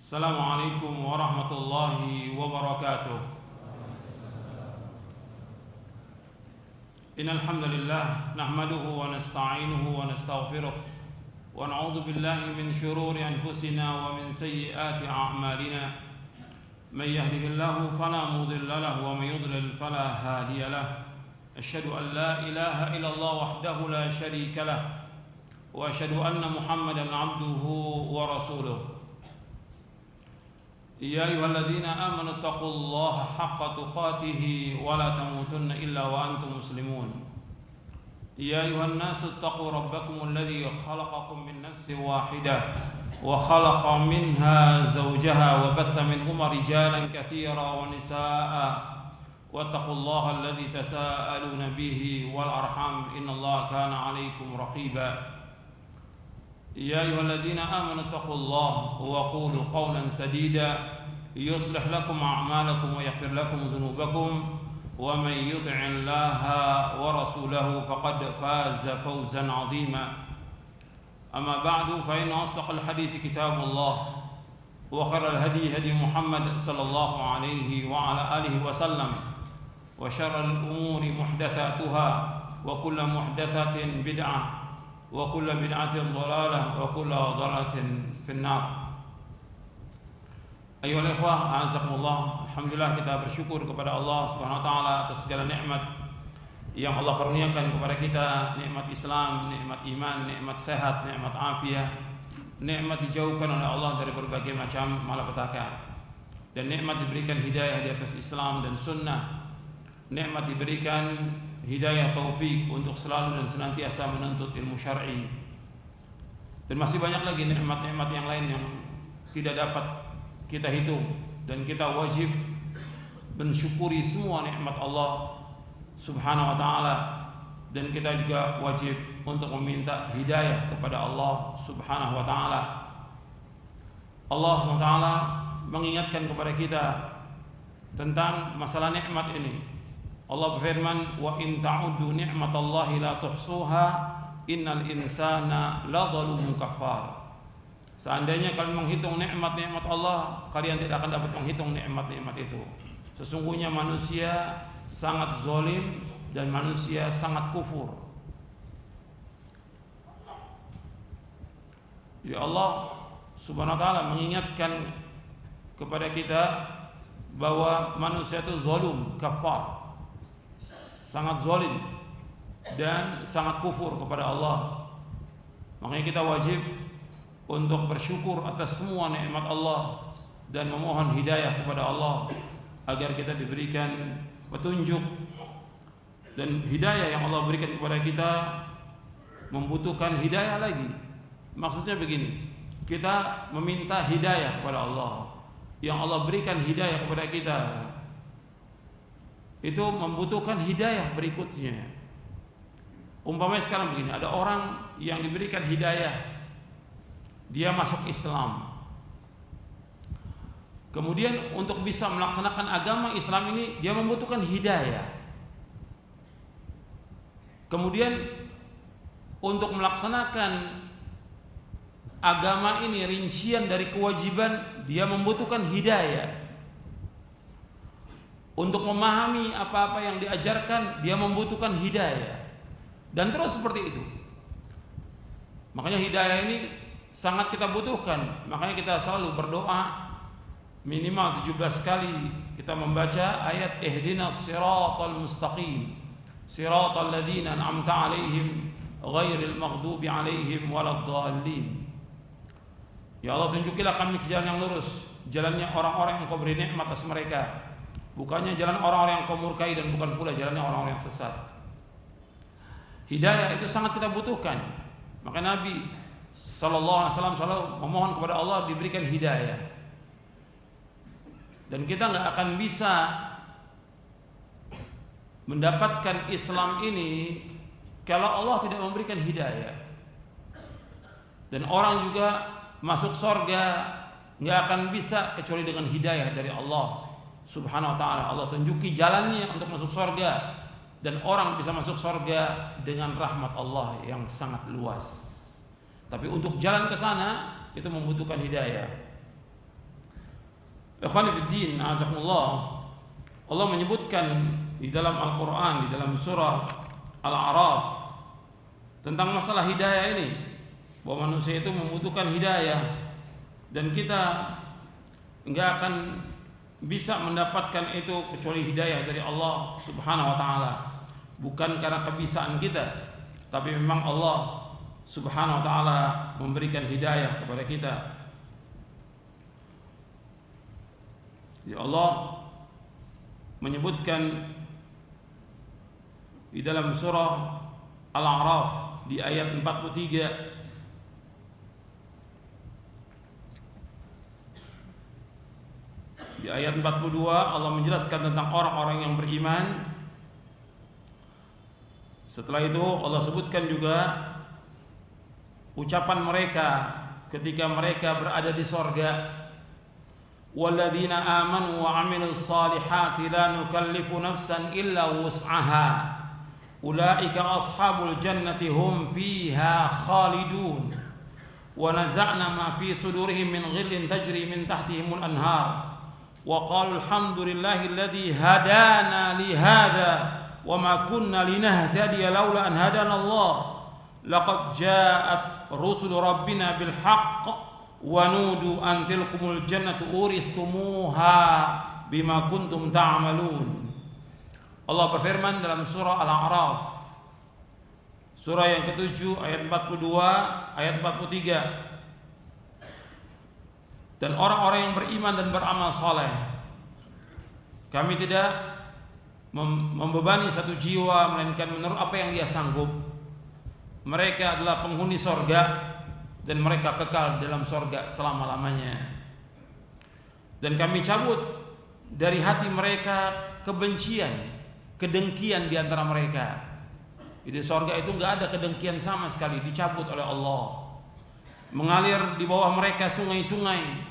Assalamualaikum warahmatullahi wabarakatuh. Innal hamdalillah nahmaduhu wa nasta'inuhu wa nastaghfiruh wa na'udzu billahi min shururi anfusina wa min sayyiati a'malina. Man yahdihillahu fala mudilla lahu wa man yudlil fala hadiya lahu. Asyhadu an la ilaha illallah wahdahu la syarika lahu wa asyhadu anna Muhammadan 'abduhu wa rasuluh. Ya ayyuhalladzina amanu taqullaha haqqa tuqatih wa la tamutunna illa wa antum muslimun. Ya ayyuhan nasu taqu rabbakumul ladzi khalaqakum min nafsin wahidah wa khalaqa minha zawjaha wa batha minhuma rijalan katsiran wa nisaa'a wattaqullaha alladzi tasaaluna bihi wal arham innallaha kana 'alaikum raqiba. يا أيها الذين آمنوا اتقوا الله وقولوا قولا سديدا يصلح لكم أعمالكم ويغفر لكم ذنوبكم ومن يطع الله ورسوله فقد فاز فوزا عظيما. أما بعد فإن أصدق الحديث كتاب الله وخير الهدي هدي محمد صلى الله عليه وعلى آله وسلم وشر الأمور محدثاتها وكل محدثة بدعة wa kullu bid'atin dhalalah wa kullu dhalalatin finnar. Ayyuhal ikhwah, a'azakumullah. Alhamdulillah, kita bersyukur kepada Allah Subhanahu wa taala atas segala nikmat yang Allah karuniakan kepada kita, nikmat Islam, nikmat iman, nikmat sehat, nikmat afiah, nikmat dijauhkan oleh Allah dari berbagai macam malapetaka, dan nikmat diberikan hidayah di atas Islam dan sunnah, nikmat diberikan hidayah taufik untuk selalu dan senantiasa menuntut ilmu syar'i, dan masih banyak lagi nikmat-nikmat yang lain yang tidak dapat kita hitung, dan kita wajib mensyukuri semua nikmat Allah Subhanahu wa taala, dan kita juga wajib untuk meminta hidayah kepada Allah Subhanahu wa taala. Allah Subhanahu wa taala mengingatkan kepada kita tentang masalah nikmat ini. Allah berfirman, wa in ta'uddu ni'matallahi la tuhsuha innal insana ladzalumun kafar. Seandainya kalian menghitung nikmat-nikmat Allah, kalian tidak akan dapat menghitung nikmat-nikmat itu. Sesungguhnya manusia sangat zalim dan manusia sangat kufur. Jadi Allah Subhanahu wa taala mengingatkan kepada kita bahwa manusia itu zalim, kafar, sangat zalim dan sangat kufur kepada Allah. Makanya kita wajib untuk bersyukur atas semua nikmat Allah dan memohon hidayah kepada Allah agar kita diberikan petunjuk. Dan hidayah yang Allah berikan kepada kita membutuhkan hidayah lagi. Maksudnya begini, kita meminta hidayah kepada Allah, yang Allah berikan hidayah kepada kita itu membutuhkan hidayah berikutnya. Umpamanya sekarang begini, ada orang yang diberikan hidayah, dia masuk Islam. Kemudian untuk bisa melaksanakan agama Islam ini dia membutuhkan hidayah. Kemudian untuk melaksanakan agama ini, rincian dari kewajiban, dia membutuhkan hidayah. Untuk memahami apa-apa yang diajarkan, dia membutuhkan hidayah. Dan terus seperti itu. Makanya hidayah ini sangat kita butuhkan. Makanya kita selalu berdoa minimal 17 kali kita membaca ayat ihdinas siratal mustaqim siratal ladzina an'amta 'alaihim ghairil maghdubi 'alaihim waladdallin. Ya Allah, tunjukilah kami ke jalan yang lurus, jalannya orang-orang yang Kau beri nikmat atas mereka, bukannya jalan orang-orang yang Kau murkai, dan bukan pula jalannya orang-orang yang sesat. Hidayah itu sangat kita butuhkan. Maka Nabi sallallahu alaihi wasallam selalu memohon kepada Allah diberikan hidayah. Dan kita enggak akan bisa mendapatkan Islam ini kalau Allah tidak memberikan hidayah. Dan orang juga masuk surga enggak akan bisa kecuali dengan hidayah dari Allah Subhanahu wa taala. Allah tunjuki jalannya untuk masuk surga, dan orang bisa masuk surga dengan rahmat Allah yang sangat luas. Tapi untuk jalan ke sana itu membutuhkan hidayah. Ikhwani fiddin, azakumullah. Allah menyebutkan di dalam Al-Quran, di dalam surah Al-A'raf tentang masalah hidayah ini, bahwa manusia itu membutuhkan hidayah, dan kita enggak akan bisa mendapatkan itu kecuali hidayah dari Allah Subhanahu wa taala. Bukan karena kebisaan kita, tapi memang Allah Subhanahu wa taala memberikan hidayah kepada kita. Ya, Allah menyebutkan di dalam surah Al-A'raf di ayat 43, di ayat 42 Allah menjelaskan tentang orang-orang yang beriman. Setelah itu Allah sebutkan juga ucapan mereka ketika mereka berada di sorga. Walladzina amanu wa amilus salihati la nukallifu nafsan illa wus'aha ulaika ashabul jannati hum fiha khalidun wa naza'na ma fi sudurihim min ghillin tajri min tahtihimul anhar wa qalu alhamdulillahi alladzi hadana li hadza wa ma kunna linahtadiya laula an hadana Allah laqad ja'at rusul rabbina bil haqq wa nudu an tilkumul jannatu urithumuha bima kuntum ta'malun. Allah berfirman dalam surah Al-A'raf, surah yang ke-7 ayat 42 ayat 43. Dan orang-orang yang beriman dan beramal saleh, kami tidak membebani satu jiwa melainkan menurut apa yang dia sanggup. Mereka adalah penghuni sorga dan mereka kekal dalam sorga selama-lamanya. Dan kami cabut dari hati mereka kebencian, kedengkian di antara mereka. Di sorga itu enggak ada kedengkian sama sekali, dicabut oleh Allah. Mengalir di bawah mereka sungai-sungai,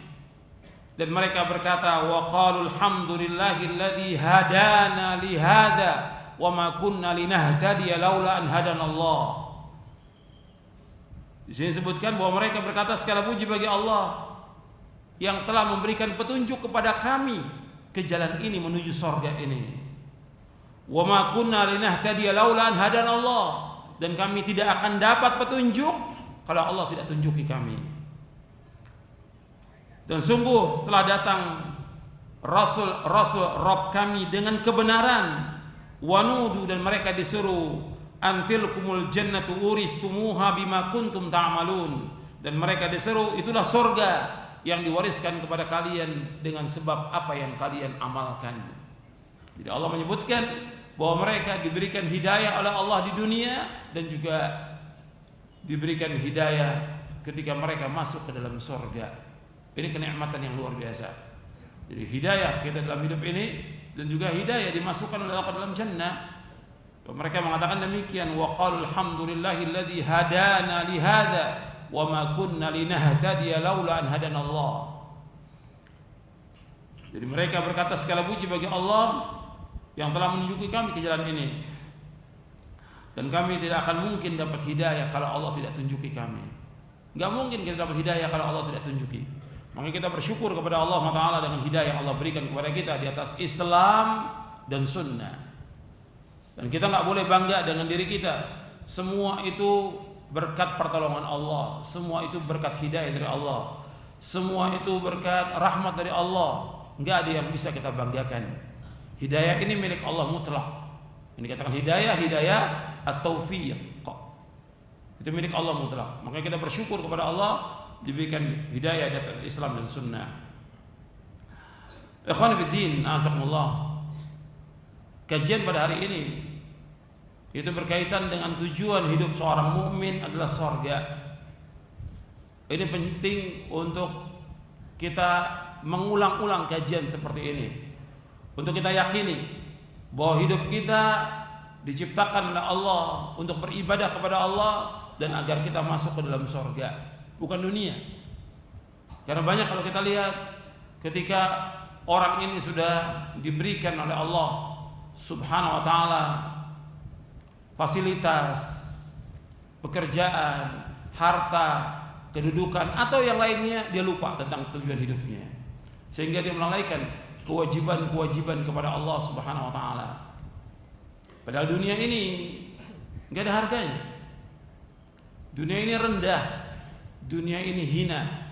dan mereka berkata, wa qalu alhamdulillahilladzi hadana li hadza wa ma kunna linahtadiya laula an hadanallah. Di sini disebutkan bahwa mereka berkata, segala puji bagi Allah yang telah memberikan petunjuk kepada kami ke jalan ini menuju surga ini. Wa ma kunna linahtadiya laula an hadanallah, dan kami tidak akan dapat petunjuk kalau Allah tidak tunjuki kami. Dan sungguh telah datang Rasul Rabb kami dengan kebenaran. Wanudu, dan mereka disuruh antilkumul jannatu urithumuha bima kuntum ta'malun, dan mereka diseru itulah surga yang diwariskan kepada kalian dengan sebab apa yang kalian amalkan. Jadi Allah menyebutkan bahwa mereka diberikan hidayah oleh Allah di dunia dan juga diberikan hidayah ketika mereka masuk ke dalam surga. Ini kenikmatan yang luar biasa. Jadi hidayah kita dalam hidup ini dan juga hidayah dimasukkan oleh Allah ke dalam jannah. Mereka mengatakan demikian, wa qalu alhamdulillahilladzi hadana li hadza wa ma kunna linahtadiya laula an hadanallah. Jadi mereka berkata, segala puji bagi Allah yang telah menunjuki kami ke jalan ini, dan kami tidak akan mungkin dapat hidayah kalau Allah tidak tunjuki kami. Enggak mungkin kita dapat hidayah kalau Allah tidak tunjuki. Maka kita bersyukur kepada Allah Taala dengan hidayah yang Allah berikan kepada kita di atas Islam dan sunnah. Dan kita nggak boleh bangga dengan diri kita. Semua itu berkat pertolongan Allah. Semua itu berkat hidayah dari Allah. Semua itu berkat rahmat dari Allah. Nggak ada yang bisa kita banggakan. Hidayah ini milik Allah mutlak. Ini katakan hidayah at-taufiq. Itu milik Allah mutlak. Makanya kita bersyukur kepada Allah diberikan hidayah dari Islam dan sunnah. Ikhwan fiddin, azakumullah. Kajian pada hari ini itu berkaitan dengan tujuan hidup seorang mukmin adalah surga. Ini penting untuk kita mengulang-ulang kajian seperti ini, untuk kita yakini bahwa hidup kita diciptakan oleh Allah untuk beribadah kepada Allah dan agar kita masuk ke dalam surga, bukan dunia. Karena banyak kalau kita lihat ketika orang ini sudah diberikan oleh Allah Subhanahu wa ta'ala fasilitas, pekerjaan, harta, kedudukan atau yang lainnya, dia lupa tentang tujuan hidupnya. sehingga dia melalaikan kewajiban-kewajiban kepada Allah Subhanahu wa taala. Padahal dunia ini enggak ada harganya. Dunia ini rendah, dunia ini hina.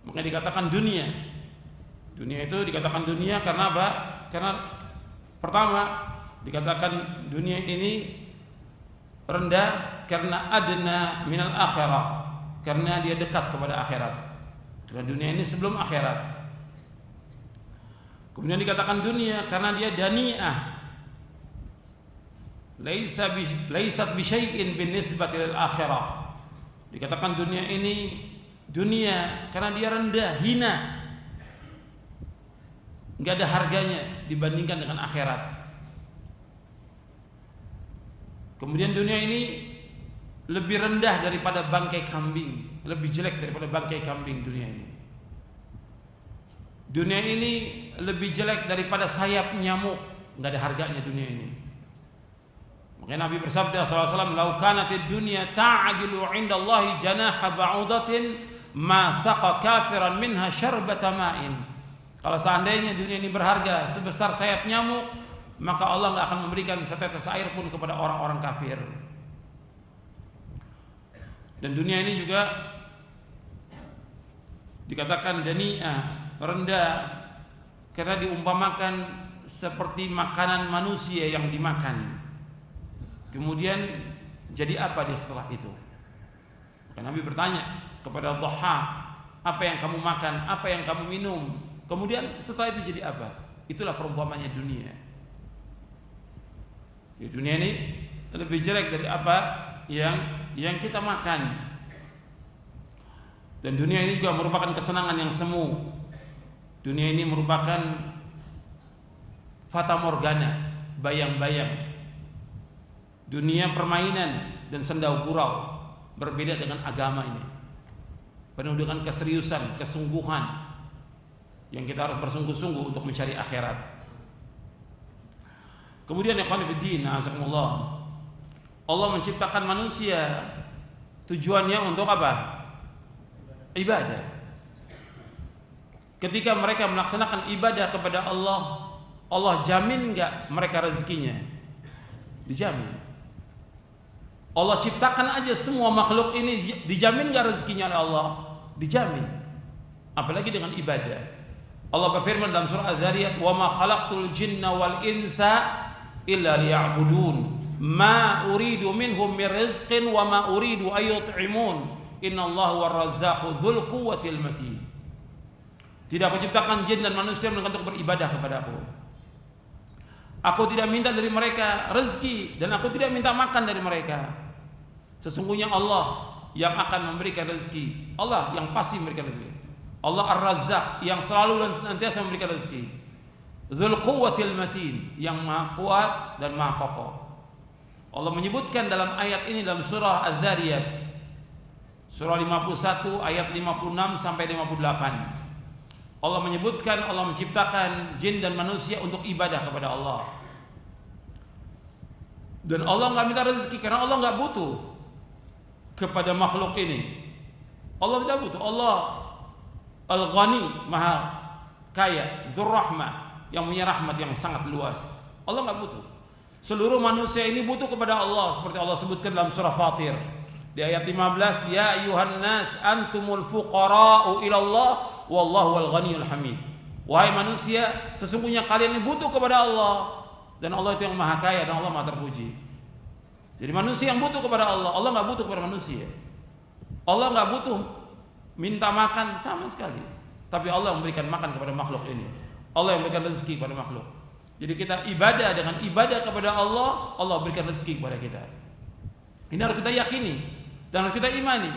Maka dikatakan dunia. Dunia itu dikatakan dunia karena apa? Karena pertama dikatakan dunia ini rendah karena adna minal akhirah, karena dia dekat kepada akhirat. Karena dunia ini sebelum akhirat. Kemudian dikatakan dunia karena dia dani'ah, laisat bi syai'in binisbati lil akhirah. Dikatakan dunia ini dunia karena dia rendah, hina, enggak ada harganya dibandingkan dengan akhirat. Kemudian dunia ini lebih rendah daripada bangkai kambing, lebih jelek daripada bangkai kambing dunia ini. Dunia ini lebih jelek daripada sayap nyamuk, enggak ada harganya dunia ini. Makanya Nabi bersabda sallallahu alaihi wasallam, "Lau kanatid dunya ta'dilu 'indallahi janaha ba'udatin ma saqa kafiran minha syarbata ma'in." Kalau seandainya dunia ini berharga sebesar sayap nyamuk, maka Allah enggak akan memberikan setetes air pun kepada orang-orang kafir. Dan dunia ini juga dikatakan dani'ah, rendah, karena diumpamakan seperti makanan manusia yang dimakan. Kemudian jadi apa dia setelah itu? Maka Nabi bertanya kepada Dhaha, apa yang kamu makan, apa yang kamu minum, kemudian setelah itu jadi apa? Itulah perumpamannya dunia. Ya, dunia ini lebih jelek dari apa yang kita makan. Dan dunia ini juga merupakan kesenangan yang semu. Dunia ini merupakan fata morgana, bayang-bayang. Dunia permainan dan sendau gurau, berbeda dengan agama ini. Penuh dengan keseriusan, kesungguhan, yang kita harus bersungguh-sungguh untuk mencari akhirat. Kemudian ikhwan fillah, azakumullah, Allah menciptakan manusia tujuannya untuk apa? Ibadah. Ketika mereka melaksanakan ibadah kepada Allah, Allah jamin enggak mereka rezekinya? Dijamin. Allah ciptakan aja semua makhluk ini, dijamin enggak rezekinya oleh Allah? Dijamin. Apalagi dengan ibadah. Allah berfirman dalam surah Az-Zariyat, "Wa ma khalaqtul jinna wal insa illa liya'budun, ma uridu minhum min rizqin wa ma uridu ay yut'imun, innallaha war-razzaqu dzul quwwatil matin." Tidak aku ciptakan jin dan manusia melainkan untuk beribadah kepadaku. Aku tidak minta dari mereka rezeki dan aku tidak minta makan dari mereka. Sesungguhnya Allah yang akan memberikan rezeki. Allah yang pasti memberikan rezeki. Allah Ar-Razzaq yang selalu dan senantiasa memberikan rezeki. Dzul quwwatil matin, yang maha kuat dan maha kokoh. Allah menyebutkan dalam ayat ini dalam surah Az-Zariyat, surah 51 ayat 56 sampai 58. Allah menyebutkan Allah menciptakan jin dan manusia untuk ibadah kepada Allah. Dan Allah enggak minta rezeki karena Allah enggak butuh kepada makhluk ini. Allah tidak butuh. Allah Al-Ghani, maha kaya, Dzur Rahmah, yang punya rahmat yang sangat luas. Allah enggak butuh. Seluruh manusia ini butuh kepada Allah, seperti Allah sebutkan dalam surah Fatir di ayat 15, "Ya ayyuhan nas antumul fuqara'u ila Allah wallahu wal ghaniyul hamid." Wahai manusia, sesungguhnya kalian ini butuh kepada Allah, dan Allah itu yang maha kaya dan Allah maha terpuji. Jadi manusia yang butuh kepada Allah, Allah enggak butuh kepada manusia. Allah enggak butuh minta makan sama sekali. Tapi Allah memberikan makan kepada makhluk ini. Allah yang memberikan rezeki kepada makhluk. Jadi kita ibadah dengan ibadah kepada Allah, Allah berikan rezeki kepada kita. Ini harus kita yakini dan harus kita imani.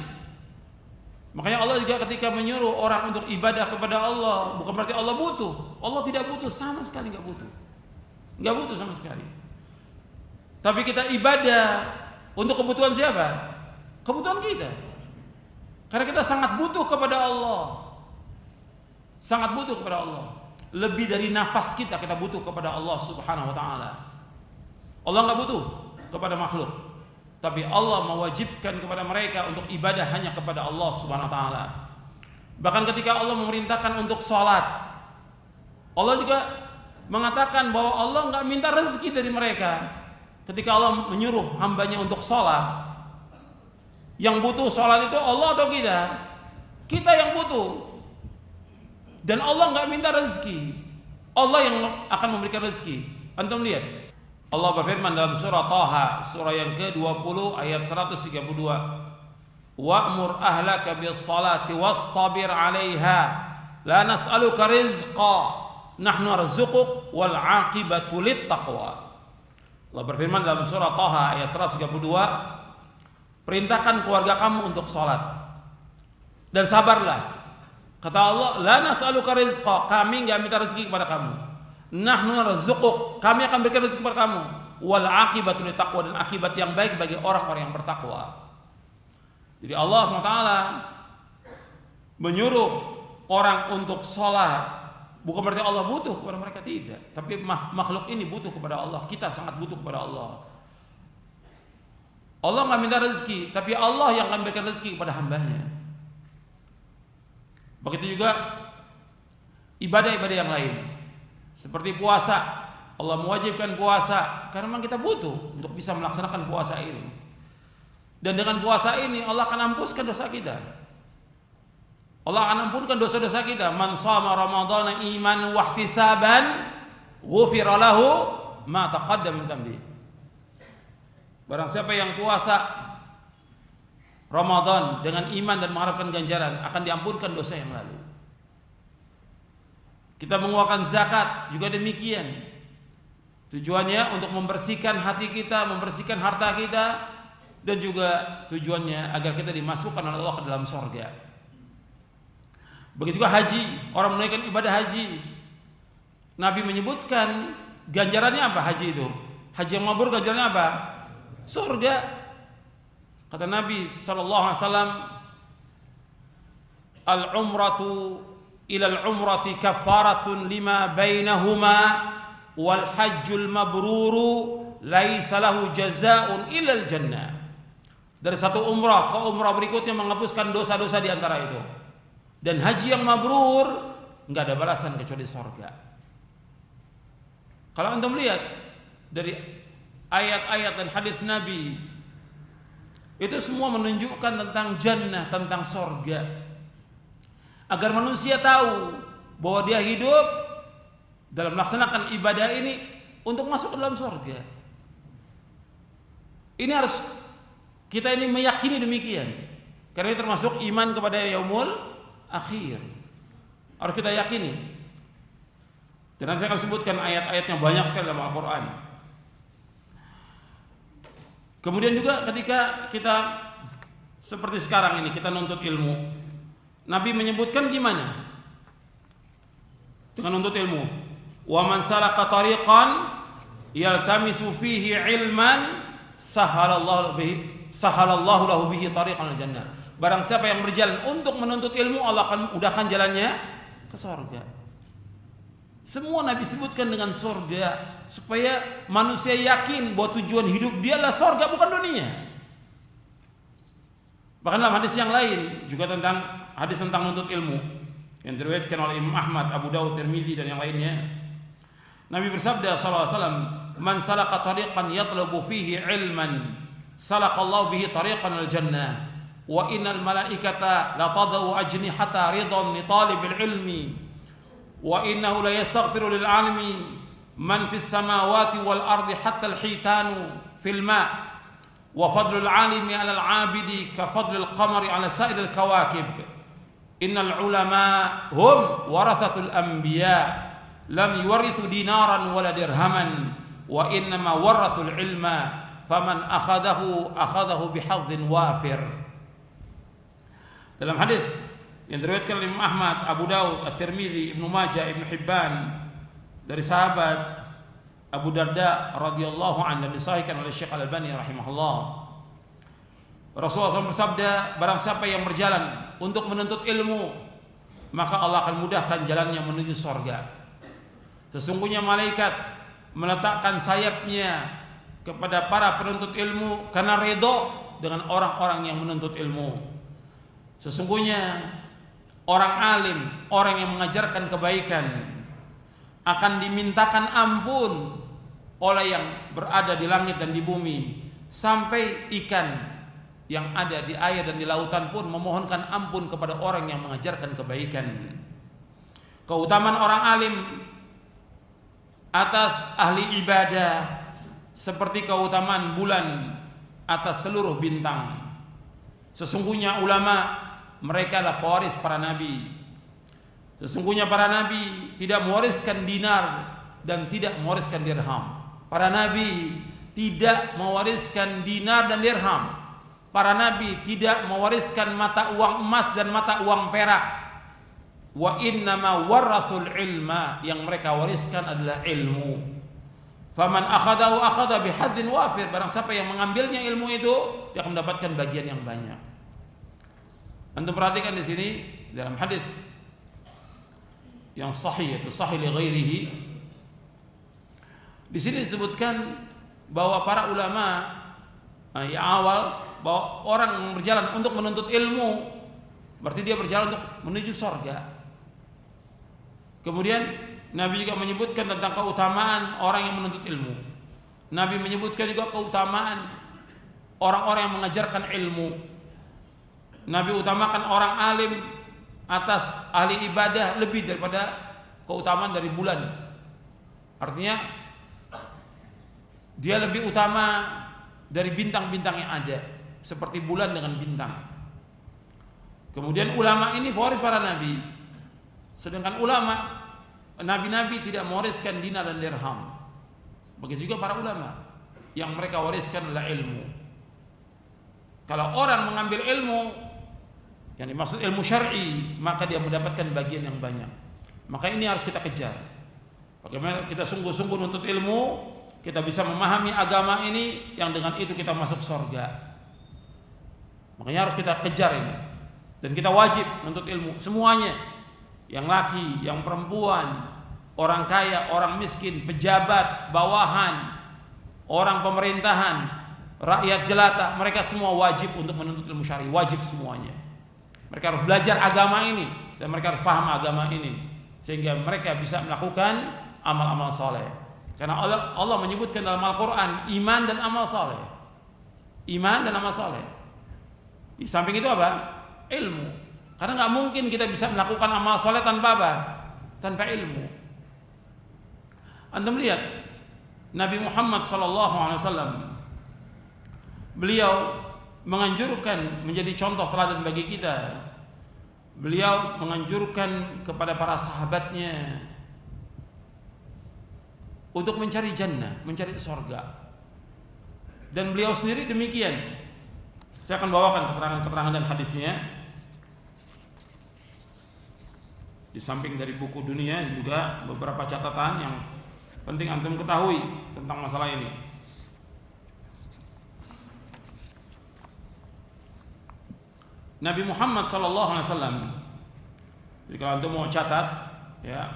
Makanya Allah juga ketika menyuruh orang untuk ibadah kepada Allah, bukan berarti Allah butuh. Allah tidak butuh, sama sekali enggak butuh. Enggak butuh sama sekali. Tapi kita ibadah untuk kebutuhan siapa? Kebutuhan kita. Karena kita sangat butuh kepada Allah. Sangat butuh kepada Allah. Lebih dari nafas kita butuh kepada Allah Subhanahu wa taala. Allah enggak butuh kepada makhluk. Tapi Allah mewajibkan kepada mereka untuk ibadah hanya kepada Allah Subhanahu wa taala. Bahkan ketika Allah memerintahkan untuk sholat, Allah juga mengatakan bahwa Allah nggak minta rezeki dari mereka. Ketika Allah menyuruh hambanya untuk sholat, yang butuh sholat itu Allah atau kita? Kita yang butuh. Dan Allah nggak minta rezeki, Allah yang akan memberikan rezeki. Antum lihat, Allah berfirman dalam surah Thaha, surah yang ke-20 ayat 132. Wa'mur ahlaka bis-salati wastabir 'alaiha la nas'aluka rizqa nahnu narzuquk wal 'aqibatu lit-taqwa. Allah berfirman dalam surah Thaha ayat 132, perintahkan keluarga kamu untuk salat dan sabarlah. Kata Allah, la nas'aluka rizqa, kami enggak minta rezeki kepada kamu. Nahnu narzuquk, kami akan berikan rezeki kepada kamu. Wal 'aqibatu lit-taqwa, dan akibat yang baik bagi orang-orang yang bertakwa. Jadi Allah SWT menyuruh orang untuk sholat, bukan berarti Allah butuh kepada mereka, tidak. Tapi makhluk ini butuh kepada Allah, kita sangat butuh kepada Allah. Allah nggak minta rezeki, tapi Allah yang akan memberikan rezeki kepada hambanya. Begitu juga ibadah-ibadah yang lain, seperti puasa. Allah mewajibkan puasa karena memang kita butuh untuk bisa melaksanakan puasa ini. Dan dengan puasa ini Allah akan ampunkan dosa kita. Allah akan ampunkan dosa-dosa kita. Man shama ramadhana imanan wa ihtisaban ghufira lahu ma taqaddama min dhanbi. Barang siapa yang puasa Ramadan dengan iman dan mengharapkan ganjaran, akan diampunkan dosa yang lalu. Kita mengeluarkan zakat juga demikian. Tujuannya untuk membersihkan hati kita, membersihkan harta kita, dan juga tujuannya agar kita dimasukkan oleh Allah ke dalam surga. Begitu juga haji, orang menunaikan ibadah haji. Nabi menyebutkan ganjarannya apa haji itu? Haji yang mabrur ganjarannya apa? Surga. Kata Nabi SAW, al-umratu ilal umrati kafaratun lima bainahuma wal hajjul mabruru laisa lahu jazaa'un ilal jannah. Dari satu umrah ke umrah berikutnya menghapuskan dosa-dosa di antara itu. Dan haji yang mabrur enggak ada balasan kecuali surga. Kalau Anda melihat dari ayat-ayat dan hadis Nabi, itu semua menunjukkan tentang jannah, tentang surga. Agar manusia tahu bahwa dia hidup dalam melaksanakan ibadah ini untuk masuk ke dalam surga. Ini harus kita ini meyakini demikian. Karena ini termasuk iman kepada yaumul akhir. Harus kita yakini. Dan nanti saya akan sebutkan ayat-ayatnya banyak sekali dalam Al-Quran. Kemudian juga ketika kita seperti sekarang ini kita nuntut ilmu, Nabi menyebutkan gimana dengan nuntut ilmu. Wa man salaka tariqan yaltamisu fihi ilman sahalallahu lahu bihi tariqan al-jannah. Barang siapa yang berjalan untuk menuntut ilmu, Allah akan mudahkan jalannya ke surga. Semua Nabi sebutkan dengan surga supaya manusia yakin bahwa tujuan hidup dia adalah surga, bukan dunia. Bahkan dalam hadis yang lain juga tentang hadis tentang menuntut ilmu yang diriwayatkan oleh Imam Ahmad, Abu Dawud, Tirmidzi dan yang lainnya. Nabi bersabda sallallahu alaihi wasallam, "Man salaka tariqan yatlubu fihi ilman, salaqallahu bihi tariqan al-jannah. Wa innal malaikata la tadau ajnihata ridan li talibil ilmi. Wa innahu la yastaghfiru lil 'alimi man fis samawati wal ardi hatta al-hitanu fil ma'. Wa fadlul 'alimi 'ala al-'abidi ka fadlil qamari 'ala sa'iril kawakib. Innal ulama hum warathatul anbiya. Lam yuwarithu dinaran wala dirhaman wa innama warathul ilma faman akhadahu bihadhin wafir." Dalam hadis yang diriwayatkan oleh Imam Ahmad, Abu Daud, At-Tirmidzi, Ibnu Majah, Ibnu Hibban dari sahabat Abu Darda radhiyallahu anhu dan disahihkan oleh Syekh Al-Albani rahimahullah. Rasulullah SAW bersabda, barang siapa yang berjalan untuk menuntut ilmu, maka Allah akan mudahkan jalannya menuju surga. Sesungguhnya malaikat meletakkan sayapnya kepada para penuntut ilmu karena ridho dengan orang-orang yang menuntut ilmu. Sesungguhnya orang alim, orang yang mengajarkan kebaikan akan dimintakan ampun oleh yang berada di langit dan di bumi, sampai ikan yang ada di air dan di lautan pun memohonkan ampun kepada orang yang mengajarkan kebaikan. Keutamaan orang alim atas ahli ibadah seperti keutamaan bulan atas seluruh bintang. Sesungguhnya ulama, mereka adalah pewaris para nabi. Sesungguhnya para nabi tidak mewariskan dinar dan tidak mewariskan dirham. Para nabi tidak mewariskan dinar dan dirham. Para nabi tidak mewariskan mata uang emas dan mata uang perak. Wa innama warathul ilma, yang mereka wariskan adalah ilmu. Faman akhadahu akhadha bihadzin wafir, barang siapa yang mengambilnya ilmu itu, dia akan mendapatkan bagian yang banyak. Antum perhatikan di sini dalam hadis yang sahih, yaitu sahih li ghairihi. Di sini disebutkan bahwa para ulama yang awal, bahwa orang yang berjalan untuk menuntut ilmu berarti dia berjalan untuk menuju surga. Kemudian Nabi juga menyebutkan tentang keutamaan orang yang menuntut ilmu. Nabi menyebutkan juga keutamaan orang-orang yang mengajarkan ilmu. Nabi utamakan orang alim atas ahli ibadah lebih daripada keutamaan dari bulan. Artinya dia lebih utama dari bintang-bintang yang ada, seperti bulan dengan bintang. Kemudian ulama ini pewaris para nabi. Sedangkan ulama, nabi-nabi tidak mewariskan dinar dan dirham. Begitu juga para ulama, yang mereka wariskan adalah ilmu. Kalau orang mengambil ilmu yang dimaksud ilmu syar'i, maka dia mendapatkan bagian yang banyak. Maka ini harus kita kejar. Bagaimana kita sungguh-sungguh nuntut ilmu, kita bisa memahami agama ini, yang dengan itu kita masuk surga. Makanya harus kita kejar ini. Dan kita wajib nuntut ilmu semuanya. Yang laki, yang perempuan, orang kaya, orang miskin, pejabat, bawahan, orang pemerintahan, rakyat jelata, mereka semua wajib untuk menuntut ilmu syar'i, wajib semuanya. Mereka harus belajar agama ini dan mereka harus paham agama ini sehingga mereka bisa melakukan amal-amal saleh. Karena Allah menyebutkan dalam Al-Qur'an iman dan amal saleh. Iman dan amal saleh. Di samping itu apa? Ilmu. Karena nggak mungkin kita bisa melakukan amal saleh tanpa apa? Tanpa ilmu. Anda melihat Nabi Muhammad SAW, beliau menganjurkan menjadi contoh teladan bagi kita. Beliau menganjurkan kepada para sahabatnya untuk mencari jannah, mencari surga. Dan beliau sendiri demikian. Saya akan bawakan keterangan-keterangan dan hadisnya. Di samping dari buku dunia juga beberapa catatan yang penting antum ketahui tentang masalah ini. Nabi Muhammad SAW, jadi kalau antum mau catat, ya,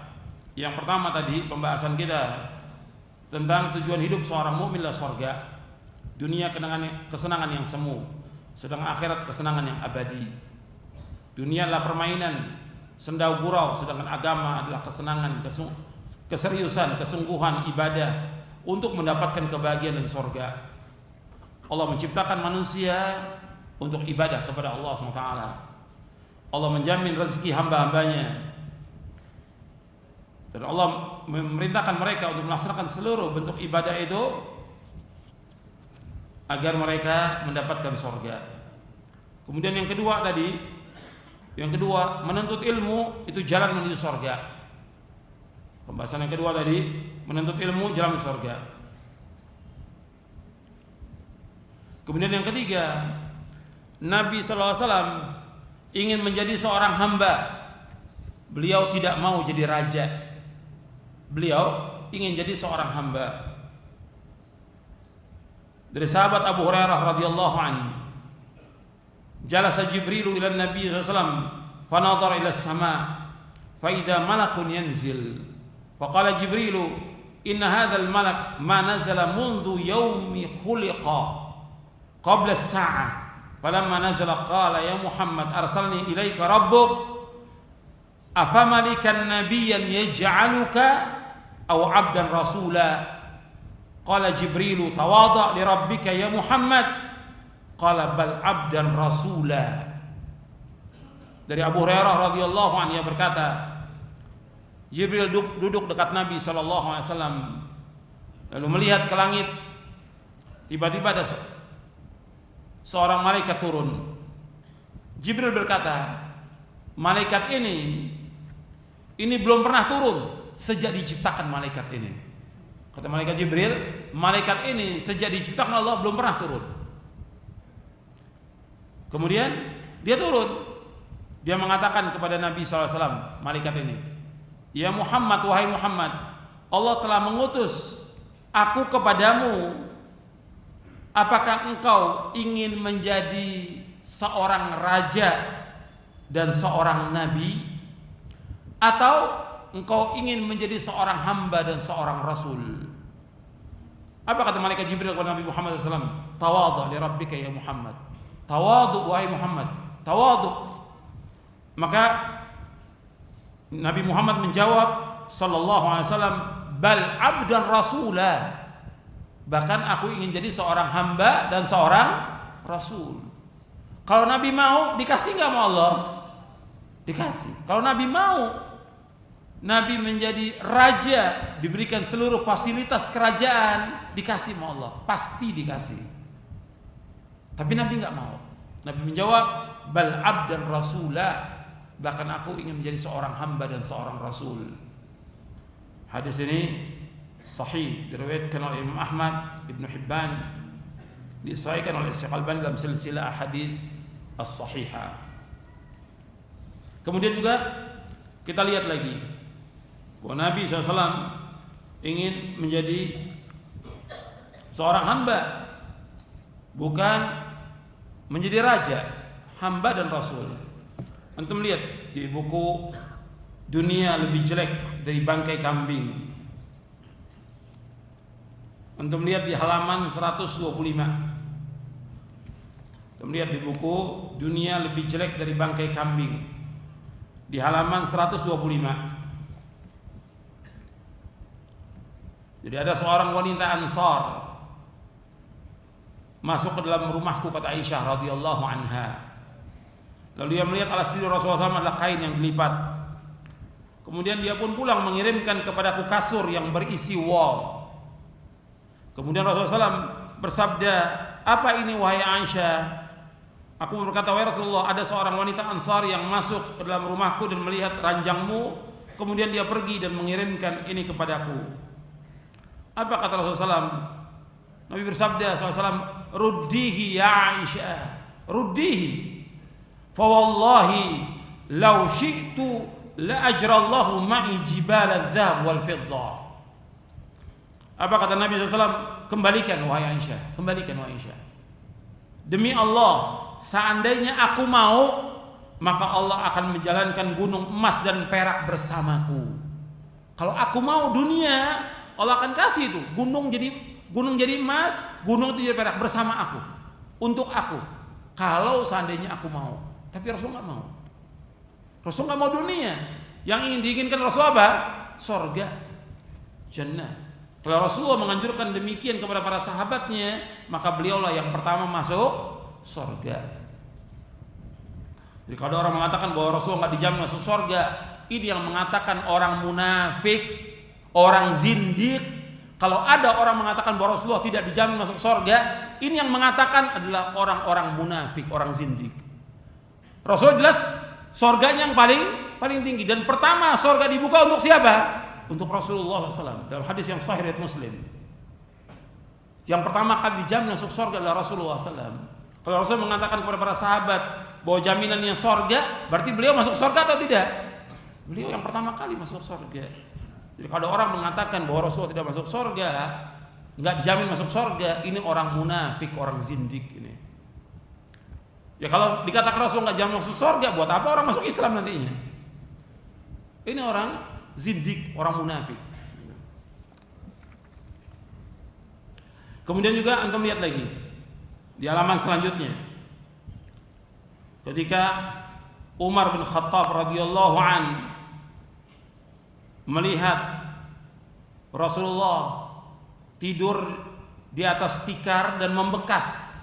yang pertama tadi pembahasan kita tentang tujuan hidup seorang mukmin adalah surga. Dunia kesenangan yang semu, sedang akhirat kesenangan yang abadi. Dunia adalah permainan, sendau gurau, sedangkan agama adalah kesenangan, keseriusan, kesungguhan ibadah untuk mendapatkan kebahagiaan dan surga. Allah menciptakan manusia untuk ibadah kepada Allah SWT. Allah menjamin rezeki hamba-hambanya, dan Allah memerintahkan mereka untuk melaksanakan seluruh bentuk ibadah itu agar mereka mendapatkan surga. Kemudian yang kedua tadi, menuntut ilmu itu jalan menuju surga. Pembahasan yang kedua tadi, menuntut ilmu jalan menuju surga. Kemudian yang ketiga, Nabi SAW ingin menjadi seorang hamba. Beliau tidak mau jadi raja. Beliau ingin jadi seorang hamba. Dari sahabat Abu Hurairah radhiyallahu anhu, jalasa Jibril ila Nabi SAW fa nadhara ila as-sama' fa idza malakun yanzil fa qala Jibril inna hadzal malak ma nazala mundu yaumi khuliqa qabla as-sa'ah. Falamma nazala qala ya Muhammad arsalni ilaika rabbuk afamalikan nabiyyan yaj'aluka aw 'abdan rasula? Qala Jibrilu tawadha li rabbika ya Muhammad. Qala bal 'abdan rasula. Dari Abu Hurairah radhiyallahu anhu, ia berkata, Jibril duduk dekat Nabi sallallahu alaihi wasallam, lalu melihat ke langit. Tiba-tiba ada seorang malaikat turun. Jibril berkata, malaikat ini belum pernah turun sejak diciptakan malaikat ini. Kata malaikat Jibril, malaikat ini sejak diciptakan Allah belum pernah turun. Kemudian dia turun. Dia mengatakan kepada Nabi SAW, malaikat ini, ya Muhammad, wahai Muhammad, Allah telah mengutus aku kepadamu. Apakah engkau ingin menjadi seorang raja dan seorang nabi, atau engkau ingin menjadi seorang hamba dan seorang rasul? Apa kata malaikat Jibril kepada Nabi Muhammad SAW? Tawadhu li rabbika ya Muhammad. Tawadhu wahai Muhammad, tawadhu. Maka Nabi Muhammad menjawab sallallahu alaihi wasallam, bal abdan rasula. Bahkan aku ingin jadi seorang hamba dan seorang rasul. Kalau Nabi mau, dikasih nggak mau Allah? Dikasih. Kalau Nabi mau, Nabi menjadi raja, diberikan seluruh fasilitas kerajaan, dikasih sama Allah, pasti dikasih. Tapi Nabi nggak mau. Nabi menjawab, bal abdan rasula. Bahkan aku ingin menjadi seorang hamba dan seorang rasul. Hadis ini sahih, diriwayatkan oleh Imam Ahmad, Ibnu Hibban, disahihkan oleh Syekh Al-Albani dalam silsilah hadis as-sahihah. Kemudian juga kita lihat lagi bahwa Nabi SAW ingin menjadi seorang hamba, bukan menjadi raja, hamba dan rasul. Antum lihat di buku Dunia Lebih Jelek dari Bangkai Kambing. Antum lihat di halaman 125. Antum lihat di buku Dunia Lebih Jelek dari Bangkai Kambing di halaman 125. Jadi ada seorang wanita Ansar masuk ke dalam rumahku, kata Aisyah radhiyallahu anha. Lalu dia melihat alas tidur Rasulullah SAW adalah kain yang dilipat. Kemudian dia pun pulang mengirimkan kepadaku kasur yang berisi wol. Kemudian Rasulullah SAW bersabda, apa ini wahai Aisyah? Aku berkata, wahai Rasulullah, ada seorang wanita Ansar yang masuk ke dalam rumahku dan melihat ranjangmu. Kemudian dia pergi dan mengirimkan ini kepadaku. Apa kata Rasulullah SAW? Nabi bersabda SAW, ruddihi ya Aisyah, ruddihi. Fa wallahi law syi'tu la ajrallahu ma'i jibal adz-dzahab wal fiddah. Apa kata Nabi SAW? Kembalikan wahai Aisyah, kembalikan wahai Aisyah. Demi Allah, seandainya aku mau, maka Allah akan menjalankan gunung emas dan perak bersamaku. Kalau aku mau dunia, Allah akan kasih itu gunung jadi emas, gunung itu jadi perak bersama aku, untuk aku. Kalau seandainya aku mau. Tapi Rasul nggak mau. Rasul nggak mau dunia. Yang ingin diinginkan Rasul apa? Sorga, jannah. Kalau Rasulullah menganjurkan demikian kepada para sahabatnya, maka beliaulah yang pertama masuk sorga. Jadi kalau orang mengatakan bahwa Rasulullah nggak dijamin masuk sorga, ini yang mengatakan orang munafik, orang zindik. Kalau ada orang mengatakan bahwa Rasulullah tidak dijamin masuk sorga, ini yang mengatakan adalah orang-orang munafik, orang zindik. Rasul jelas sorganya yang paling tinggi, dan pertama sorga dibuka untuk siapa? Untuk Rasulullah SAW. Dalam hadis yang sahih riwayat Muslim, yang pertama kali dijamin masuk sorga adalah Rasulullah SAW. Kalau Rasul mengatakan kepada para sahabat bahwa jaminannya sorga, berarti beliau masuk sorga atau tidak? Beliau yang pertama kali masuk sorga. Jadi kalau orang mengatakan bahwa Rasulullah tidak masuk sorga, nggak dijamin masuk sorga, ini orang munafik, orang zindik ini. Ya kalau dikatakan Rasul nggak jamin masuk sorga, buat apa orang masuk Islam nantinya? Ini orang zindik, orang munafik. Kemudian juga antum lihat lagi di halaman selanjutnya, ketika Umar bin Khattab radhiyallahu an melihat Rasulullah tidur di atas tikar dan membekas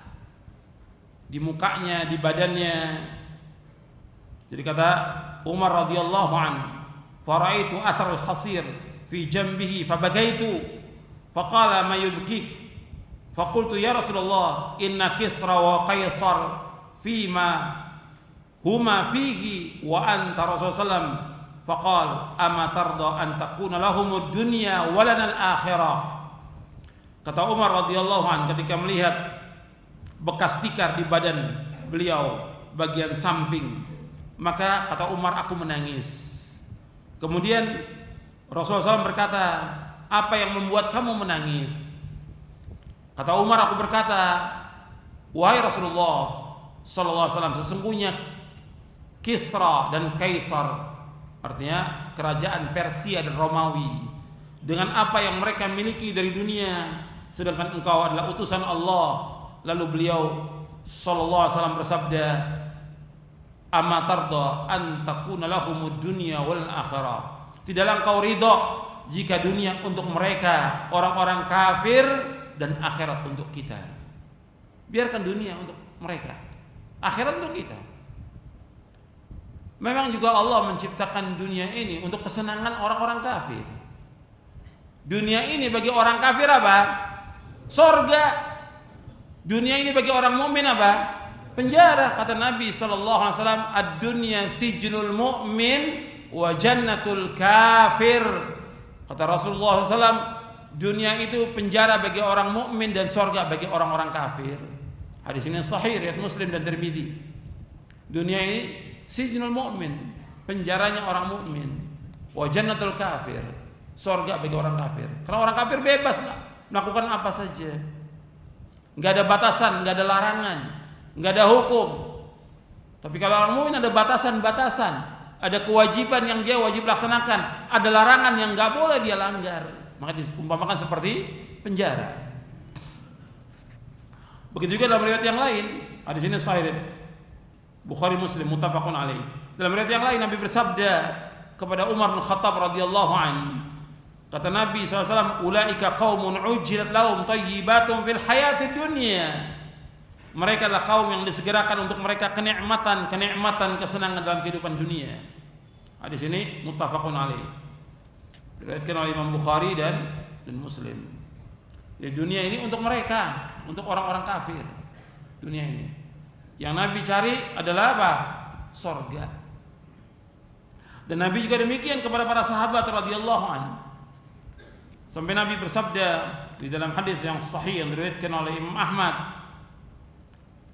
di mukanya, di badannya. Jadi kata Umar radhiyallahu an, "Faraitu athar al-hasir fi jambihi fabagaitu faqala ma yubkik faqultu ya Rasulullah inna Kisra wa Qaisar fima huma fihi wa anta Rasulullah faqal ama tarda an takuna lahumud dunya wa lana al-akhirah." Kata Umar radhiyallahu an ketika melihat bekas tikar di badan beliau bagian samping, maka kata Umar, aku menangis. Kemudian Rasulullah SAW berkata, apa yang membuat kamu menangis? Kata Umar, aku berkata, wahai Rasulullah sallallahu alaihi wasallam, sesungguhnya Kisra dan Kaisar, artinya kerajaan Persia dan Romawi, dengan apa yang mereka miliki dari dunia, sedangkan engkau adalah utusan Allah. Lalu beliau sallallahu alaihi wasallam bersabda, "Ama tarda an takuna lahumud dunya wal akhirah." Tidaklah engkau ridha jika dunia untuk mereka, orang-orang kafir, dan akhirat untuk kita. Biarkan dunia untuk mereka, akhirat untuk kita. Memang juga Allah menciptakan dunia ini untuk kesenangan orang-orang kafir. Dunia ini bagi orang kafir apa? Surga. Dunia ini bagi orang mukmin apa? Penjara. Kata Nabi sallallahu alaihi wasallam, "Ad-dunya sijnul mu'min wa jannatul kafir." Kata Rasulullah SAW, dunia itu penjara bagi orang mukmin dan surga bagi orang-orang kafir. Hadis ini sahih riwayat Muslim dan Tirmidzi. Dunia ini sijnul mu'min, penjaranya orang mukmin, wa jannatul kafir, surga bagi orang kafir. Karena orang kafir bebas melakukan apa saja. Enggak ada batasan, enggak ada larangan, enggak ada hukum. Tapi kalau orang mukmin ada batasan-batasan, ada kewajiban yang dia wajib laksanakan, ada larangan yang enggak boleh dia langgar. Maka diumpamakan seperti penjara. Begitu juga dalam riwayat yang lain, hadis ini sahih Bukhari Muslim muttafaqun alaih. Dalam riwayat yang lain Nabi bersabda kepada Umar bin Khattab radhiyallahu anhu, kata Nabi SAW, "Ulaika qaumun ujilat lahum thayyibatun fil hayatid dunya." Mereka adalah kaum yang disegerakan untuk mereka kenikmatan kesenangan dalam kehidupan dunia. Hadis ini muttafaqun alaih. Diriwayatkan oleh Imam Bukhari dan Muslim. Ya, dunia ini untuk mereka, untuk orang-orang kafir. Dunia ini. Yang Nabi cari adalah apa? Surga. Dan Nabi juga demikian kepada para sahabat radhiyallahu anhu. Sampai Nabi bersabda di dalam hadis yang sahih yang diriwayatkan oleh Imam Ahmad,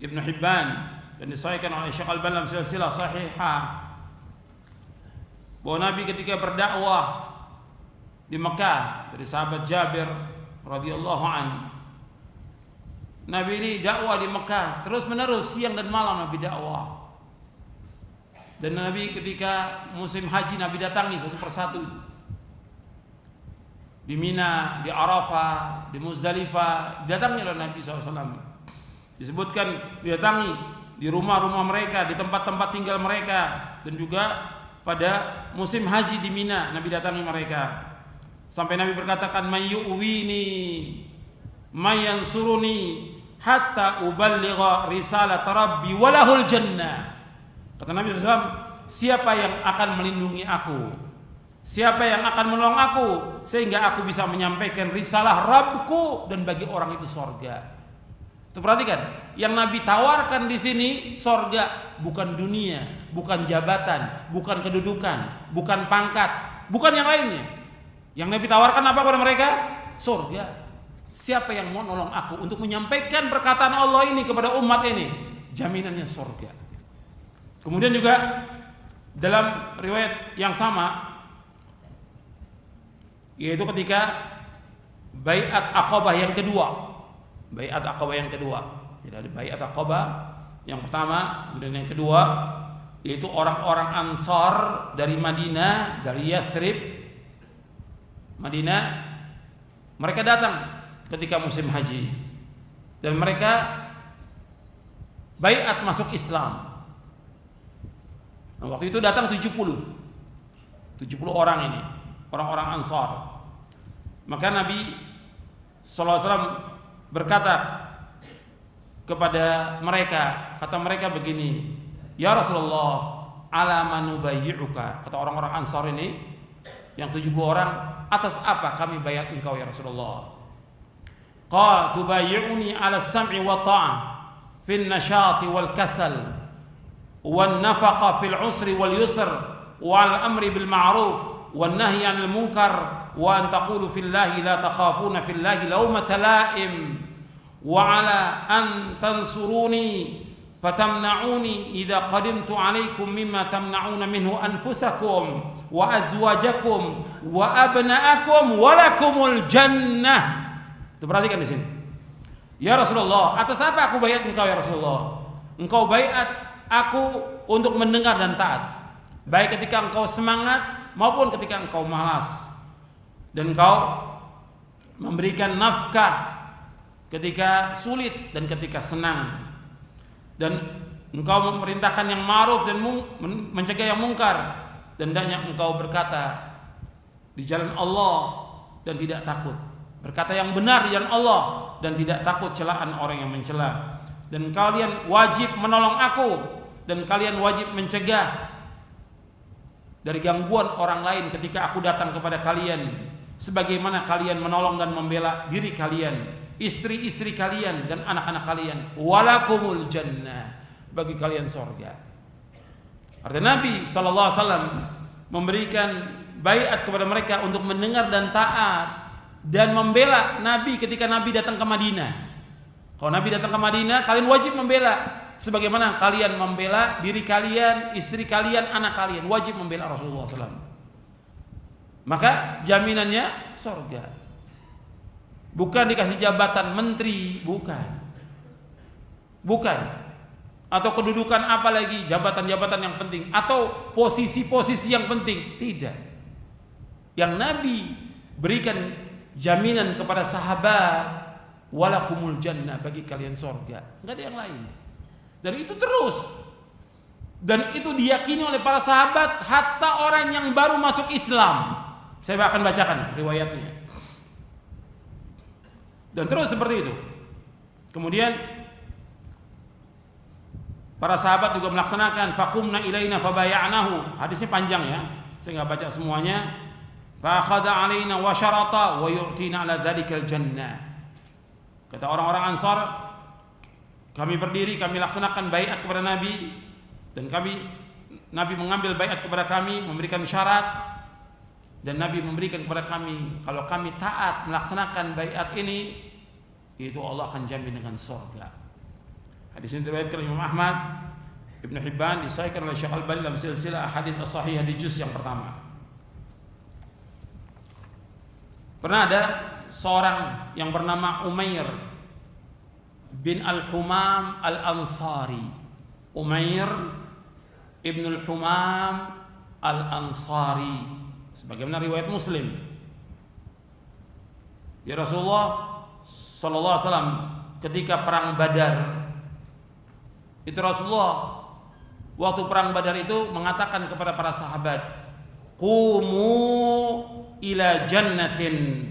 Ibnu Hibban, dan disahihkan oleh Syekh Al-Albani dalam silsilah sahihah, bahwa Nabi ketika berdakwah di Mekah dari sahabat Jabir radhiyallahu anhu, Nabi ini dakwah di Mekah terus menerus, siang dan malam Nabi dakwah. Dan Nabi ketika musim haji Nabi datangi satu persatu itu. Di Mina, di Arafah, di Muzdalifah, didatangi oleh Nabi SAW. Disebutkan didatangi di rumah-rumah mereka, di tempat-tempat tinggal mereka, dan juga pada musim haji di Mina Nabi datangi mereka. Sampai Nabi berkatakan, "Mayyuwini mayansuruni hatta uballigha risalat rabbi walahul jannah." Kata Nabi SAW, siapa yang akan melindungi aku, siapa yang akan menolong aku sehingga aku bisa menyampaikan risalah Rabbku dan bagi orang itu surga. Tuh perhatikan, yang Nabi tawarkan di sini surga, bukan dunia, bukan jabatan, bukan kedudukan, bukan pangkat, bukan yang lainnya. Yang Nabi tawarkan apa kepada mereka? Surga. Siapa yang mau nolong aku untuk menyampaikan perkataan Allah ini kepada umat ini, jaminannya surga. Kemudian juga dalam riwayat yang sama, yaitu ketika baiat Aqabah yang kedua. Baiat Aqabah yang kedua. Jadi ada baiat Aqabah yang pertama, kemudian yang kedua, yaitu orang-orang Ansar dari Madinah, dari Yathrib, Madinah. Mereka datang ketika musim haji dan mereka baiat masuk Islam. Nah, waktu itu datang 70 orang ini. orang-orang Ansar. Maka Nabi SAW berkata kepada mereka, kata mereka begini, ya Rasulullah, ala manubayyi'uka, kata orang-orang Ansar ini yang 70 orang, atas apa kami bayat engkau ya Rasulullah? Qala tubayyi'uni ala sam'i wa ta'ah fil nashati wal kasal wan nafaqa fil usri wal yusr wal amri bil ma'ruf wan nahyi 'anil munkar wa an taqulu fillahi la takhafuna fillahi lawmata la'im wa 'ala an tansuruni fatamna'uni idza qadimtu 'alaikum mimma tamna'una minhu anfusakum wa azwajakum wa abna'akum wa lakumul jannah. Itu perhatikan di sini. Ya Rasulullah, atas apa aku baiat engkau ya Rasulullah? Engkau baiat aku untuk mendengar dan taat, baik ketika engkau semangat maupun ketika engkau malas, dan engkau memberikan nafkah ketika sulit dan ketika senang, dan engkau memerintahkan yang ma'ruf dan mencegah yang mungkar, dan hendaknya engkau berkata di jalan Allah dan tidak takut, berkata yang benar di jalan Allah dan tidak takut celaan orang yang mencela. Dan kalian wajib menolong aku, dan kalian wajib mencegah dari gangguan orang lain ketika aku datang kepada kalian, sebagaimana kalian menolong dan membela diri kalian, istri-istri kalian dan anak-anak kalian. Walakumul jannah, bagi kalian surga. Artinya Nabi SAW memberikan baiat kepada mereka untuk mendengar dan taat dan membela Nabi ketika Nabi datang ke Madinah. Kalau Nabi datang ke Madinah, kalian wajib membela, sebagaimana kalian membela diri kalian, istri kalian, anak kalian, wajib membela Rasulullah SAW. Maka jaminannya surga. Bukan dikasih jabatan menteri, bukan. Atau kedudukan apa lagi, jabatan-jabatan yang penting, atau posisi-posisi yang penting, tidak. Yang Nabi berikan jaminan kepada sahabat, walakumul jannah, bagi kalian surga, enggak ada yang lain. Dan itu terus, dan itu diyakini oleh para sahabat hatta orang yang baru masuk Islam. Saya akan bacakan riwayatnya. Dan terus seperti itu. Kemudian para sahabat juga melaksanakan, faqumna ilaina fabaya'nahu. Hadisnya panjang ya, saya enggak baca semuanya. Fa akhadha alaina wa syarata wa yu'tina ala dzalikal jannah. Kata orang-orang Ansar, kami berdiri, kami laksanakan baiat kepada Nabi, dan Nabi mengambil baiat kepada kami, memberikan syarat, dan Nabi memberikan kepada kami, kalau kami taat melaksanakan baiat ini, itu Allah akan jamin dengan surga. Hadis ini diriwayatkan oleh Imam Ahmad, Ibnu Hibban, disahihkan oleh Syekh Al-Albani dalam silsilah hadis as-sahihah di juz yang pertama. Pernah ada seorang yang bernama Umair bin Al-Humam Al-Ansari. Umair ibn Al-Humam Al-Ansari, sebagaimana riwayat Muslim. Ya Rasulullah sallallahu alaihi wasallam ketika perang Badar, itu Rasulullah waktu perang Badar itu mengatakan kepada para sahabat, qumu ila jannatin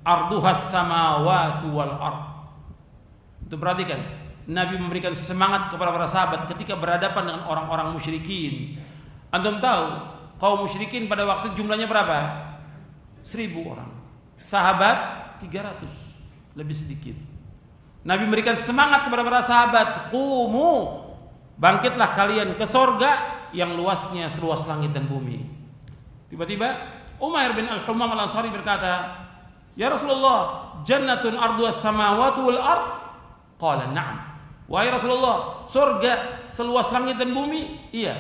arduhas samawati wal ard. Itu perhatikan, Nabi memberikan semangat kepada para sahabat ketika berhadapan dengan orang-orang musyrikin. Antum tahu kaum musyrikin pada waktu jumlahnya berapa? 1000 orang. Sahabat 300, lebih sedikit. Nabi memberikan semangat kepada para sahabat, qumu, bangkitlah kalian ke sorga yang luasnya seluas langit dan bumi. Tiba-tiba Umair bin Al-Humam Al-Ansari berkata, ya Rasulullah, jannatun arduhas samawati wal ard? Qala na'am. Wahai Rasulullah, surga seluas langit dan bumi? Iya.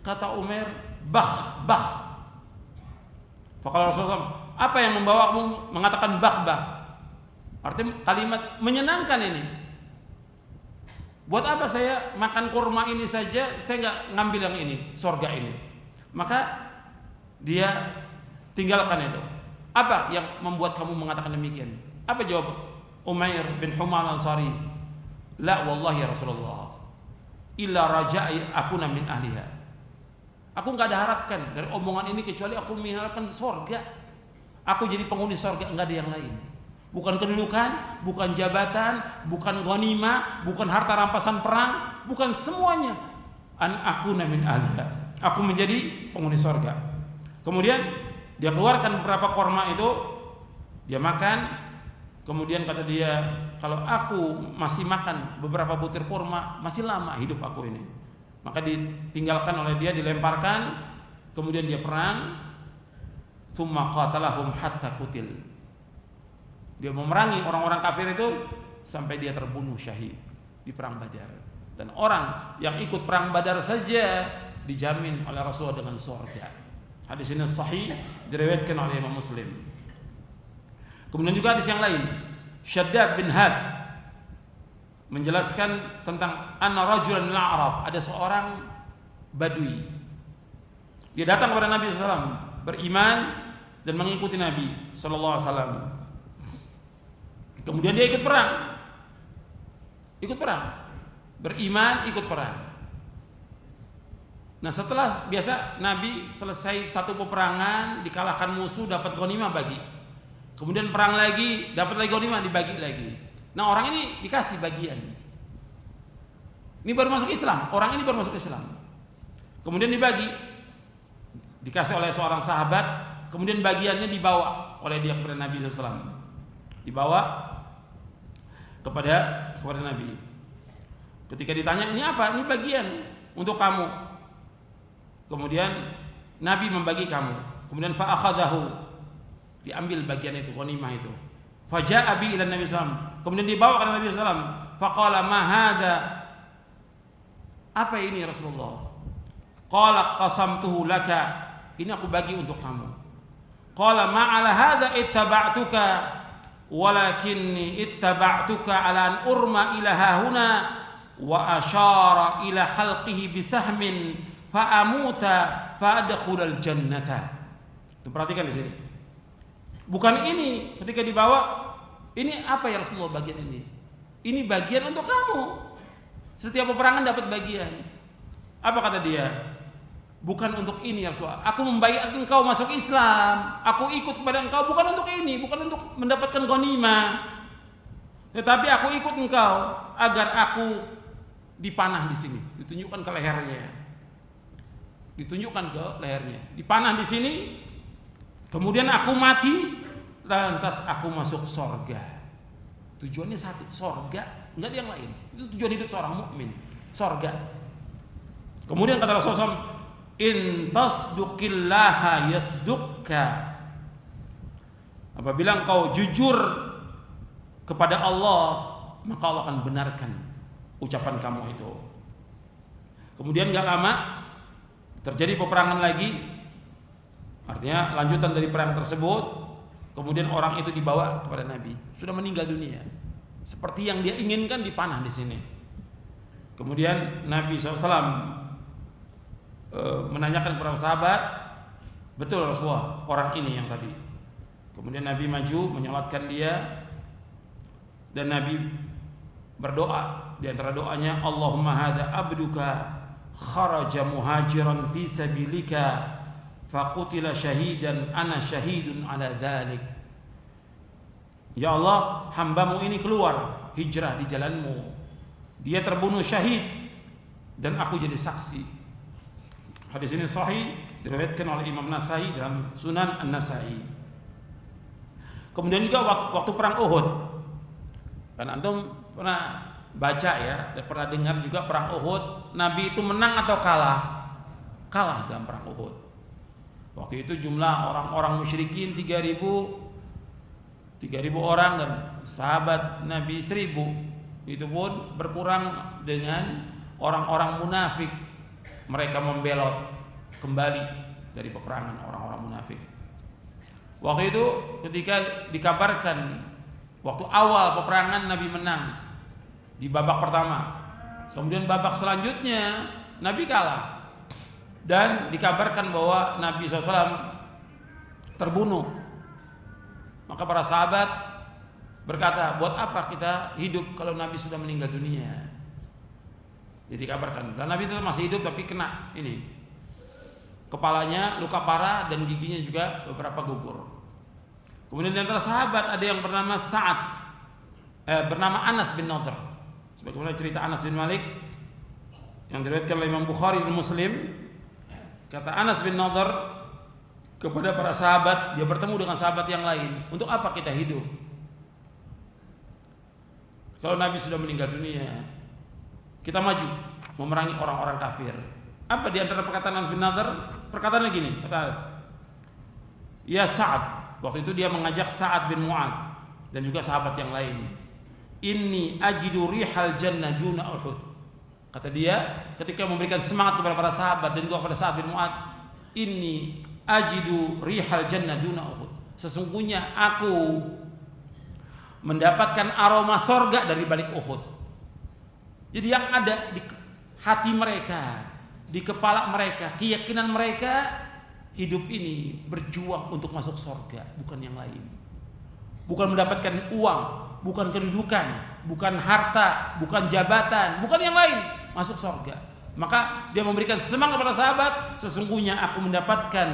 Kata Umair, bah. Faqala Rasulullah, apa yang membawamu mengatakan bah? Artinya kalimat menyenangkan ini. Buat apa saya makan kurma ini saja, saya nggak ngambil yang ini, surga ini. Maka dia tinggalkan itu. Apa yang membuat kamu mengatakan demikian? Apa jawab Umair bin Humam Al-Ansari? La wallahi ya Rasulullah, illa raja'i akuna min ahliha. Aku nggak ada harapkan dari omongan ini kecuali aku mengharapkan sorga. Aku jadi penghuni sorga, nggak ada yang lain. Bukan kedudukan, bukan jabatan, bukan ghanimah, bukan harta rampasan perang, bukan semuanya. An akuna min ahliha. Aku menjadi penghuni sorga. Kemudian dia keluarkan beberapa korma itu, dia makan. Kemudian kata dia, kalau aku masih makan beberapa butir kurma, masih lama hidup aku ini. Maka ditinggalkan oleh dia, dilemparkan. Kemudian dia perang. Tsumma qatalahum hatta qutil. Dia memerangi orang-orang kafir itu sampai dia terbunuh syahid di perang Badar. Dan orang yang ikut perang Badar saja dijamin oleh Rasulullah dengan surga. Hadis ini sahih, diriwayatkan oleh Imam Muslim. Kemudian juga hadis yang lain, Syaddad bin Had menjelaskan tentang anna rajulan minal Arab, ada seorang Badui. Dia datang kepada Nabi SAW, beriman dan mengikuti Nabi SAW. Kemudian dia ikut perang, beriman, ikut perang. Nah, setelah biasa Nabi selesai satu peperangan, dikalahkan musuh, dapat ghanimah bagi. Kemudian perang lagi, dapat lagi ghanimah, dibagi lagi. Nah, orang ini dikasih bagian. Ini baru masuk Islam, orang ini baru masuk Islam. Kemudian dibagi, dikasih oleh seorang sahabat. Kemudian bagiannya dibawa oleh dia kepada Nabi SAW. Dibawa kepada Nabi. Ketika ditanya, ini apa? Ini bagian untuk kamu. Kemudian Nabi membagi kamu. Kemudian fa'akhadahu, diambil bagian itu, ghanimah itu. Faja'a bi ila Nabi SAW. Kemudian dibawa ke Nabi SAW. Faqala ma hadza? Apa ini Rasulullah? Qala qasamtuhu laka. Ini aku bagi untuk kamu. Qala ma ala hadza ittaba'tuka walakinni ittaba'tuka ala an urma ila hahuna wa asyara ila halqihi bisahmin fa amuta fa adkhulal jannata. Perhatikan di sini. Bukan ini ketika dibawa, ini apa ya Rasulullah bagian ini? Ini bagian untuk kamu. Setiap peperangan dapat bagian. Apa kata dia? Bukan untuk ini ya Rasulullah. Aku membaiat engkau masuk Islam. Aku ikut kepada engkau bukan untuk ini, bukan untuk mendapatkan ghanimah. Tetapi aku ikut engkau agar aku dipanah di sini. Ditunjukkan ke lehernya. Ditunjukkan ke lehernya. Dipanah di sini. Kemudian aku mati, lantas aku masuk sorga. Tujuannya satu, sorga, enggak ada yang lain. Itu tujuan hidup seorang mukmin, sorga. Kemudian kata Rasulullah SAW, in tasduqillaha yasdukka. Apabila engkau jujur kepada Allah, maka Allah akan benarkan ucapan kamu itu. Kemudian gak lama terjadi peperangan lagi. Artinya lanjutan dari perang tersebut. Kemudian orang itu dibawa kepada Nabi, sudah meninggal dunia. Seperti yang dia inginkan, dipanah di sini. Kemudian Nabi SAW menanyakan kepada sahabat, betul Rasulullah orang ini yang tadi. Kemudian Nabi maju menyolatkan dia. Dan Nabi berdoa. Di antara doanya, Allahumma hadza abduka kharaja muhajiran fi sabilika faqutila syahidan ana syahidun ala dzalik. Ya Allah, hambamu ini keluar hijrah di jalanmu, dia terbunuh syahid dan aku jadi saksi. Hadis ini sahih, diriwayatkan oleh Imam Nasai dalam Sunan An-Nasai. Kemudian juga waktu perang Uhud, kan antum pernah baca ya, dan pernah dengar juga perang Uhud, Nabi itu menang atau kalah? Kalah dalam perang Uhud. Waktu itu jumlah orang-orang musyrikin 3.000 orang dan sahabat Nabi 1.000. Itu pun berkurang dengan orang-orang munafik. Mereka membelot kembali dari peperangan orang-orang munafik. Waktu itu ketika dikabarkan waktu awal peperangan Nabi menang di babak pertama. Kemudian babak selanjutnya Nabi kalah. Dan dikabarkan bahwa Nabi SAW terbunuh. Maka para sahabat berkata, buat apa kita hidup kalau Nabi sudah meninggal dunia? Jadi dikabarkan, dan Nabi tetap masih hidup tapi kena ini kepalanya luka parah dan giginya juga beberapa gugur. Kemudian di antara sahabat ada yang bernama bernama Anas bin Nadhr. Sebagaimana cerita Anas bin Malik yang diriwayatkan oleh Imam Bukhari dan Muslim, kata Anas bin Nadhr kepada para sahabat, dia bertemu dengan sahabat yang lain, untuk apa kita hidup? Kalau Nabi sudah meninggal dunia, kita maju memerangi orang-orang kafir. Apa di antara perkataan Anas bin Nadhr? Perkataannya gini, kata Anas, ya Sa'ad, waktu itu dia mengajak Sa'ad bin Mu'adz dan juga sahabat yang lain. Inni ajidu rihal jannah duna Uhud. Kata dia ketika memberikan semangat kepada para sahabat dan juga kepada Sa'ad bin Mu'adz, inni ajidu rihal jannah duna Uhud. Sesungguhnya aku mendapatkan aroma sorga dari balik Uhud. Jadi yang ada di hati mereka, di kepala mereka, keyakinan mereka, hidup ini berjuang untuk masuk sorga, bukan yang lain. Bukan mendapatkan uang, bukan kedudukan, bukan harta, bukan jabatan, bukan yang lain, masuk sorga. Maka dia memberikan semangat kepada sahabat, sesungguhnya aku mendapatkan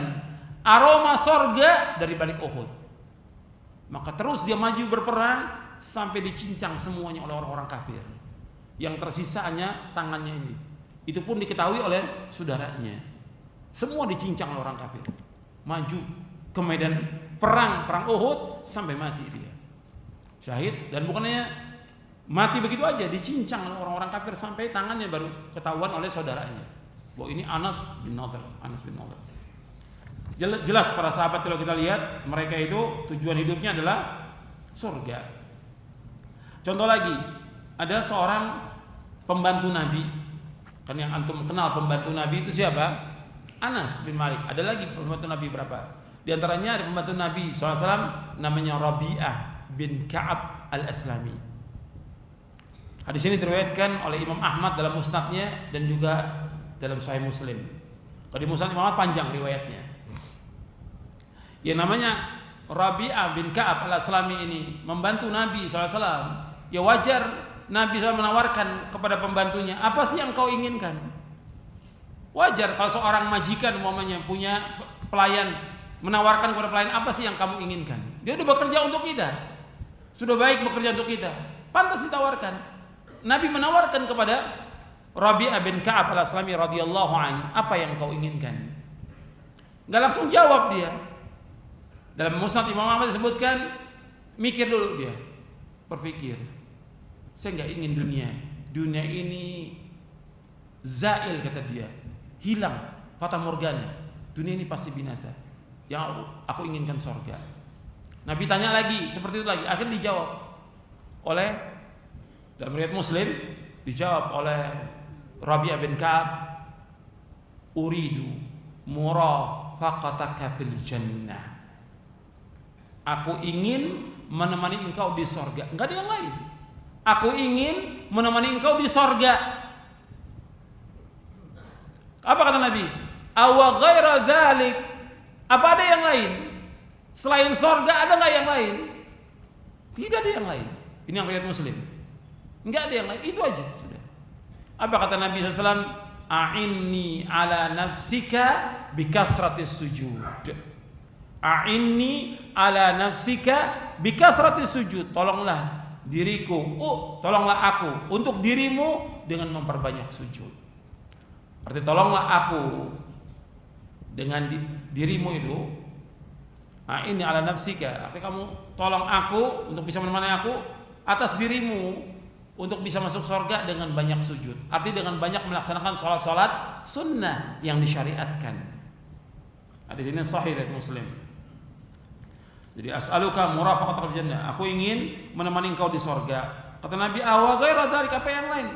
aroma sorga dari balik Uhud. Maka terus dia maju berperang sampai dicincang semuanya oleh orang-orang kafir. Yang tersisa hanya tangannya ini. Itu pun diketahui oleh saudaranya. Semua dicincang oleh orang kafir. Maju ke medan perang Uhud sampai mati dia. Syahid, dan bukannya mati begitu aja, dicincang oleh orang-orang kafir sampai tangannya baru ketahuan oleh saudaranya. Bahwa ini Anas bin Nadhr. Jelas para sahabat kalau kita lihat, mereka itu tujuan hidupnya adalah surga. Contoh lagi, ada seorang pembantu Nabi. Kan yang antum kenal pembantu Nabi itu siapa? Anas bin Malik. Ada lagi pembantu Nabi berapa? Di antaranya ada pembantu Nabi SAW namanya Rabi'ah bin Ka'ab al-Aslami. Hadis ini diriwayatkan oleh Imam Ahmad dalam musnadnya dan juga dalam Sahih Muslim. Kalau di musnad Imam Ahmad panjang riwayatnya. Yang namanya Rabi'ah bin Ka'ab al-Aslami ini membantu Nabi SAW. Ya wajar Nabi SAW menawarkan kepada pembantunya, apa sih yang kau inginkan? Wajar kalau seorang majikan umpamanya punya pelayan, menawarkan kepada pelayan, apa sih yang kamu inginkan? Dia sudah bekerja untuk kita, sudah baik bekerja untuk kita, pantas ditawarkan. Nabi menawarkan kepada Rabi'ah bin Ka'ab al-Aslami radhiyallahu an, apa yang kau inginkan? Gak langsung jawab dia. Dalam musnad Imam Ahmad disebutkan, mikir dulu dia, berpikir. Saya nggak ingin dunia ini zail, kata dia, hilang, fata morgana, dunia ini pasti binasa. Yang aku inginkan surga. Nabi tanya lagi, seperti itu lagi, akhirnya dijawab oleh, dalam riwayat Muslim dijawab oleh Rabi'ah bin Ka'ab, uridu murafaqataka fil jannah. Aku ingin menemani engkau di surga, enggak ada yang lain. Aku ingin menemani engkau di sorga. Apa kata Nabi? Awa ghaira dzalik. Apa ada yang lain? Selain sorga ada nggak yang lain? Tidak ada yang lain. Ini yang riwayat Muslim. Enggak ada yang lain. Itu aja sudah. Apa kata Nabi SAW? A'inni ala nafsika bikathratis sujud. A'inni ala nafsika bikathratis sujud. Tolonglah diriku, tolonglah aku untuk dirimu dengan memperbanyak sujud. Artinya tolonglah aku dengan dirimu itu. Nah, ini ala nafsika. Artinya kamu tolong aku untuk bisa menemani aku atas dirimu untuk bisa masuk surga dengan banyak sujud. Artinya dengan banyak melaksanakan sholat-sholat sunnah yang disyariatkan. Hadis ini sahih riwayat Muslim. Jadi as'aluka murafaqatal jannah. Aku ingin menemani engkau di surga. Kata Nabi, awa ghaira dzalik, apa yang lain?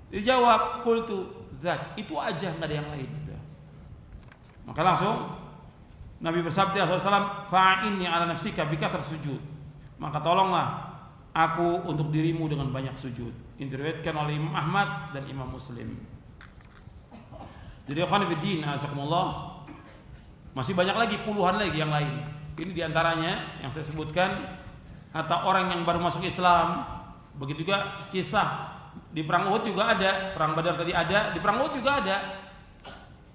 Dijawab, qultu dzak. Itu aja, enggak ada yang lain. Maka langsung Nabi bersabda SAW, fa'inni ala nafsika bikathrat sujud. Maka tolonglah aku untuk dirimu dengan banyak sujud. Ini diriwayatkan oleh Imam Ahmad dan Imam Muslim. Jadi ikhwan fillah, azakumullah, masih banyak lagi, puluhan lagi yang lain. Ini diantaranya yang saya sebutkan. Hatta orang yang baru masuk Islam. Begitu juga kisah di perang Uhud juga ada. Perang Badar tadi ada, di perang Uhud juga ada.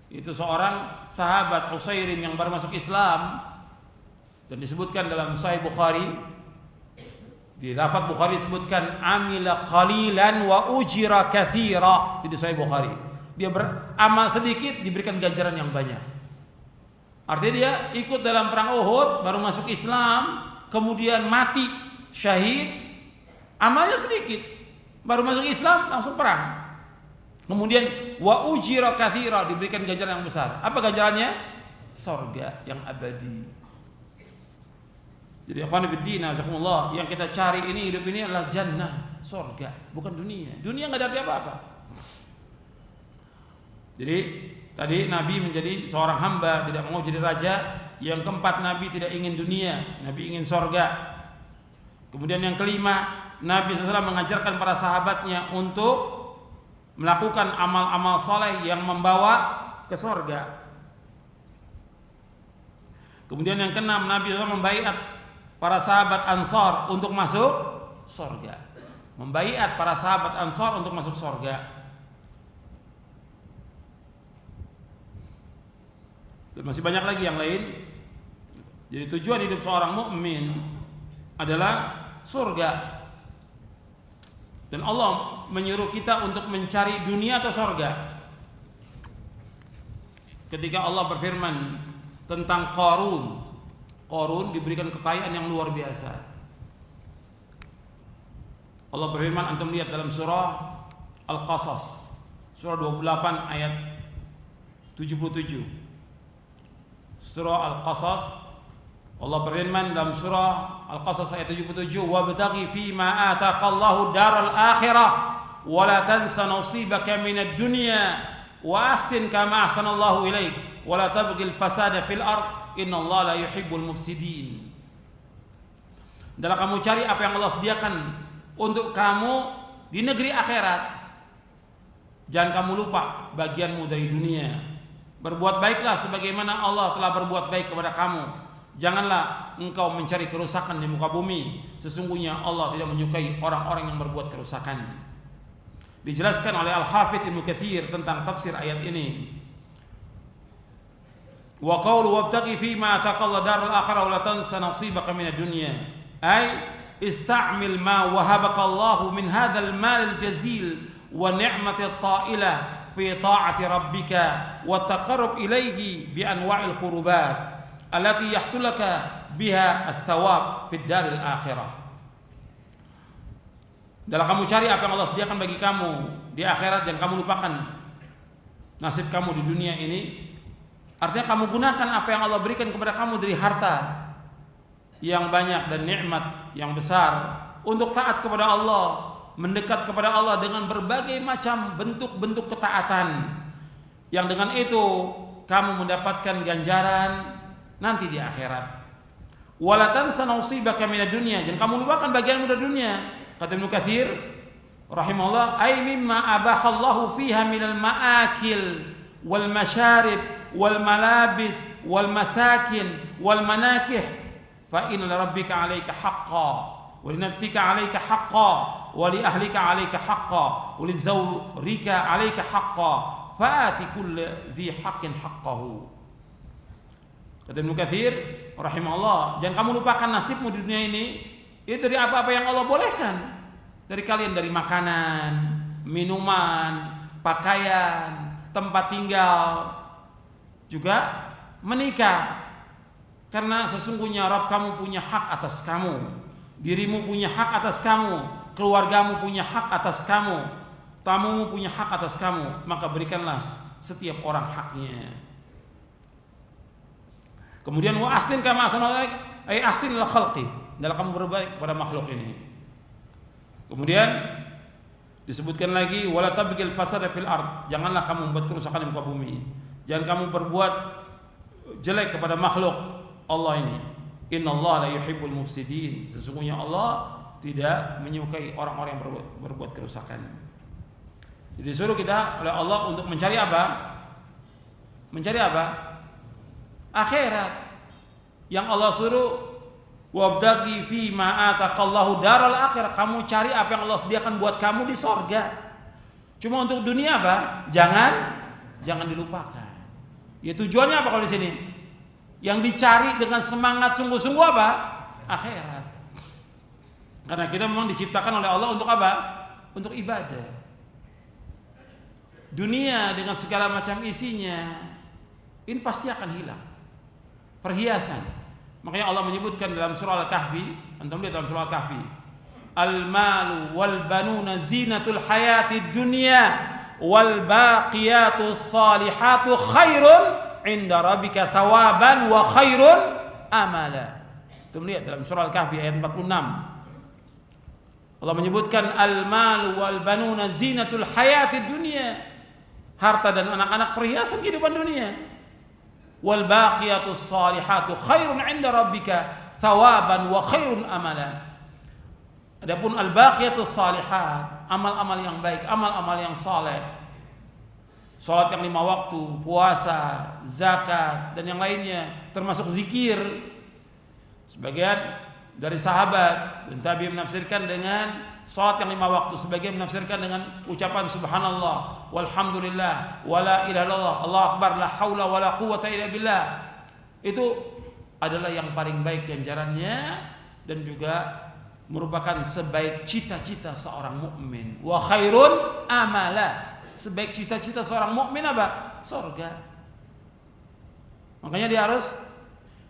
Itu seorang sahabat Usairim yang baru masuk Islam, dan disebutkan dalam Sahih Bukhari, di lafaz Bukhari disebutkan amila qalilan wa ujira katsira. Di Sahih Bukhari, dia beramal sedikit diberikan ganjaran yang banyak. Artinya dia ikut dalam perang Uhud, baru masuk Islam, kemudian mati syahid, amalnya sedikit, baru masuk Islam langsung perang. Kemudian wa ujira katsira, diberikan ganjaran yang besar. Apa ganjarannya? Surga yang abadi. Jadi ikhwan fillah, jazakumullah, yang kita cari ini, hidup ini adalah jannah, surga, bukan dunia. Dunia enggak ada arti apa-apa. Jadi tadi Nabi menjadi seorang hamba, tidak mau jadi raja. Yang keempat, Nabi tidak ingin dunia, Nabi ingin surga. Kemudian yang kelima, Nabi SAW mengajarkan para sahabatnya untuk melakukan amal-amal saleh yang membawa ke surga. Kemudian yang keenam, Nabi SAW membaiat para sahabat Ansar untuk masuk surga. Membaiat para sahabat Ansar untuk masuk surga. Dan masih banyak lagi yang lain. Jadi tujuan hidup seorang mukmin adalah surga. Dan Allah menyuruh kita untuk mencari dunia atau surga. Ketika Allah berfirman tentang Qarun diberikan kekayaan yang luar biasa. Allah berfirman, antum lihat dalam surah Al-Qasas, surah 28 ayat 77. Surah Al-Qasas, Allah berfirman dalam surah Al-Qasas ayat 77, wabtaghi fima ataqallahu daral akhirah wa la tansa nasibaka minad dunya wa ahsin kama ahsanallahu ilaik wa la tabghil fasada fil ard innallaha la yuhibbul mufsidin. Dalam kamu cari apa yang Allah sediakan untuk kamu di negeri akhirat, jangan kamu lupa bagianmu dari dunia. Berbuat baiklah sebagaimana Allah telah berbuat baik kepada kamu. Janganlah engkau mencari kerusakan di muka bumi. Sesungguhnya Allah tidak menyukai orang-orang yang berbuat kerusakan. Dijelaskan oleh Al-Hafidz Ibnu Katsir tentang tafsir ayat ini. Wa qawlu wabtaghi fima ataqalla daral akhirah wa la tansa nasibaka minad dunya. Ay ista'mil ma wahabaka Allah min hadzal mal al-jazil wa ni'mati at-ta'ilah fi ta'ati rabbika wa taqarrub ilayhi bi anwa'il qurubat allati yahsulaka biha ats-tsawab fid daril akhirah. Dalam kamu cari apa yang Allah sediakan bagi kamu di akhirat dan kamu lupakan nasib kamu di dunia ini. Artinya kamu gunakan apa yang Allah berikan kepada kamu dari harta yang banyak dan nikmat yang besar untuk taat kepada Allah, mendekat kepada Allah dengan berbagai macam bentuk-bentuk ketaatan, yang dengan itu kamu mendapatkan ganjaran nanti di akhirat. Wala tansa nasibaka minad dunya, jangan kamu lupakan bagianmu dari dunia. Kata Ibnu Katsir rahimahullah, ay mimma abahallahu fiha minal ma'akil wal masyarib wal malabis wal masakin wal manakih fa inna rabbika 'alaika haqqan wa li nafsika 'alaika haqqan wa li ahlika 'alaika haqqan wa li zawrika 'alaika haqqan fa'ati kulli dhi haqqin haqqahu. Kata Ibnu Katsir rahimahullah, jangan kamu lupakan nasibmu di dunia ini itu dari apa-apa yang Allah bolehkan dari kalian, dari makanan, minuman, pakaian, tempat tinggal, juga menikah. Karena sesungguhnya Rabb kamu punya hak atas kamu, dirimu punya hak atas kamu, keluargamu punya hak atas kamu, tamumu punya hak atas kamu, maka berikanlah setiap orang haknya. Kemudian wa ahsin kama ahsana ay ahsin lil khalqi, dalam kamu berbaik kepada makhluk ini. Kemudian disebutkan lagi wala tabghil fasada fil ard, janganlah kamu membuat kerusakan di muka bumi. Jangan kamu berbuat jelek kepada makhluk Allah ini. Innallaha la yuhibbul mufsidin, sesungguhnya Allah tidak menyukai orang-orang yang berbuat kerusakan. Jadi disuruh kita oleh Allah untuk mencari apa? Mencari apa? Akhirat. Yang Allah suruh wabtaghi fi ma ataqallahu daral akhirah, kamu cari apa yang Allah sediakan buat kamu di surga. Cuma untuk dunia apa? Jangan dilupakan. Ya tujuannya apa kalau di sini? Yang dicari dengan semangat sungguh-sungguh apa? Akhirat. Karena kita memang diciptakan oleh Allah untuk apa? Untuk ibadah. Dunia dengan segala macam isinya ini pasti akan hilang. Perhiasan. Makanya Allah menyebutkan dalam surah Al-Kahfi, antum lihat dalam surah Al-Kahfi, al-malu wal banuna zinatul hayatid dunya wal baqiyatus salihatu khairun inda rabbika thawaban wa khairun amala. Antum lihat dalam surah Al-Kahfi ayat 46. Allah menyebutkan al-malu wal banuna zinatul hayatid dunya. Harta dan anak-anak perhiasan kehidupan dunia. Wal baqiyatus salihatu khairun 'inda rabbika thawaban wa khairun amala. Adapun al baqiyatus salihat, amal-amal yang baik, amal-amal yang saleh. Salat yang 5 waktu, puasa, zakat dan yang lainnya, termasuk zikir. Sebagian dari sahabat dan tabi'in menafsirkan dengan salat yang 5 waktu, sebagian menafsirkan dengan ucapan subhanallah walhamdulillah wala ilaha illallah Allahu akbar la haula wala quwata illa billah. Itu adalah yang paling baik ganjarannya dan juga merupakan sebaik cita-cita seorang mukmin. Wa khairun amala. Sebaik cita-cita seorang mukmin apa? Surga. Makanya dia harus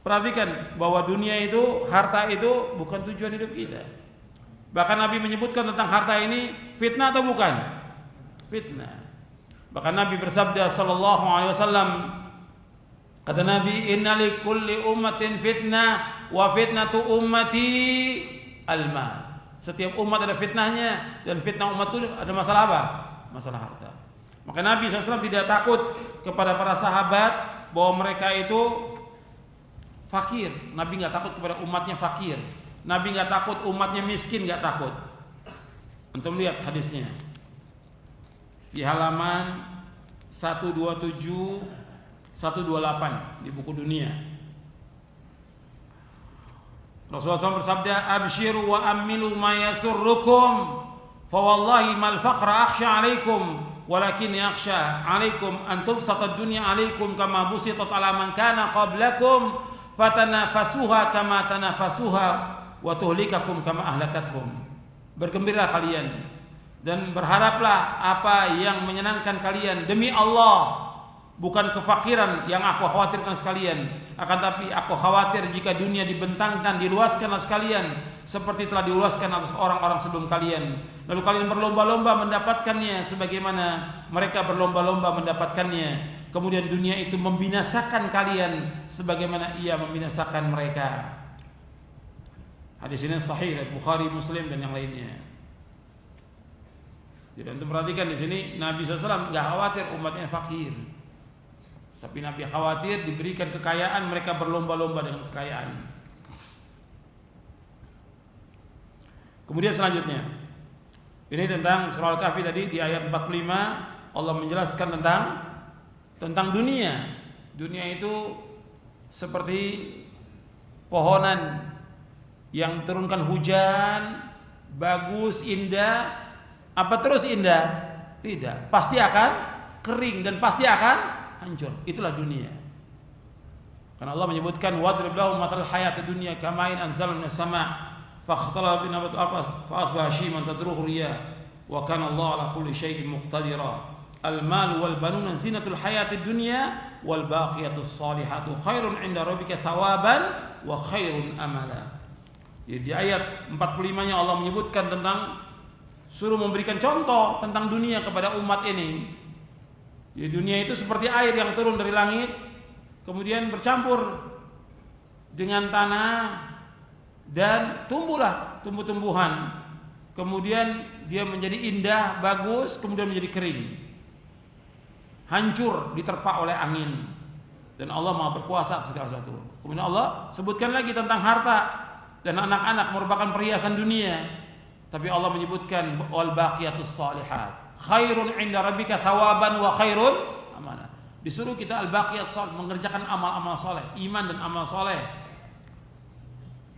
perhatikan bahwa dunia itu, harta itu bukan tujuan hidup kita. Bahkan Nabi menyebutkan tentang harta ini fitnah atau bukan? Fitnah. Bahkan Nabi bersabda sallallahu alaihi wasallam, kata Nabi, inna likulli ummatin fitnah wa fitnatu ummati al-mal. Setiap umat ada fitnahnya dan fitnah umatku ada masalah apa? Masalah harta. Maka Nabi SAW tidak takut kepada para sahabat bahwa mereka itu fakir. Nabi nggak takut kepada umatnya fakir. Nabi nggak takut umatnya miskin, nggak takut. Antum lihat hadisnya di halaman 127, 128 di buku dunia. Rasulullah SAW bersabda, abshiru wa ammilu ma yasurrukum, fa wallahi mal faqra akhsha alaikum, walakin yakhsha alaikum an tubsata ad-dunya alaikum kama busitat ala man kana qablakum, fatanafasuha kama tanafasuha wa tuhlikakum kama ahlakathum. Bergembira kalian dan berharaplah apa yang menyenangkan kalian demi Allah, bukan kefakiran yang aku khawatirkan sekalian, akan tapi aku khawatir jika dunia dibentangkan, diluaskan atas kalian seperti telah diluaskan atas orang-orang sebelum kalian, lalu kalian berlomba-lomba mendapatkannya sebagaimana mereka berlomba-lomba mendapatkannya, kemudian dunia itu membinasakan kalian sebagaimana ia membinasakan mereka. Hadis ini sahih dari Bukhari, Muslim dan yang lainnya. Jadi untuk perhatikan di sini Nabi SAW nggak khawatir umatnya fakir, tapi Nabi khawatir diberikan kekayaan mereka berlomba-lomba dengan kekayaan. Kemudian selanjutnya ini tentang surah Al-Kahfi tadi di ayat 45 Allah menjelaskan tentang dunia. Dunia itu seperti pohonan yang turunkan hujan, bagus, indah. Apa terus indah? Tidak, pasti akan kering dan pasti akan hancur. Itulah dunia. Karena Allah menyebutkan wadrib lahum matal hayatid dunya kamain anzalna minas sama' fakhtalata bi nabatil ardh fa asbaha hashiman tadruhu riyah wa kana Allah ala kulli syai'in muqtadira. Al-mal wal banuna zinatul hayatid dunya wal baqiyatus salihatu khairun 'inda rabbika thawaban wa khairun amala. Di ayat 45-nya Allah menyebutkan tentang suruh memberikan contoh tentang dunia kepada umat ini. Di dunia itu seperti air yang turun dari langit kemudian bercampur dengan tanah dan tumbuhlah tumbuh-tumbuhan. Kemudian dia menjadi indah, bagus, kemudian menjadi kering. Hancur diterpa oleh angin. Dan Allah Maha berkuasa atas segala sesuatu. Kemudian Allah sebutkan lagi tentang harta dan anak-anak merupakan perhiasan dunia, tapi Allah menyebutkan wal baqiyatus salihat khairun 'inda rabbika thawaban wa khairun amala. Disuruh kita al baqiyat salih, mengerjakan amal-amal saleh, iman dan amal saleh,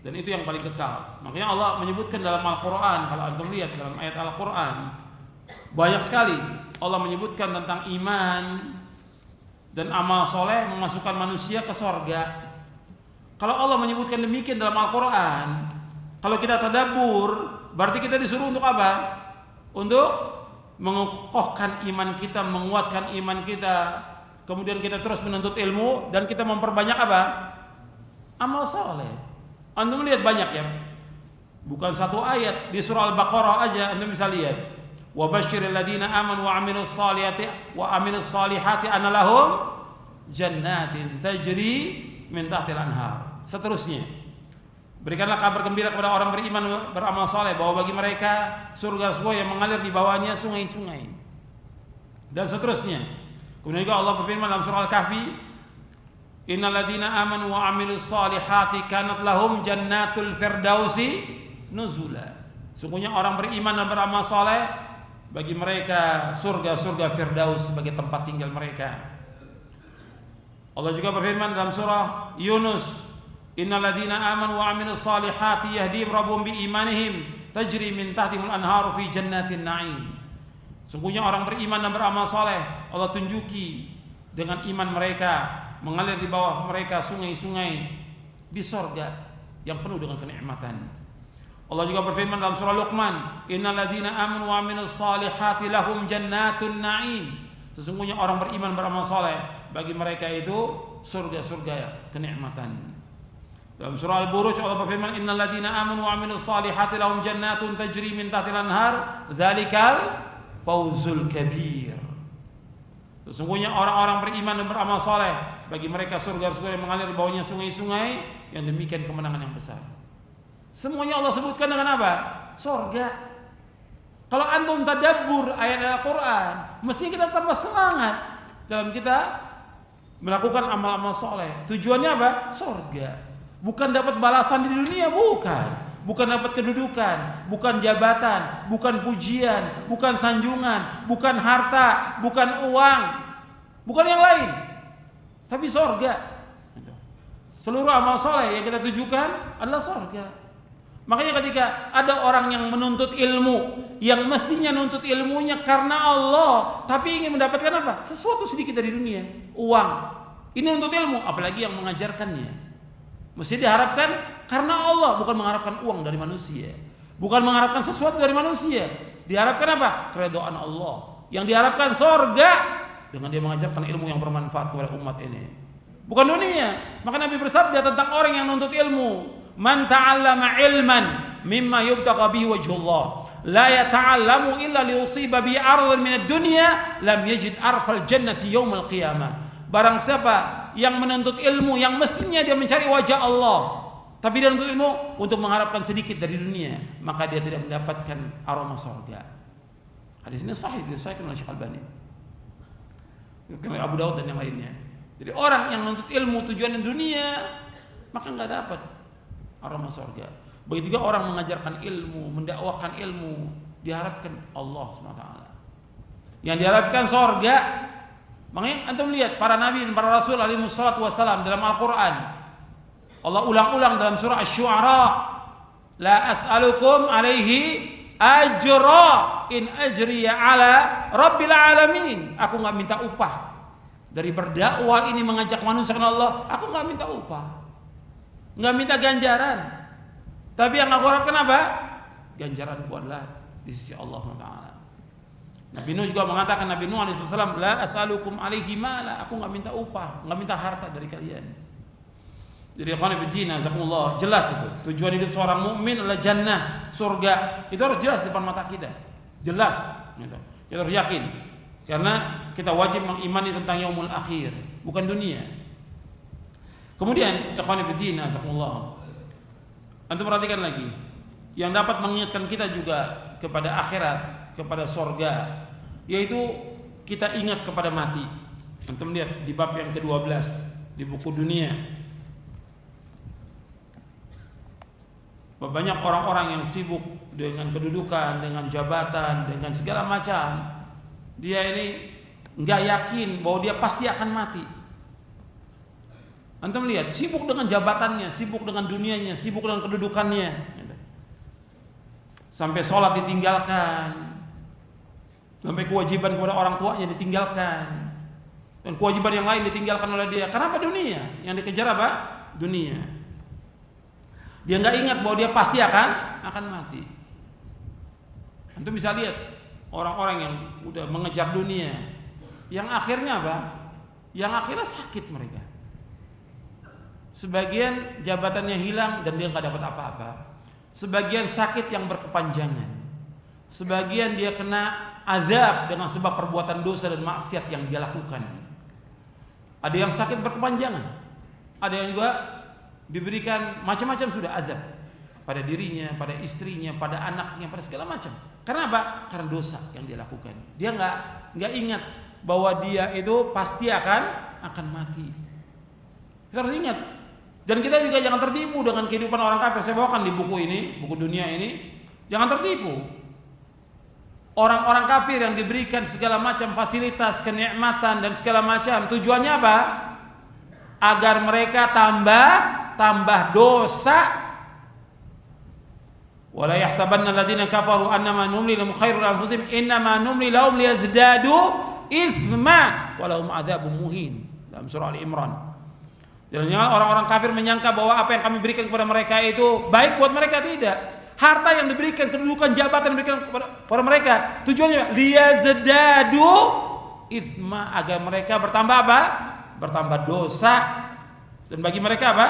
dan itu yang paling kekal. Makanya Allah menyebutkan dalam Al-Quran, kalau antum lihat dalam ayat Al-Quran banyak sekali Allah menyebutkan tentang iman dan amal soleh memasukkan manusia ke sorga. Kalau Allah menyebutkan demikian dalam Al-Quran, kalau kita tadabbur, berarti kita disuruh untuk apa? Untuk mengokohkan iman kita, menguatkan iman kita, kemudian kita terus menuntut ilmu, dan kita memperbanyak apa? Amal soleh. Anda melihat banyak ya, bukan satu ayat di surah Al-Baqarah aja Anda bisa lihat. Wa basyiril ladzina amanu wa amilus salihati anna lahum jannatin tajri min tahtil anhar. Seterusnya, berikanlah kabar gembira kepada orang beriman beramal saleh bahwa bagi mereka surga-surga yang mengalir di bawahnya sungai-sungai. Dan seterusnya. Kemudian juga Allah berfirman dalam surah Al-Kahfi, innal ladzina amanu wa amilus salihati kanat lahum jannatul firdausi nuzula. Sungguhnya orang beriman dan beramal saleh, bagi mereka surga-surga Firdaus sebagai tempat tinggal mereka. Allah juga berfirman dalam surah Yunus, innal ladzina amanu wa amilus salihati yahdihim rabbuhum bi imanihim tajri min tahtihimul anharu fi jannatin na'im. Sungguhnya orang beriman dan beramal saleh, Allah tunjuki dengan iman mereka mengalir di bawah mereka sungai-sungai di sorga yang penuh dengan kenikmatan. Allah juga berfirman dalam surah Luqman, innal ladzina amanu wa amilus salihati lahum jannatun na'im. Sesungguhnya orang beriman beramal saleh, bagi mereka itu surga-surga kenikmatan. Dalam surah Al-Buruj Allah berfirman, innal ladzina amanu wa amilus salihati lahum jannatun tajri min tahtil anhar dzalikal fawzul kabir. Sesungguhnya orang-orang beriman dan beramal saleh, bagi mereka surga-surga yang mengalir di bawahnya sungai-sungai, yang demikian kemenangan yang besar. Semuanya Allah sebutkan dengan apa? Surga. Kalau antum tadabbur ayat Al-Quran, mestinya kita tambah semangat dalam kita melakukan amal-amal soleh. Tujuannya apa? Surga. Bukan dapat balasan di dunia, bukan. Bukan dapat kedudukan, bukan jabatan, bukan pujian, bukan sanjungan, bukan harta, bukan uang, bukan yang lain. Tapi surga. Seluruh amal soleh yang kita tujukan adalah surga. Makanya ketika ada orang yang menuntut ilmu, yang mestinya nuntut ilmunya karena Allah, tapi ingin mendapatkan apa? Sesuatu sedikit dari dunia, uang. Ini untuk ilmu, apalagi yang mengajarkannya. Mesti diharapkan karena Allah, bukan mengharapkan uang dari manusia, bukan mengharapkan sesuatu dari manusia. Diharapkan apa? Keridhaan Allah. Yang diharapkan surga dengan dia mengajarkan ilmu yang bermanfaat kepada umat ini, bukan dunia. Maka Nabi bersabda tentang orang yang nuntut ilmu, man ta'allama ilman mimma yubtagha bihi wajhullah la yata'allamu illa liyusiba bi ardhin min ad-dunya lam yajid arfal jannati yaumil qiyamah. Barang siapa yang menuntut ilmu yang mestinya dia mencari wajah Allah, tapi dia menuntut ilmu untuk mengharapkan sedikit dari dunia, maka dia tidak mendapatkan aroma surga. Hadis ini sahih, disahihkan oleh Syekh Albani, Abu Daud dan yang lainnya. Jadi orang yang menuntut ilmu tujuannya dunia, maka enggak dapat aroma surga. Begitu juga orang mengajarkan ilmu, mendakwahkan ilmu, diharapkan Allah SWT. Yang diharapkan surga. Makanya antum lihat para nabi dan para rasul alaihi wassalatu wassalam dalam Al-Quran, Allah ulang-ulang dalam surah Asy-Syu'ara, la as'alukum alaihi ajra in ajriya ala rabbil alamin. Aku enggak minta upah dari berdakwah ini, mengajak manusia ke Allah. Aku enggak minta upah, nggak minta ganjaran, tapi yang aku harapkan apa? Ganjaranku adalah di sisi Allah SWT. Nabi Nuh juga mengatakan, Nabi Nuh alaihissalam, la as'alukum alaihi mala, aku nggak minta upah, nggak minta harta dari kalian. Jadi ikhwan fillah, jazakumullah, jelas itu tujuan hidup seorang mukmin adalah jannah, surga. Itu harus jelas di depan mata kita, jelas. Gitu. Kita harus yakin, karena kita wajib mengimani tentang yaumul akhir, bukan dunia. Kemudian ikhwan fillah, jazakumullah, antum perhatikan lagi yang dapat mengingatkan kita juga kepada akhirat, kepada surga, yaitu kita ingat kepada mati. Antum lihat di bab yang ke-12 di buku dunia, banyak orang-orang yang sibuk dengan kedudukan, dengan jabatan, dengan segala macam. Dia ini nggak yakin bahwa dia pasti akan mati. Antum lihat, sibuk dengan jabatannya, sibuk dengan dunianya, sibuk dengan kedudukannya, sampai sholat ditinggalkan, sampai kewajiban kepada orang tuanya ditinggalkan. Dan kewajiban yang lain ditinggalkan oleh dia. Kenapa? Dunia. Yang dikejar apa? Dunia. Dia nggak ingat bahwa dia pasti akan mati. Antum bisa lihat orang-orang yang udah mengejar dunia, yang akhirnya apa? Yang akhirnya sakit mereka. Sebagian jabatannya hilang dan dia nggak dapat apa-apa. Sebagian sakit yang berkepanjangan. Sebagian dia kena azab dengan sebab perbuatan dosa dan maksiat yang dia lakukan. Ada yang sakit berkepanjangan. Ada yang juga diberikan macam-macam sudah azab pada dirinya, pada istrinya, pada anaknya, pada segala macam. Karena apa? Karena dosa yang dia lakukan. Dia nggak ingat bahwa dia itu pasti akan mati. Kita harus ingat. Dan kita juga jangan tertipu dengan kehidupan orang kafir. Saya bawakan di buku ini, buku dunia ini. Jangan tertipu. Orang-orang kafir yang diberikan segala macam fasilitas, kenikmatan dan segala macam, tujuannya apa? Agar mereka tambah dosa. Wala yahsabanna alladziina kafaru annama numli lahum khairun anfusihim innama numli lahum liyazdadu itsma wa lahum adzabun muhin. Dalam surah Al-Imran. Jangan orang-orang kafir menyangka bahwa apa yang kami berikan kepada mereka itu baik buat mereka. Tidak. Harta yang diberikan, kedudukan, jabatan yang diberikan kepada mereka, tujuannya liyazdadu itsma, agar mereka bertambah apa? Bertambah dosa. Dan bagi mereka apa?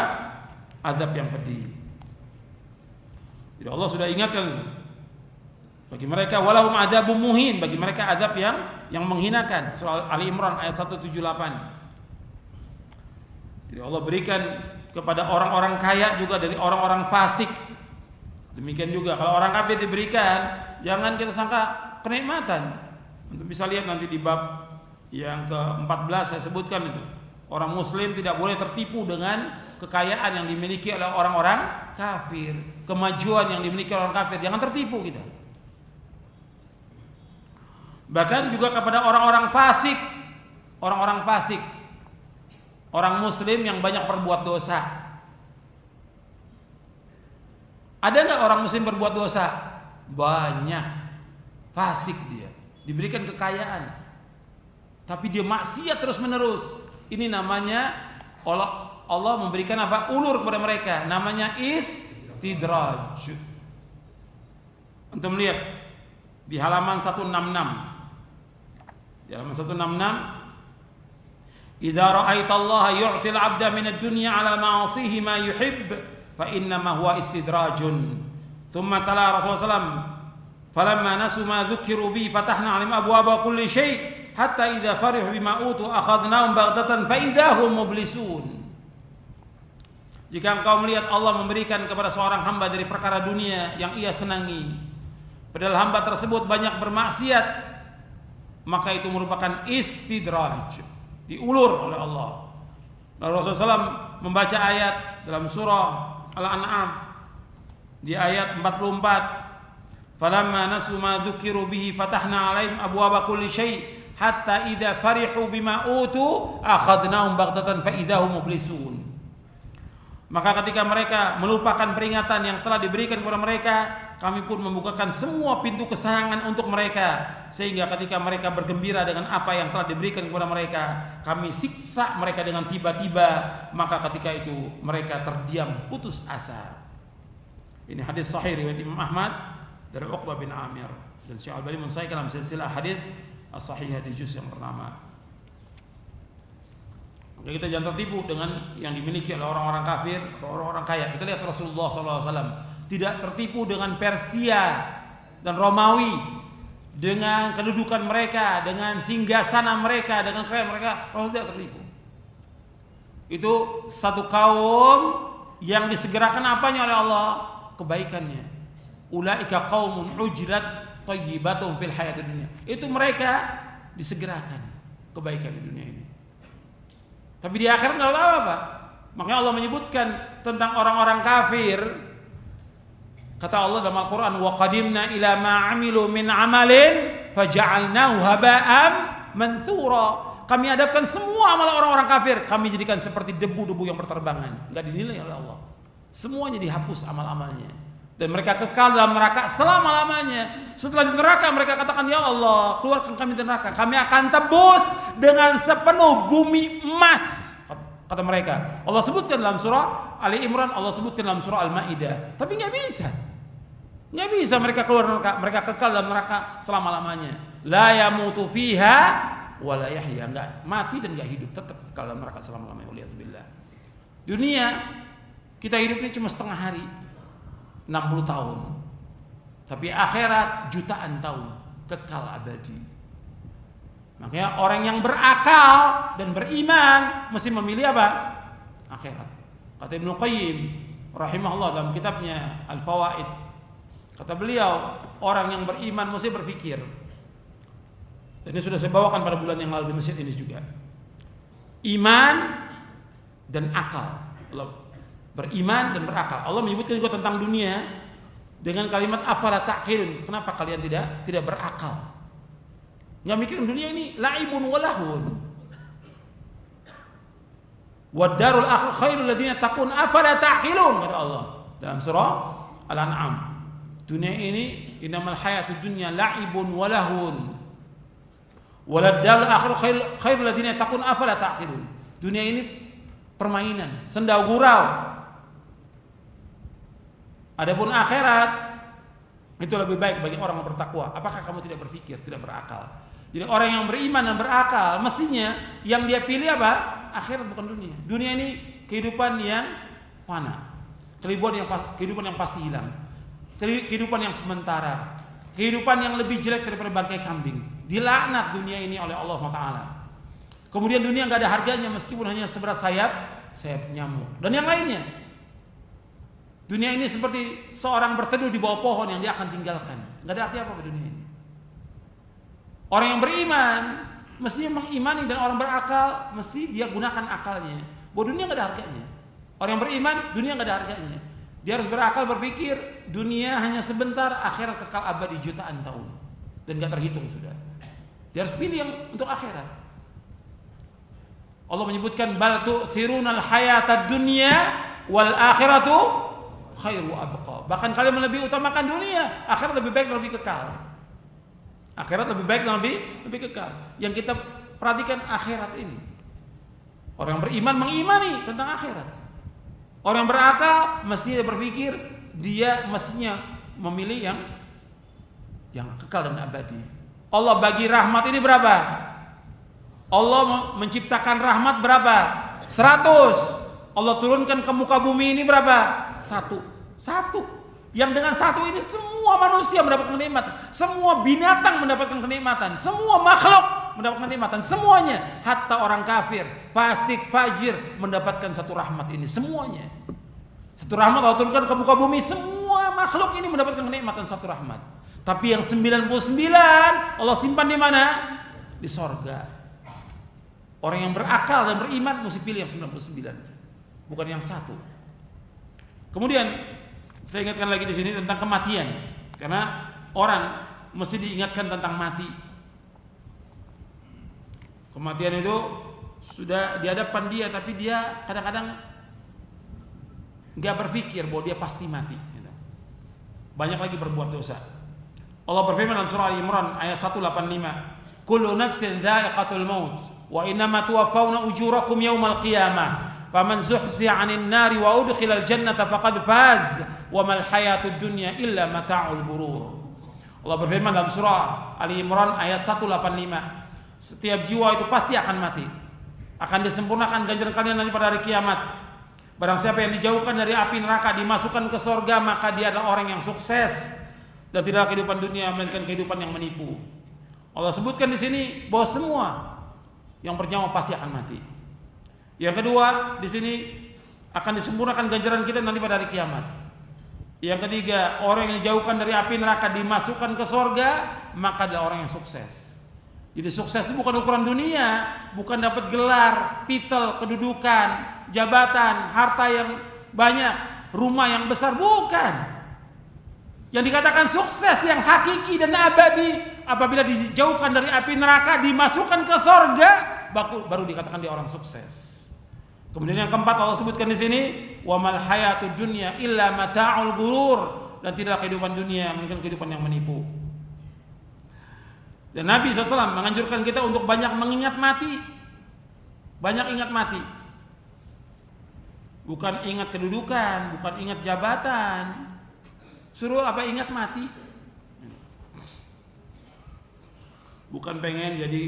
Azab yang pedih. Jadi Allah sudah ingatkan itu. Bagi mereka walahum adzabun muhin, bagi mereka azab yang menghinakan. Surah Ali Imran ayat 178. Jadi Allah berikan kepada orang-orang kaya juga dari orang-orang fasik. Demikian juga kalau orang kafir diberikan, jangan kita sangka kenikmatan. Untuk bisa lihat nanti di bab yang ke-14 saya sebutkan itu. Orang muslim tidak boleh tertipu dengan kekayaan yang dimiliki oleh orang-orang kafir, kemajuan yang dimiliki oleh orang kafir. Jangan tertipu kita. Bahkan juga kepada orang-orang fasik, orang muslim yang banyak berbuat dosa. Ada nggak orang muslim berbuat dosa? Banyak. Fasik dia, diberikan kekayaan, tapi dia maksiat terus menerus. Ini namanya Allah memberikan apa? Ulur kepada mereka. Namanya istidraj. Untuk melihat di halaman 166. Di halaman 166. Idza ra'aitallaha yu'til 'abda minad dunya 'ala ma'asihi ma yuhibb fa innama huwa istidrajun. Thumma tala Rasulullah sallam falamma nasu ma dzukiru bi fatahna 'alaihim abwaaba kulli syai' hatta idza farihu bima utu akhadnahum baghtatan fa idahum mublisun. Jika engkau melihat Allah memberikan kepada seorang hamba dari perkara dunia yang ia senangi, padahal hamba tersebut banyak bermaksiat, maka itu merupakan istidraj, diulur oleh Allah. Lalu Rasulullah SAW membaca ayat dalam surah Al-An'am di ayat 44, falamma nasu ma dzukiru bihi fatahna 'alaihim abwaaba kulli syai' hatta idza farihu bima utu akhadnahum baghtatan fa idahum mublisun. Maka ketika mereka melupakan peringatan yang telah diberikan kepada mereka, kami pun membukakan semua pintu kesenangan untuk mereka, sehingga ketika mereka bergembira dengan apa yang telah diberikan kepada mereka, kami siksa mereka dengan tiba-tiba, maka ketika itu mereka terdiam putus asa. Ini hadis sahih riwayat Imam Ahmad dari Uqbah bin Amir, dan Syekh Al-Albani mensahihkan dalam silsilah hadis as-sahihah di juz yang pertama. Maka kita jangan tertipu dengan yang dimiliki oleh orang-orang kafir, orang-orang kaya. Kita lihat Rasulullah SAW tidak tertipu dengan Persia dan Romawi, dengan kedudukan mereka, dengan singgasana mereka, dengan kekayaan mereka. Rasul tidak tertipu. Itu satu kaum yang disegerakan apanya oleh Allah? Kebaikannya. Ulaika qaumun ujrat thayyibatun fil hayatid dunya. Itu mereka disegerakan kebaikan di dunia ini. Tapi di akhirat enggak tahu apa. Makanya Allah menyebutkan tentang orang-orang kafir. Kata Allah dalam Al-Qur'an, wa qadimna ila ma 'amilu min 'amalin faja'alnahu haba'an manthura. Kami hadapkan semua amal orang-orang kafir, kami jadikan seperti debu-debu yang berterbangan, enggak dinilai oleh Allah. Semuanya dihapus amal-amalnya. dan mereka kekal dalam neraka selama-lamanya. Setelah di neraka mereka katakan, ya Allah, keluarkan kami dari neraka, kami akan tebus dengan sepenuh bumi emas, kata mereka. Allah sebutkan dalam surah Ali Imran, Allah sebutkan dalam surah Al-Maidah. Tapi nggak bisa mereka keluar neraka, mereka kekal dalam neraka selama-lamanya. La yamutu fiha wa la yahya, nggak mati dan nggak hidup, tetap kekal dalam neraka selama-lamanya. Waliyadzubillah. Dunia kita hidup ini cuma setengah hari, 60 tahun. Tapi akhirat jutaan tahun, kekal abadi. Makanya orang yang berakal dan beriman mesti memilih apa? Akhirat. Kata Ibnu Qayyim rahimahullah dalam kitabnya Al-Fawaid, kata beliau, orang yang beriman mesti berpikir. Dan ini sudah saya bawakan pada bulan yang lalu di masjid ini juga. Iman dan akal. Allah beriman dan berakal. Allah menyebutkan juga tentang dunia dengan kalimat afala ta'qilun. Kenapa kalian tidak berakal? Enggak mikirin dunia ini laibun walahun. Wad darul akhirah khairul ladzina taqun afala ta'qilun, kata Allah dalam surah Al-An'am. Dunia ini innamal hayatud dunya laibun walahun. Walad darul akhirah khairul ladzina taqun afala ta'qilun. Dunia ini permainan, senda gurau. Adapun akhirat itu lebih baik bagi orang yang bertakwa. Apakah kamu tidak berpikir, tidak berakal? Jadi orang yang beriman dan berakal mestinya yang dia pilih apa? Akhirat, bukan dunia. Dunia ini kehidupan yang fana, kehidupan yang pasti hilang, kehidupan yang sementara, kehidupan yang lebih jelek daripada bangkai kambing. Dilaknat dunia ini oleh Allah SWT. Kemudian dunia nggak ada harganya meskipun hanya seberat sayap nyamuk dan yang lainnya. Dunia ini seperti seorang berteduh di bawah pohon yang dia akan tinggalkan. Nggak ada arti apa dunia ini. Orang yang beriman mesti mengimani, dan orang berakal mesti dia gunakan akalnya. Bahwa dunia nggak ada harganya. Orang yang beriman, dunia nggak ada harganya. Dia harus berakal, berpikir dunia hanya sebentar, akhirat kekal abadi jutaan tahun dan nggak terhitung sudah. Dia harus pilih yang untuk akhirat. Allah menyebutkan bal tu'thirunal hayatad dunya wal akhiratu khairu abqa. Bahkan kalian lebih utamakan dunia, akhirat lebih baik dan lebih kekal. Akhirat lebih baik dan lebih kekal. Yang kita perhatikan akhirat ini. Orang yang beriman mengimani tentang akhirat. Orang yang berakal mesti berpikir dia mestinya memilih yang kekal dan abadi. Allah bagi rahmat ini berapa? Allah menciptakan rahmat berapa? 100. Allah turunkan ke muka bumi ini berapa? Satu. Yang dengan satu ini semua manusia mendapatkan kenikmatan, semua binatang mendapatkan kenikmatan, semua makhluk mendapatkan kenikmatan, semuanya. Hatta orang kafir, fasik, fajir mendapatkan satu rahmat ini, semuanya. Satu rahmat Allah turunkan ke muka bumi, semua makhluk ini mendapatkan kenikmatan satu rahmat. Tapi yang 99 Allah simpan di mana? Di sorga. Orang yang berakal dan beriman mesti pilih yang 99, bukan yang satu. Kemudian saya ingatkan lagi di sini tentang kematian, karena orang mesti diingatkan tentang mati. Kematian itu sudah di hadapan dia, tapi dia kadang-kadang nggak berpikir bahwa dia pasti mati. Banyak lagi berbuat dosa. Allah berfirman dalam surah Al-Imran ayat 185, kullu nafsin dha'iqatul maut wa innama tuwaffawna ujurakum yawmal qiyamah faman zuhziha 'anil nari wa udkhilal jannata faqad faz wa mal hayatud dunya illa mata'ul ghurur. Allah berfirman dalam surah Ali Imran ayat 185, setiap jiwa itu pasti akan mati, akan disempurnakan ganjaran kalian nanti pada hari kiamat. Barang siapa yang dijauhkan dari api neraka dimasukkan ke surga, maka dia adalah orang yang sukses dan tidak kehidupan dunia melainkan kehidupan yang menipu. Allah sebutkan di sini bahwa semua yang bernyawa pasti akan mati. Yang kedua, di sini akan disempurnakan ganjaran kita nanti pada hari kiamat. Yang ketiga, orang yang dijauhkan dari api neraka dimasukkan ke surga, maka adalah orang yang sukses. Jadi sukses itu bukan ukuran dunia, bukan dapat gelar, titel, kedudukan, jabatan, harta yang banyak, rumah yang besar, bukan. Yang dikatakan sukses yang hakiki dan abadi apabila dijauhkan dari api neraka, dimasukkan ke surga, baru dikatakan dia orang sukses. Kemudian yang keempat Allah sebutkan di sini, wa mal hayatud dunya illa mata'ul ghurur. dan tidaklah kehidupan dunia melainkan kehidupan yang menipu. Dan Nabi SAW menganjurkan kita untuk banyak mengingat mati. Banyak ingat mati. Bukan ingat kedudukan, bukan ingat jabatan. Suruh apa? Ingat mati. Bukan pengen jadi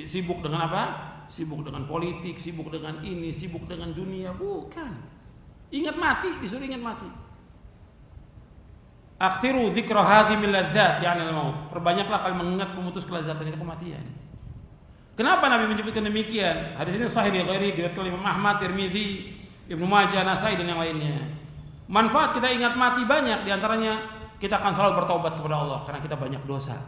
sibuk dengan apa? Sibuk dengan politik, sibuk dengan ini, sibuk dengan dunia. Bukan. Ingat mati, disuruh ingat mati. Akthiru dzikra hadhimil ladzat, yani al-maut. Perbanyaklah kalian mengingat pemutus kelezatan itu kematian. Kenapa Nabi menyebutkan demikian? Hadis ini sahih di ghairi diriwayatkan oleh Imam Ahmad, Tirmizi, Ibnu Majah, Nasai dan yang lainnya. Manfaat kita ingat mati banyak, diantaranya kita akan selalu bertaubat kepada Allah karena kita banyak dosa.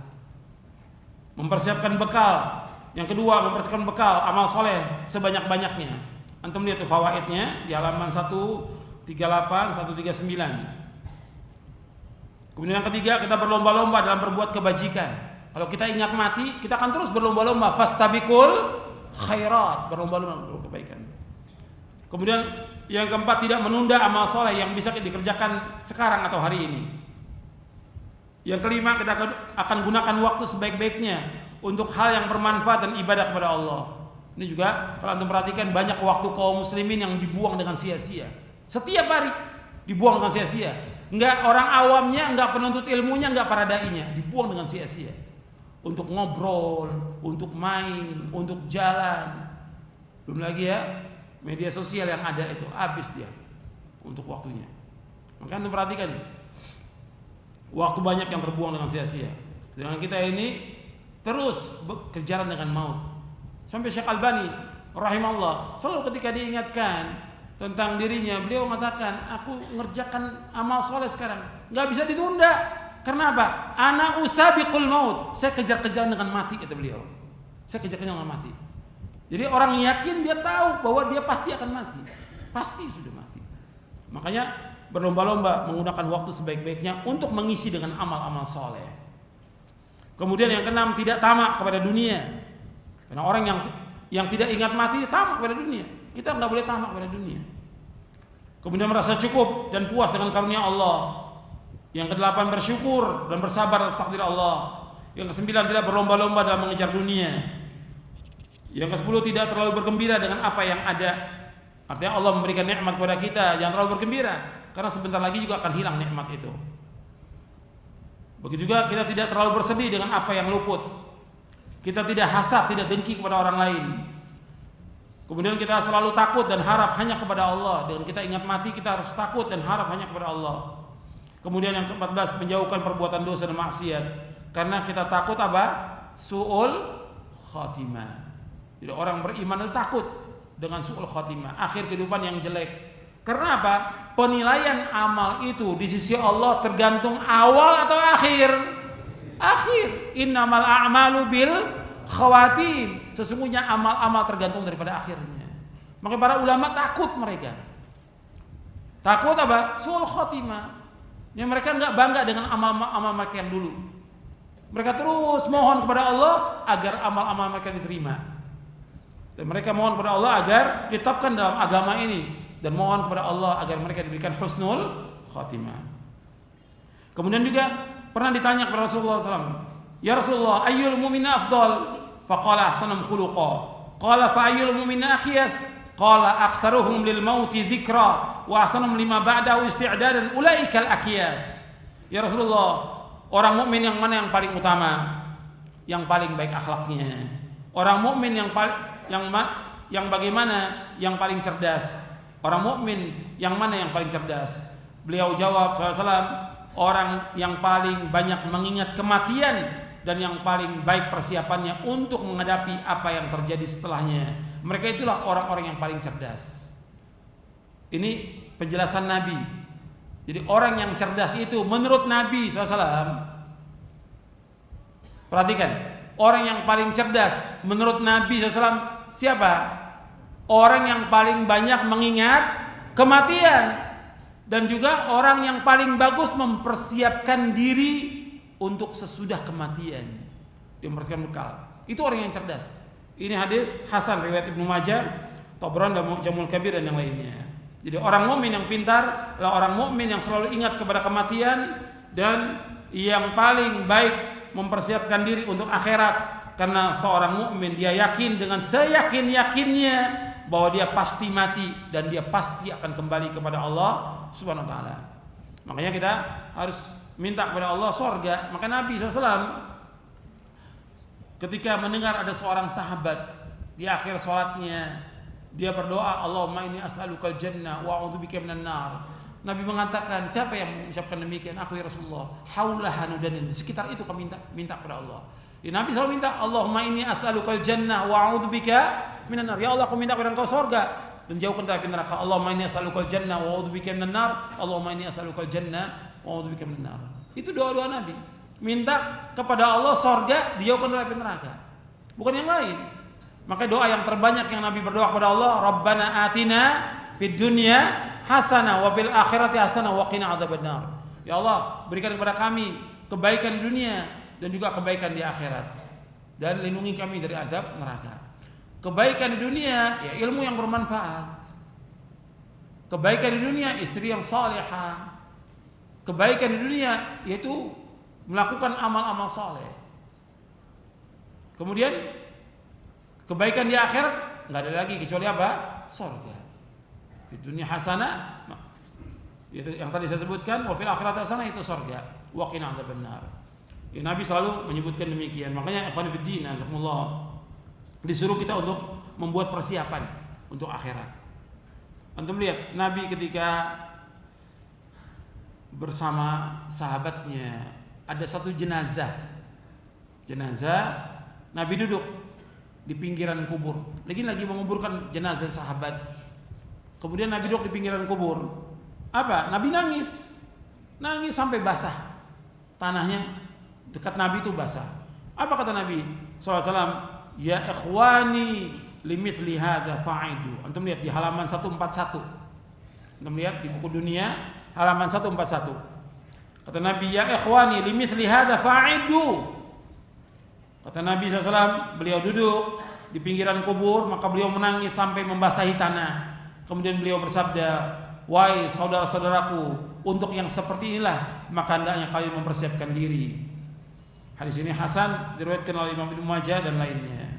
Mempersiapkan bekal. Yang kedua, mempersiapkan bekal amal soleh sebanyak-banyaknya. Antum lihat tuh fawaidnya di halaman 138, 139. Kemudian yang ketiga, kita berlomba-lomba dalam berbuat kebajikan. Kalau kita ingat mati, kita akan terus berlomba-lomba. Fastabiqul khairat, berlomba-lomba kebaikan. Kemudian yang keempat, tidak menunda amal soleh yang bisa dikerjakan sekarang atau hari ini. Yang kelima, kita akan gunakan waktu sebaik-baiknya untuk hal yang bermanfaat dan ibadah kepada Allah. Ini juga kalau antum perhatikan banyak waktu kaum muslimin yang dibuang dengan sia-sia. Setiap hari dibuang dengan sia-sia. Enggak orang awamnya, enggak penuntut ilmunya, enggak para dai-nya, dibuang dengan sia-sia. Untuk ngobrol, untuk main, untuk jalan. Belum lagi ya media sosial yang ada itu habis dia untuk waktunya. Maka antum perhatikan waktu banyak yang terbuang dengan sia-sia. Dengan kita ini terus kejaran dengan maut. Sampai Syekh Albani rahimahullah selalu ketika diingatkan tentang dirinya, beliau mengatakan, aku ngerjakan amal soleh sekarang, nggak bisa ditunda. Karena apa? Ana usabiqul maut. Saya kejar-kejaran dengan mati, kata beliau. Saya kejar-kejaran dengan mati. Jadi orang yakin, dia tahu bahwa dia pasti akan mati. Pasti sudah mati. Makanya berlomba-lomba menggunakan waktu sebaik-baiknya untuk mengisi dengan amal-amal soleh. Kemudian yang keenam, tidak tamak kepada dunia. Karena orang yang tidak ingat mati, dia tamak kepada dunia. Kita nggak boleh tamak kepada dunia. Kemudian merasa cukup dan puas dengan karunia Allah. Yang kedelapan, bersyukur dan bersabar atas takdir Allah. Yang kesembilan, tidak berlomba-lomba dalam mengejar dunia. Yang kesepuluh, tidak terlalu bergembira dengan apa yang ada. Artinya Allah memberikan nikmat kepada kita, jangan terlalu bergembira, karena sebentar lagi juga akan hilang nikmat itu. Begitu juga kita tidak terlalu bersedih dengan apa yang luput. Kita tidak hasad, tidak dengki kepada orang lain. Kemudian kita selalu takut dan harap hanya kepada Allah. Dengan kita ingat mati, kita harus takut dan harap hanya kepada Allah. Kemudian yang ke-14, menjauhkan perbuatan dosa dan maksiat. Karena kita takut apa? Su'ul khatimah. Jadi orang beriman itu takut dengan su'ul khatimah, akhir kehidupan yang jelek. Karena apa? Penilaian amal itu di sisi Allah tergantung awal atau akhir. Akhir. Innamal a'malu bil khawatim. Sesungguhnya amal-amal tergantung daripada akhirnya. Maka para ulama takut mereka. Takut apa? Su'ul khatimah. Yang mereka enggak bangga dengan amal-amal mereka yang dulu. Mereka terus mohon kepada Allah agar amal-amal mereka diterima. Dan mereka mohon kepada Allah agar ditetapkan dalam agama ini, dan mohon kepada Allah agar mereka diberikan husnul khatimah. Kemudian juga pernah ditanya kepada Rasulullah SAW, ya Rasulullah, ayyul mu'mina afdal? Faqala ahsanum khuluqa. Qala fa ayyul mu'mina akhyas? Qala aktharuhum lil mauti dzikra wa ahsanum lima ba'dahu isti'dadan ulaikal akyas. Ya Rasulullah, orang mukmin yang mana yang paling utama? Yang paling baik akhlaknya. Orang mukmin yang bagaimana? Yang paling cerdas. Orang mukmin yang mana yang paling cerdas? Beliau jawab SAW, orang yang paling banyak mengingat kematian dan yang paling baik persiapannya untuk menghadapi apa yang terjadi setelahnya. Mereka itulah orang-orang yang paling cerdas. Ini penjelasan Nabi. Jadi orang yang cerdas itu menurut Nabi SAW, perhatikan, orang yang paling cerdas menurut Nabi SAW siapa? Orang yang paling banyak mengingat kematian, dan juga orang yang paling bagus mempersiapkan diri untuk sesudah kematian. Dia mempersiapkan bekal. Itu orang yang cerdas. Ini hadis hasan riwayat Ibnu Majah, Tabrani dalam Mu'jamul Kabir dan yang lainnya. Jadi orang mukmin yang pintar adalah orang mukmin yang selalu ingat kepada kematian dan yang paling baik mempersiapkan diri untuk akhirat. Karena seorang mukmin dia yakin dengan seyakin-yakinnya bahwa dia pasti mati dan dia pasti akan kembali kepada Allah Subhanahu wa taala. Makanya kita harus minta kepada Allah surga. Maka Nabi SAW ketika mendengar ada seorang sahabat di akhir salatnya dia berdoa, Allahumma inni as'alukal jannah wa a'udzubika minan nar. Nabi mengatakan, siapa yang mengucapkan demikian? Aku ya Rasulullah. Haulahan dan di sekitar itu kami minta kepada Allah. Ya, Nabi selalu minta, Allahumma inni as'alukal jannah wa a'udzubika minan nar. Ya Allah, aku minta kepada Engkau surga dan jauhkan dari api neraka. Allahumma inni as'alukal jannah wa a'udzubika minan nar. Allahumma inni as'alukal jannah wa a'udzubika minan nar. Itu doa-doa Nabi. Minta kepada Allah surga, dijauhkan dari api neraka. Bukan yang lain. Maka doa yang terbanyak yang Nabi berdoa kepada Allah, Rabbana atina fid dunya hasanah wa fil akhirati hasanah wa qina adzabannar. Ya Allah, berikan kepada kami kebaikan di dunia dan juga kebaikan di akhirat. Dan lindungi kami dari azab neraka. Kebaikan di dunia ya ilmu yang bermanfaat. Kebaikan di dunia istri yang salihah. Kebaikan di dunia yaitu melakukan amal-amal saleh. Kemudian kebaikan di akhirat enggak ada lagi kecuali apa? Surga. Di dunia hasanah itu yang tadi saya sebutkan, wa fil akhirati hasanah itu surga. Wa qina adzabannar. Ya, Nabi selalu menyebutkan demikian. Makanya ikhwan fillah, jazakumullah, disuruh kita untuk membuat persiapan untuk akhirat. Antum lihat Nabi ketika bersama sahabatnya ada satu jenazah. Nabi duduk di pinggiran kubur. Lagi menguburkan jenazah sahabat. Kemudian Nabi duduk di pinggiran kubur. Apa? Nabi nangis sampai basah. Tanahnya dekat Nabi itu basah. Apa kata Nabi SAW? Ya ikhwani limithli hadza fa'idu. Antum lihat di halaman 141. Antum lihat di buku dunia halaman 141. Kata Nabi, ya ikhwani limithli hadza fa'idu. Kata Nabi SAW, beliau duduk di pinggiran kubur, maka beliau menangis sampai membasahi tanah. Kemudian beliau bersabda, wahai saudara-saudaraku, untuk yang seperti inilah maka hendaknya kalian mempersiapkan diri. Hadis ini hasan, diriwayatkan oleh Imam Ibnu Majah dan lainnya.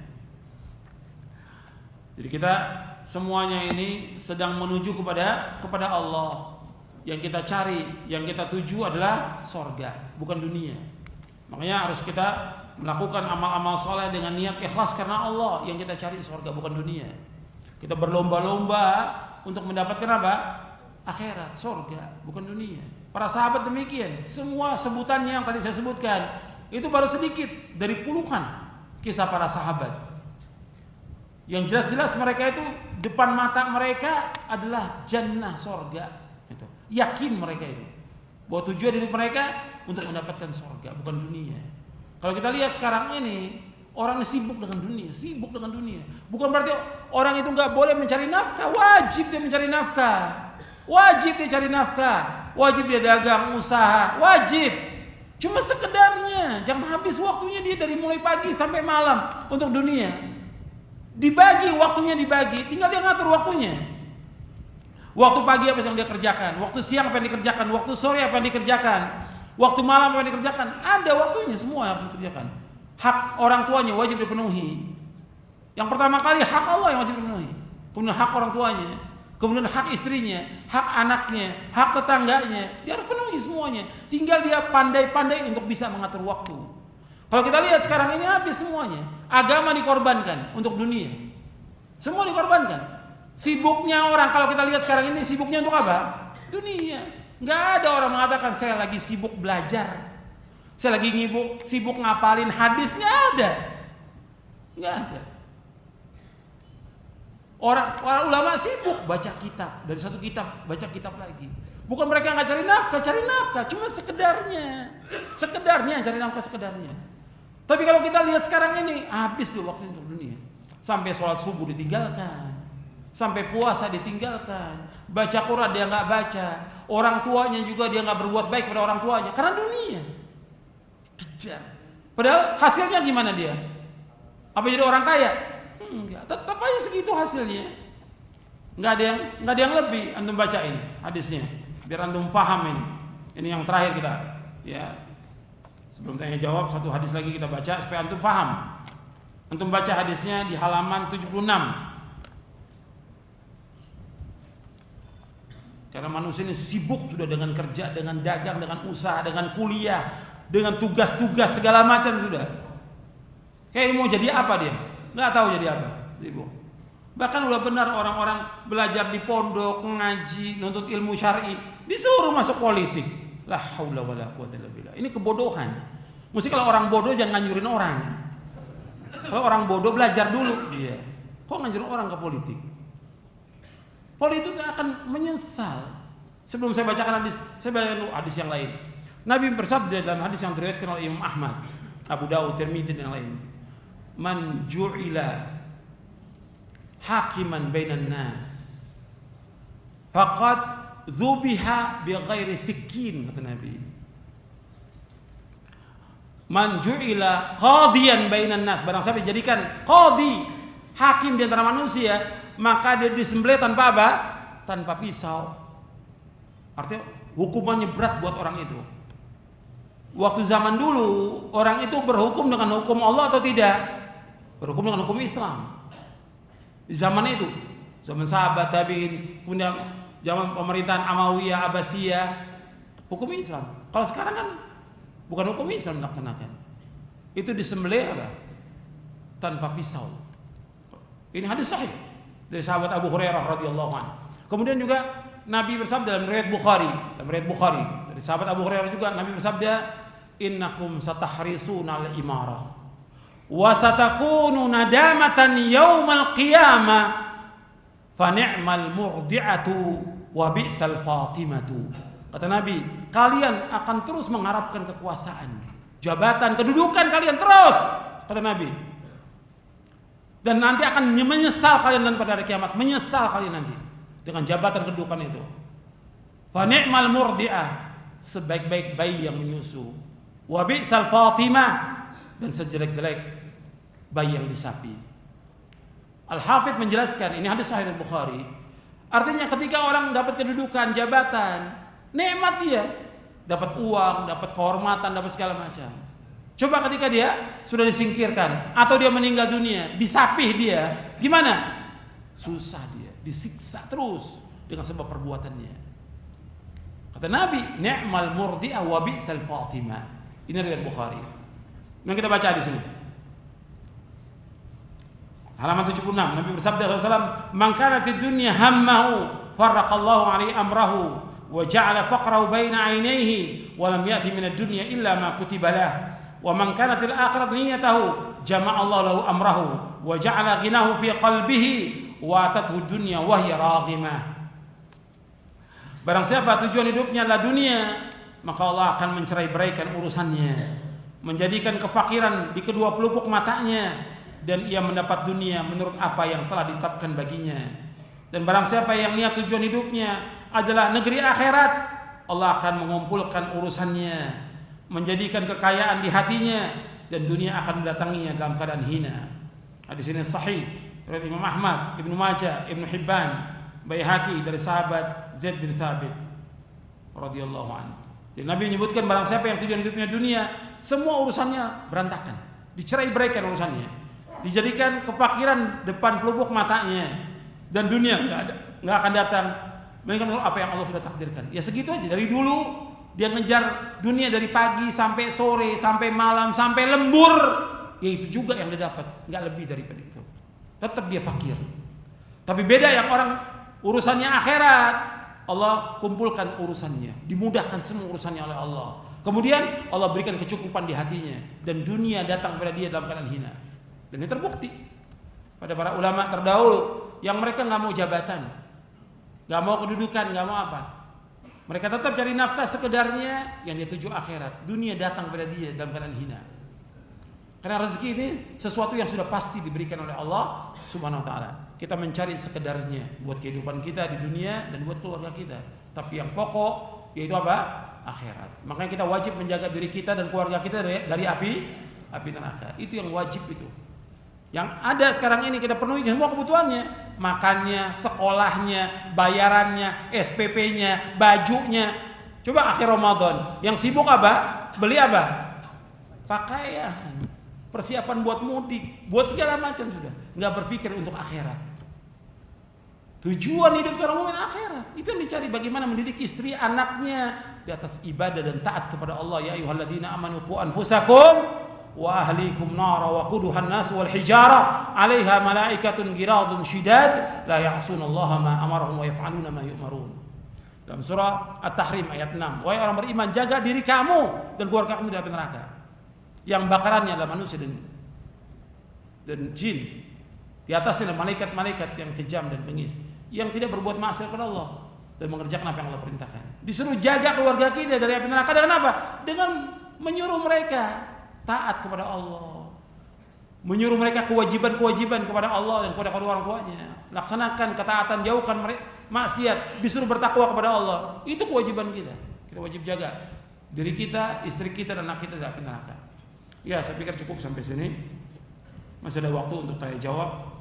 Jadi kita semuanya ini sedang menuju kepada Allah. Yang kita cari, yang kita tuju adalah surga, bukan dunia. Makanya harus kita melakukan amal-amal soleh dengan niat ikhlas karena Allah. Yang kita cari surga, bukan dunia. Kita berlomba-lomba untuk mendapatkan apa? Akhirat, surga, bukan dunia. Para sahabat demikian. Semua sebutannya yang tadi saya sebutkan itu baru sedikit dari puluhan kisah para sahabat. Yang jelas-jelas mereka itu depan mata mereka adalah jannah, surga. Gitu. Yakin mereka itu bahwa tujuan hidup mereka untuk mendapatkan surga, bukan dunia. Kalau kita lihat sekarang ini orang sibuk dengan dunia. Bukan berarti orang itu nggak boleh mencari nafkah. Wajib dia mencari nafkah. Wajib dia dagang, usaha. Wajib. Cuma sekedarnya. Jangan habis waktunya dia dari mulai pagi sampai malam untuk dunia. Waktunya dibagi. Tinggal dia ngatur waktunya. Waktu pagi apa yang dia kerjakan. Waktu siang apa yang dikerjakan. Waktu sore apa yang dikerjakan. Waktu malam apa yang dikerjakan. Ada waktunya, semua harus dikerjakan. Hak orang tuanya wajib dipenuhi. Yang pertama kali hak Allah yang wajib dipenuhi. Kemudian hak orang tuanya, kemudian hak istrinya, hak anaknya, hak tetangganya. Dia harus penuhi semuanya. Tinggal dia pandai-pandai untuk bisa mengatur waktu. Kalau kita lihat sekarang ini habis semuanya. Agama dikorbankan untuk dunia. Semua dikorbankan. Sibuknya orang, kalau kita lihat sekarang ini sibuknya untuk apa? Dunia. Nggak ada orang mengatakan saya lagi sibuk belajar, saya lagi sibuk ngapalin hadis. Nggak ada. Orang ulama sibuk baca kitab, dari satu kitab baca kitab lagi. Bukan mereka nggak cari nafkah, cuma sekedarnya cari nafkah sekedarnya. Tapi kalau kita lihat sekarang ini habis tuh waktu untuk dunia. Sampai sholat subuh ditinggalkan, sampai puasa ditinggalkan, baca Quran dia nggak baca, orang tuanya juga dia nggak berbuat baik pada orang tuanya karena dunia. Kejar. Padahal hasilnya gimana dia? Apa jadi orang kaya? Enggak, tetap aja segitu hasilnya. Nggak ada yang lebih. Antum baca ini hadisnya, biar antum paham ini. Ini yang terakhir kita, ya. Sebelum tanya jawab, satu hadis lagi kita baca supaya antum paham. Antum baca hadisnya di halaman 76. Karena manusia ini sibuk sudah dengan kerja, dengan dagang, dengan usaha, dengan kuliah, dengan tugas-tugas segala macam sudah. Kayak mau jadi apa dia? Nggak tahu jadi apa. Sibuk. Bahkan udah benar orang-orang belajar di pondok, ngaji, nuntut ilmu syar'i, disuruh masuk politik. La haula wala quwwata illa billah. Ini kebodohan. Mesti kalau orang bodoh jangan nganjurin orang. Kalau orang bodoh belajar dulu dia. Kok nganjurin orang ke politik? Politik itu akan menyesal. Sebelum saya bacakan hadis, saya bacakan hadis yang lain. Nabi bersabda dalam hadis yang diriwayatkan oleh Imam Ahmad, Abu Dawud, Tirmidzi dan yang lain. Man ju'ila hakiman bainan nas faqad dzubiha bighairi sikkin, kata Nabi. Man ju'ila qadiyan bainan nas, barang siapa dijadikan qadi, hakim di antara manusia, maka dia disembelih tanpa apa? Tanpa pisau. Artinya hukumannya berat buat orang itu. Waktu zaman dulu orang itu berhukum dengan hukum Allah atau tidak? Berhukum dengan hukum Islam. Di zaman itu, zaman sahabat tabi'in, kemudian zaman pemerintahan Amawiyah, Abbasiyah, hukum Islam. Kalau sekarang kan bukan hukum Islam dilaksanakan. Itu disembelih apa? Tanpa pisau. Ini hadis sahih dari sahabat Abu Hurairah radhiyallahu anhu. Kemudian juga Nabi bersabda dalam riwayat Bukhari, dari sahabat Abu Hurairah juga Nabi bersabda, "Innakum satahrisuna al-imarah wa satakunu nadamatan yaumal qiyamah fa ni'mal murdi'atu wa bi'sal fatimatu." Kata Nabi, kalian akan terus mengharapkan kekuasaan, jabatan, kedudukan kalian terus, kata Nabi. Dan nanti akan menyesal kalian dan pada hari kiamat, menyesal kalian nanti dengan jabatan kedudukan itu. Fa ni'mal murdi'ah, sebaik-baik bayi yang menyusu. Wa bi'sal fatimah, dan sejelek-jelek bayi yang disapi. Al-Hafidz menjelaskan, ini hadis sahih Bukhari. Artinya ketika orang dapat kedudukan, jabatan, nikmat dia, dapat uang, dapat kehormatan, dapat segala macam. Coba ketika dia sudah disingkirkan atau dia meninggal dunia, disapih dia, gimana? Susah dia, disiksa terus dengan sebab perbuatannya. Kata Nabi, ni'mal murdi'ah wa bi'sal fatimah. Ini riwayat Bukhari. Yang kita baca di sini. Halaman 76, Nabi bersabda SAW, "Man kanatid dunya hammahu, farraqallahu alaihi amrahu, wa ja'ala faqrahu baina 'ainayhi, wa lam ya'ti min ad-dunya illa ma kutiba lahu. Wa man kanatil akhirat niyatahu, jama'allahu lahu amrahu, wa ja'ala ghinahu fi qalbihi, wa atathu dunya wa hiya raghimah." Barang siapa tujuan hidupnya adalah dunia, maka Allah akan mencerai-beraikan urusannya, menjadikan kefakiran di kedua pelupuk matanya, dan ia mendapat dunia menurut apa yang telah ditetapkan baginya. Dan barang siapa yang niat tujuan hidupnya adalah negeri akhirat, Allah akan mengumpulkan urusannya, menjadikan kekayaan di hatinya, dan dunia akan mendatanginya dalam keadaan hina. Hadis ini sahih riwayat Imam Ahmad, Ibnu Majah, Ibnu Hibban, Baihaqi dari sahabat Zaid bin Thabit radhiyallahu anhu. Jadi Nabi menyebutkan barang siapa yang tujuan hidupnya dunia, semua urusannya berantakan, dicerai-beraikan urusannya, dijadikan kefakiran depan pelupuk matanya, dan dunia nggak akan datang melainkan apa yang Allah sudah takdirkan. Ya segitu aja. Dari dulu dia ngejar dunia dari pagi sampai sore, sampai malam, sampai lembur, ya itu juga yang dia dapat, nggak lebih daripada itu. Tetap dia fakir. Tapi beda yang orang urusannya akhirat, Allah kumpulkan urusannya, dimudahkan semua urusannya oleh Allah. Kemudian Allah berikan kecukupan di hatinya, dan dunia datang kepada dia dalam keadaan hina. Dan ini terbukti pada para ulama terdahulu yang mereka nggak mau jabatan, nggak mau kedudukan, nggak mau apa. Mereka tetap cari nafkah sekedarnya, yang dia tuju akhirat. Dunia datang kepada dia dalam keadaan hina. Karena rezeki ini sesuatu yang sudah pasti diberikan oleh Allah Subhanahu wa taala. Kita mencari sekedarnya buat kehidupan kita di dunia dan buat keluarga kita. Tapi yang pokok yaitu apa? Akhirat. Makanya kita wajib menjaga diri kita dan keluarga kita dari api neraka. Itu yang wajib itu. Yang ada sekarang ini kita penuhi semua kebutuhannya. makannya, sekolahnya, bayarannya, SPP-nya, bajunya. Coba akhir Ramadan, yang sibuk apa? Beli apa? Pakaian, persiapan buat mudik, buat segala macam sudah. Nggak berpikir untuk akhirat. Tujuan hidup seorang mukmin akhirat. Itu yang dicari, bagaimana mendidik istri, anaknya di atas ibadah dan taat kepada Allah. Ya ayyuhalladzina amanu qu anfusakum wa ahlikum nara wa quduhan nas wal hijara 'alaiha malaikatun ghiradun syidad la ya'sunallaha ma amarahum wa yaf'aluna ma yu'marun. Dalam surah At-Tahrim ayat 6. Wahai orang beriman, jaga diri kamu dan keluarga kamu dari api neraka. Yang bakarannya adalah manusia dan jin. Di atasnya adalah malaikat-malaikat yang kejam dan bengis, yang tidak berbuat maksiat kepada Allah dan mengerjakan apa yang Allah perintahkan. Disuruh jaga keluarga kita dari api neraka dengan apa? Dengan menyuruh mereka taat kepada Allah, menyuruh mereka kewajiban-kewajiban kepada Allah dan kepada kedua orang tuanya. Laksanakan ketaatan, jauhkan maksiat, disuruh bertakwa kepada Allah. Itu kewajiban kita. Kita wajib jaga diri kita, istri kita, dan anak kita dari api neraka. Ya, saya pikir cukup sampai sini. Masih ada waktu untuk tanya jawab.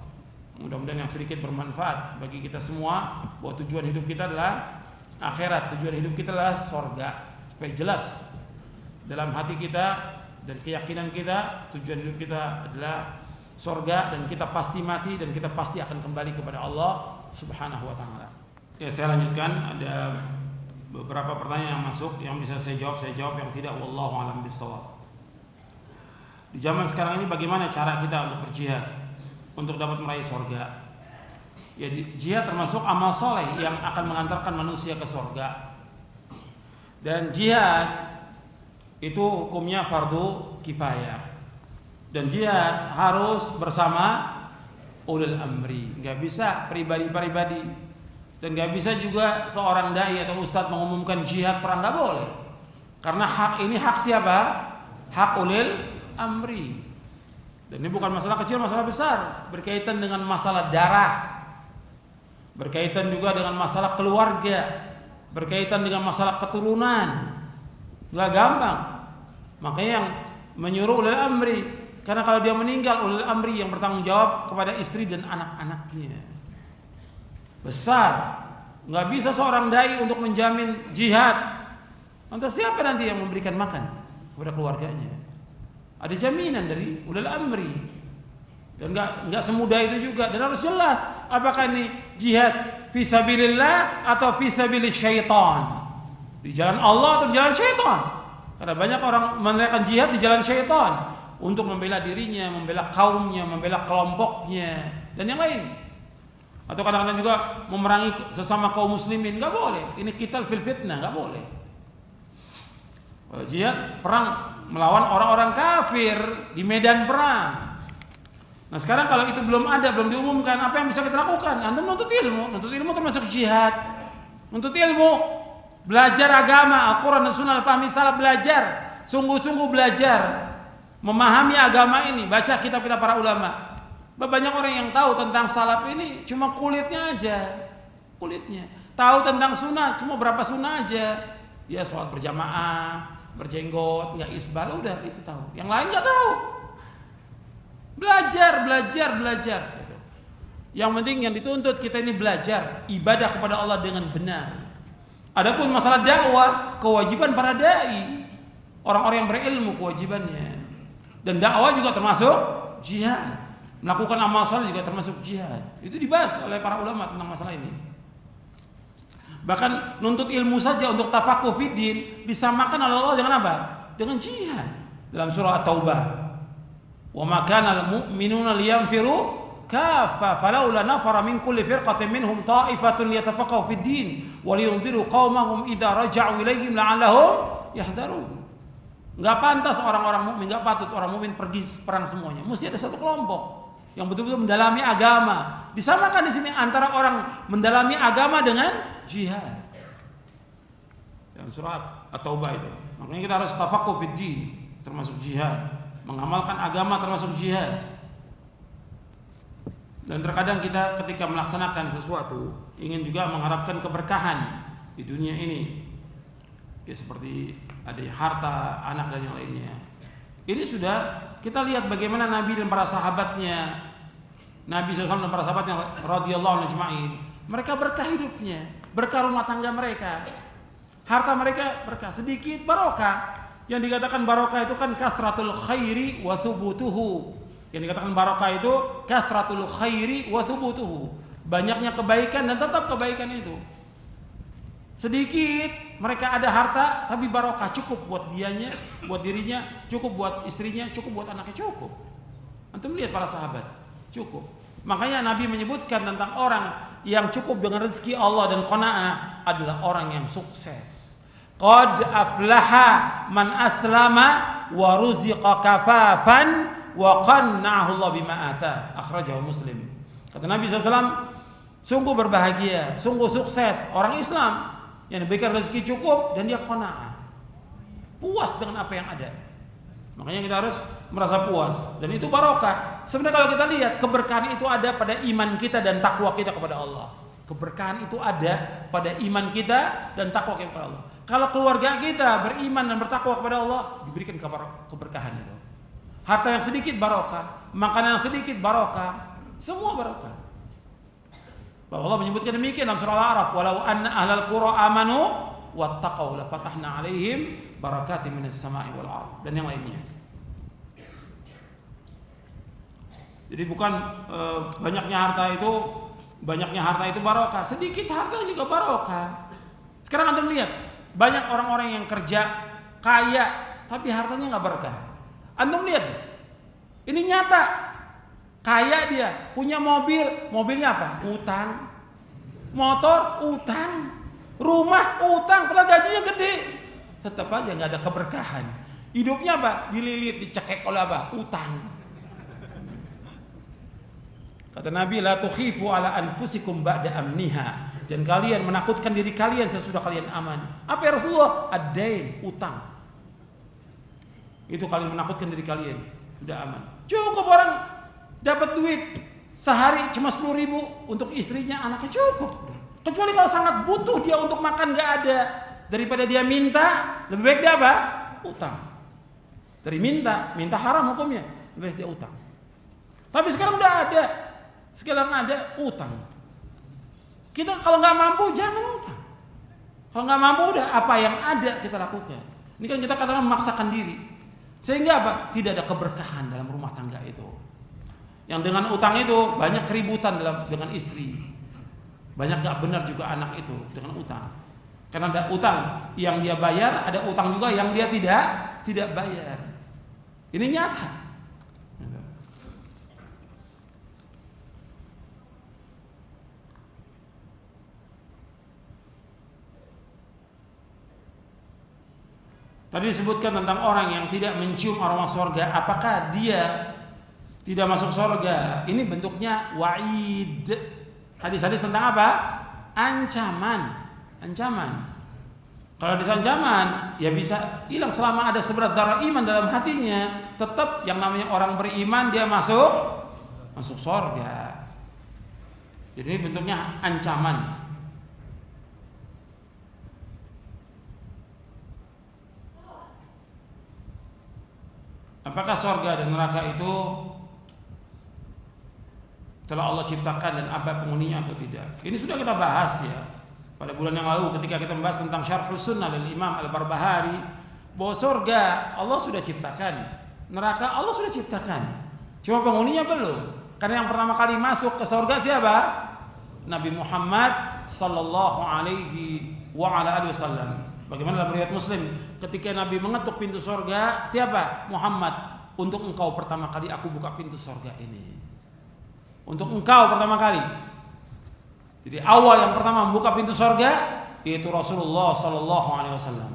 Mudah-mudahan yang sedikit bermanfaat bagi kita semua, bahwa tujuan hidup kita adalah akhirat, tujuan hidup kita adalah surga. Supaya jelas dalam hati kita dan keyakinan kita, tujuan hidup kita adalah surga, dan kita pasti mati dan kita pasti akan kembali kepada Allah Subhanahu wa taala. Ya, saya lanjutkan. Ada beberapa pertanyaan yang masuk, yang bisa saya jawab, yang tidak, wallahu a'lam bishawab. Di zaman sekarang ini bagaimana cara kita untuk berjihad untuk dapat meraih surga? Ya, jihad termasuk amal soleh yang akan mengantarkan manusia ke surga. Dan jihad itu hukumnya fardu kifayah. Dan jihad harus bersama ulil amri. Nggak bisa pribadi-pribadi. Dan nggak bisa juga seorang dai atau ustadz mengumumkan jihad perang, nggak boleh. Karena hak ini hak siapa? Hak ulil amri. Dan ini bukan masalah kecil, masalah besar, berkaitan dengan masalah darah, berkaitan juga dengan masalah keluarga, berkaitan dengan masalah keturunan. Gak gampang. Makanya yang menyuruh ulil amri, karena kalau dia meninggal, ulil amri yang bertanggung jawab kepada istri dan anak-anaknya. Besar. Gak bisa seorang dai untuk menjamin jihad. Entah siapa nanti yang memberikan makan kepada keluarganya. Ada jaminan dari ulil amri. Dan enggak semudah itu juga, dan harus jelas apakah ini jihad fisabilillah atau fisabilis syaitan. Di jalan Allah atau di jalan syaitan. Karena banyak orang meneriakan jihad di jalan syaitan untuk membela dirinya, membela kaumnya, membela kelompoknya dan yang lain. Atau kadang-kadang juga memerangi sesama kaum muslimin, enggak boleh. Ini qital fil fitnah, enggak boleh. Jihad perang melawan orang-orang kafir di medan perang. Nah, sekarang kalau itu belum ada, belum diumumkan, apa yang bisa kita lakukan? Antum nuntut ilmu termasuk jihad. Nuntut ilmu, belajar agama, Al-Quran dan Sunnah, pahami salaf, belajar, sungguh-sungguh belajar, memahami agama ini, baca kitab-kitab para ulama. Banyak orang yang tahu tentang salaf ini cuma kulitnya aja, tahu tentang sunnah cuma berapa sunnah aja. Ya, sholat berjamaah, berjenggot, nggak isbal, udah itu tahu. Yang lain nggak tahu. Belajar. Gitu. Yang penting yang dituntut kita ini belajar ibadah kepada Allah dengan benar. Adapun masalah dakwah, kewajiban para dai, orang-orang yang berilmu kewajibannya. Dan dakwah juga termasuk jihad. Melakukan amal saleh juga termasuk jihad. Itu dibahas oleh para ulama tentang masalah ini. Bahkan nuntut ilmu saja untuk tafaqquh fiddin disamakan oleh Allah dengan apa? Dengan jihad. Dalam surah At-Taubah, "Wa ma kana al-mu'minuna liyanfiru kaffa falaula nafara min kulli firqatin minhum ta'ifatun yatafaqahu fiddin wa liyunziru qaumahum idza raja'u ilaihim la'allahum yahdharun." Enggak pantas orang-orang mukmin, enggak patut orang mukmin pergi perang semuanya. Mesti ada satu kelompok yang betul-betul mendalami agama. Disamakan di sini antara orang mendalami agama dengan jihad. Dalam surat At-Taubah itu. Makanya kita harus tafaqquh fiddin, termasuk jihad. Mengamalkan agama termasuk jihad. Dan terkadang kita ketika melaksanakan sesuatu ingin juga mengharapkan keberkahan di dunia ini. Ya, seperti ada harta, anak dan yang lainnya. Ini sudah kita lihat bagaimana Nabi dan para sahabatnya Nabi SAW dan para sahabatnya radhiyallahu anhum ajma'in, mereka berkah hidupnya, berkah rumah tangga mereka, harta mereka berkah, sedikit barokah. Yang dikatakan barokah itu kan kasratul khairi wa thubutuhu. Yang dikatakan barokah itu kasratul khairi wa thubutuhu, banyaknya kebaikan dan tetap kebaikan itu. Sedikit mereka ada harta tapi barokah, cukup buat dianya, buat dirinya, cukup buat istrinya, cukup buat anaknya, cukup. Antum lihat para sahabat, cukup. Makanya Nabi menyebutkan tentang orang yang cukup dengan rezeki Allah dan qanaah adalah orang yang sukses. Qad aflaha man aslama wa ruziqa kafafan wa qanna'ahu Allah bima ata. Akhrajahu Muslim. Kata Nabi SAW, sungguh berbahagia, sungguh sukses orang Islam yang diberikan rezeki cukup dan dia qanaah, puas dengan apa yang ada. Makanya kita harus merasa puas dan itu barokah. Sebenarnya kalau kita lihat, keberkahan itu ada pada iman kita dan takwa kita kepada Allah. Keberkahan itu ada pada iman kita dan takwa kita kepada Allah. Kalau keluarga kita beriman dan bertakwa kepada Allah, diberikan keberkahan itu. Harta yang sedikit barokah, makanan yang sedikit barokah, semua barokah. Bahwa Allah menyebutkan demikian dalam surah Al-A'raf, walau anna ahlal qura amanu wattaqau la fatahna alaihim barakatim minas sama'i wal ardh, dan yang lainnya. Jadi bukan banyaknya harta itu barokah, sedikit harta juga barokah. Sekarang Anda lihat, banyak orang-orang yang kerja kaya tapi hartanya enggak berkah. Anda lihat, ini nyata. Kaya dia, punya mobil, mobilnya apa? Utang. Motor, utang. Rumah, utang, padahal gajinya gede. Tetap aja nggak ada keberkahan. Hidupnya apa? Dililit, dicekek oleh apa? Utang. Kata Nabi, la tukhifu ala anfusikum ba'da amniha. Jangan kalian menakutkan diri kalian sesudah kalian aman. Apa ya Rasulullah? Ad-dain, utang. Itu kalian menakutkan diri kalian sudah aman. Cukup orang dapat duit sehari cuma 10.000 untuk istrinya, anaknya, cukup. Kecuali kalau sangat butuh dia untuk makan, nggak ada. Daripada dia minta, lebih baik dia apa? Utang. Dari minta haram hukumnya, lebih baik dia utang. Tapi sekarang udah ada, sekarang ada utang. Kita kalau nggak mampu jangan utang. Kalau nggak mampu udah apa yang ada kita lakukan. Ini kan kita kadang-kadang memaksakan diri, sehingga apa? Tidak ada keberkahan dalam rumah tangga itu. Yang dengan utang itu banyak keributan dengan istri, banyak gak benar juga anak itu dengan utang. Karena ada utang yang dia bayar, ada utang juga yang dia tidak bayar. Ini nyata. Tadi disebutkan tentang orang yang tidak mencium aroma surga, apakah dia tidak masuk surga? Ini bentuknya wa'id. Hadis-hadis tentang apa? Ancaman. Kalau ada ancaman, ya bisa hilang selama ada seberat darah iman dalam hatinya. Tetap yang namanya orang beriman dia masuk surga. Jadi ini bentuknya ancaman. Apakah surga dan neraka itu telah Allah ciptakan dan apa penghuninya atau tidak? Ini sudah kita bahas ya pada bulan yang lalu ketika kita membahas tentang Syarhus Sunnah dari Imam Al-Barbahari, bahwa surga Allah sudah ciptakan, neraka Allah sudah ciptakan, cuma penghuninya belum. Karena yang pertama kali masuk ke surga siapa? Nabi Muhammad sallallahu alaihi wa ala alihi wasallam. Bagaimana dalam riwayat Muslim, ketika Nabi mengetuk pintu surga, siapa? Muhammad, untuk engkau pertama kali aku buka pintu surga ini. Untuk engkau pertama kali. Jadi awal yang pertama membuka pintu surga yaitu Rasulullah sallallahu alaihi wasallam.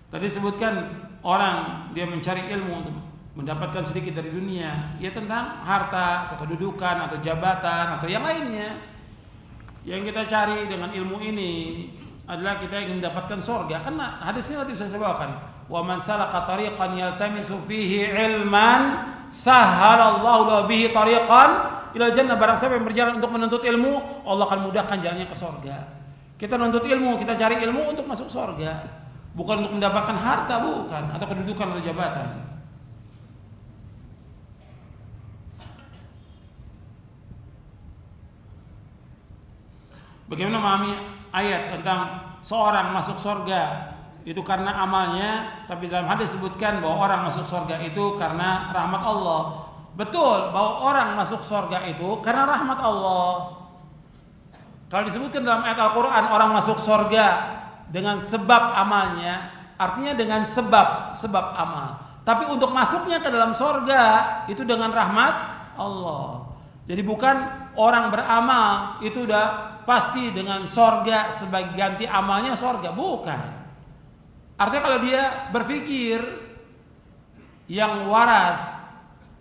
Tadi sebutkan orang dia mencari ilmu untuk mendapatkan sedikit dari dunia, ya tentang harta atau kedudukan atau jabatan atau yang lainnya. Yang kita cari dengan ilmu ini adalah kita ingin mendapatkan surga. Karena hadisnya tadi saya bawakan, wa man salaka tariqan yaltamisu fihi ilman sahhalallahu lahu bihi tariqan ila jannah. Barang siapa yang berjalan untuk menuntut ilmu, Allah akan mudahkan jalannya ke surga. Kita nuntut ilmu, kita cari ilmu untuk masuk surga, bukan untuk mendapatkan harta, bukan, atau kedudukan atau jabatan. Bagaimana memahami ayat tentang seorang masuk surga itu karena amalnya, tapi dalam hadis disebutkan bahwa orang masuk surga itu karena rahmat Allah. Betul bahwa orang masuk surga itu karena rahmat Allah. Kalau disebutkan dalam ayat Al-Quran orang masuk surga dengan sebab amalnya, artinya dengan sebab amal. Tapi untuk masuknya ke dalam surga itu dengan rahmat Allah. Jadi bukan orang beramal itu udah pasti dengan surga sebagai ganti amalnya surga, bukan. Artinya kalau dia berpikir yang waras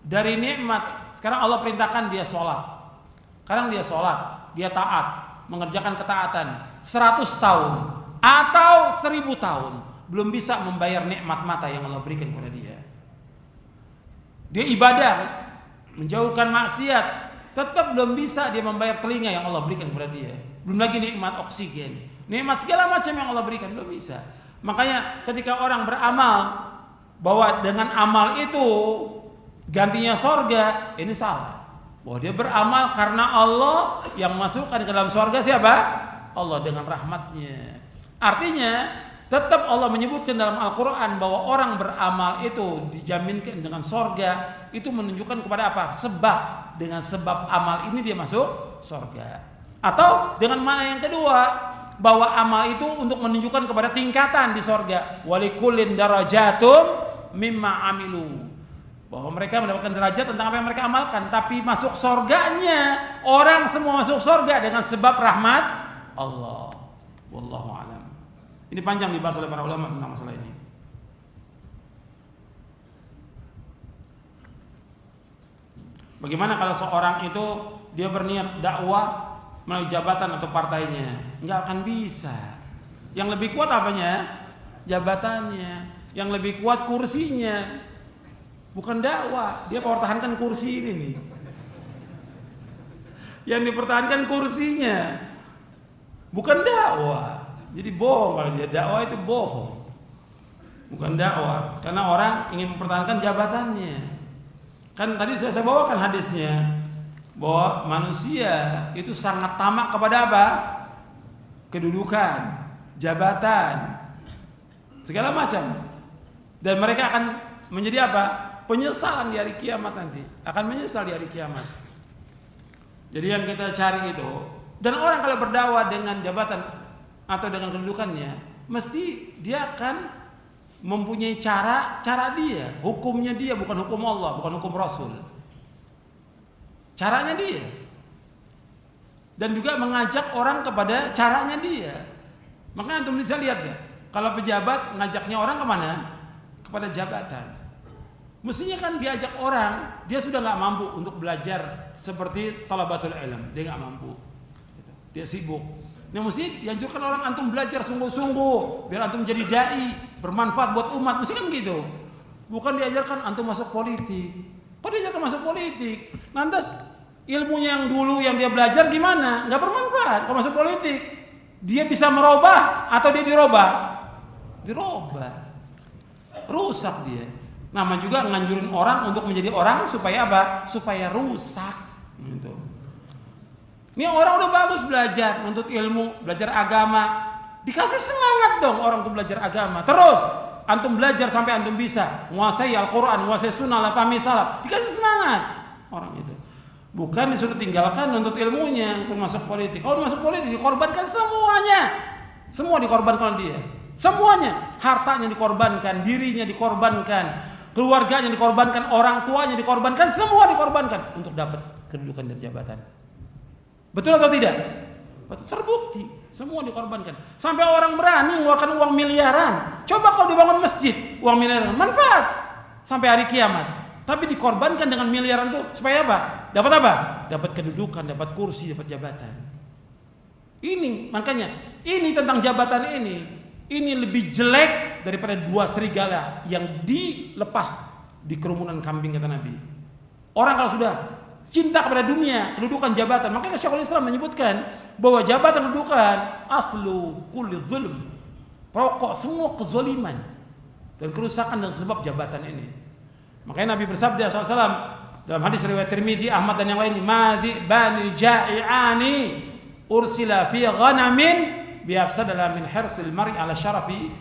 dari nikmat, sekarang Allah perintahkan dia sholat, sekarang dia sholat, dia taat, mengerjakan ketaatan 100 tahun atau 1000 tahun belum bisa membayar nikmat mata yang Allah berikan kepada dia. Dia ibadah, menjauhkan maksiat, tetap belum bisa dia membayar telinga yang Allah berikan kepada dia. Belum lagi nikmat oksigen, nikmat segala macam yang Allah berikan, belum bisa. Makanya ketika orang beramal bahwa dengan amal itu gantinya surga, ini salah. Bahwa dia beramal karena Allah yang masukkan ke dalam surga siapa? Allah dengan rahmatnya. Artinya tetap Allah menyebutkan dalam Al-Quran bahwa orang beramal itu dijaminkan dengan surga. Itu menunjukkan kepada apa? Sebab, dengan sebab amal ini dia masuk surga. Atau dengan mana yang kedua, bahwa amal itu untuk menunjukkan kepada tingkatan di surga. Walikullin darajatum mimma amilu, bahwa mereka mendapatkan derajat tentang apa yang mereka amalkan. Tapi masuk surganya, orang semua masuk surga dengan sebab rahmat Allah. Wallahu a'lam. Ini panjang dibahas oleh para ulama tentang masalah ini. Bagaimana kalau seorang itu dia berniat dakwah melalui jabatan atau partainya? Enggak akan bisa. Yang lebih kuat apanya? Jabatannya. Yang lebih kuat kursinya. Bukan dakwah, dia pertahankan kursi ini nih. Yang dipertahankan kursinya, bukan dakwah. Jadi bohong kalau dia dakwah, itu bohong. Bukan dakwah, karena orang ingin mempertahankan jabatannya. Kan tadi saya bawakan hadisnya bahwa manusia itu sangat tamak kepada apa? Kedudukan, jabatan, segala macam. Dan mereka akan menjadi apa? Penyesalan di hari kiamat nanti. Akan menyesal di hari kiamat. Jadi yang kita cari itu. Dan orang kalau berdakwah dengan jabatan atau dengan kedudukannya, mesti dia akan mempunyai cara dia. Hukumnya dia, bukan hukum Allah, bukan hukum Rasul. Caranya dia. Dan juga mengajak orang kepada caranya dia. Makanya antum bisa lihat ya, kalau pejabat ngajaknya orang kemana? Kepada jabatan. Mestinya kan diajak orang, dia sudah nggak mampu untuk belajar seperti talabatul ilm, dia nggak mampu, dia sibuk. Nah mesti dianjurkan orang antum belajar sungguh-sungguh, biar antum jadi dai, bermanfaat buat umat, mesti kan gitu. Bukan diajarkan antum masuk politik. Kok diajarkan masuk politik? Lantas ilmunya yang dulu yang dia belajar gimana? Nggak bermanfaat. Kalau masuk politik, dia bisa merubah atau dia dirubah? Dirubah, rusak dia. Nama juga nganjurin orang untuk menjadi orang supaya apa? Supaya rusak. Gitu. Ini orang udah bagus belajar, menuntut ilmu, belajar agama. Dikasih semangat dong orang untuk belajar agama. Terus antum belajar sampai antum bisa menguasai Al-Quran, menguasai sunnah, pahami salaf. Dikasih semangat orang itu. Bukan disuruh tinggalkan menuntut ilmunya, suruh masuk politik. Kalau masuk politik dikorbankan semuanya. Semua dikorbankan dia. Semuanya, hartanya dikorbankan, dirinya dikorbankan, keluarganya dikorbankan, orang tuanya dikorbankan, semua dikorbankan untuk dapat kedudukan dan jabatan. Betul atau tidak? Betul, terbukti, semua dikorbankan. Sampai orang berani mengeluarkan uang miliaran. Coba kau dibangun masjid, uang miliaran, manfaat sampai hari kiamat. Tapi dikorbankan dengan miliaran itu supaya apa? Dapat apa? Dapat kedudukan, dapat kursi, dapat jabatan. Ini makanya, ini tentang jabatan ini lebih jelek daripada 2 serigala yang dilepas di kerumunan kambing, kata Nabi. Orang kalau sudah cinta kepada dunia, kedudukan jabatan. Makanya Syekhul Islam menyebutkan bahwa jabatan kedudukan aslu kulli zulm, pokok semua kezaliman dan kerusakan dengan sebab jabatan ini. Makanya Nabi bersabda SAW dalam hadis riwayat Tirmidzi, Ahmad dan yang lain, madhi bani ja'i'ani ursila fi ghanamin biafsadala min hirsil mar'i ala syarafi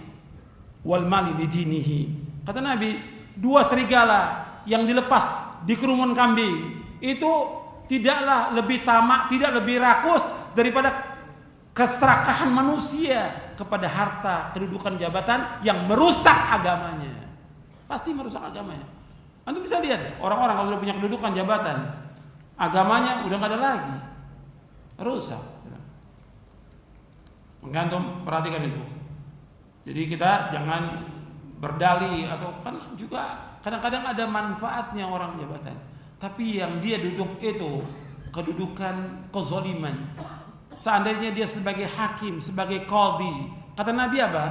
wal mali lidinihi. Kata Nabi, 2 serigala yang dilepas di kerumun kambing itu tidaklah lebih tamak, tidak lebih rakus daripada keserakahan manusia kepada harta, kedudukan, jabatan yang merusak agamanya. Pasti merusak agamanya. Antum bisa lihat deh, orang-orang kalau sudah punya kedudukan, jabatan, agamanya udah nggak ada lagi, rusak. Menggantung, perhatikan itu. Jadi kita jangan berdalih, atau kan juga kadang-kadang ada manfaatnya orang jabatan. Tapi yang dia duduk itu kedudukan kezaliman. Seandainya dia sebagai hakim, sebagai qadhi, kata Nabi apa?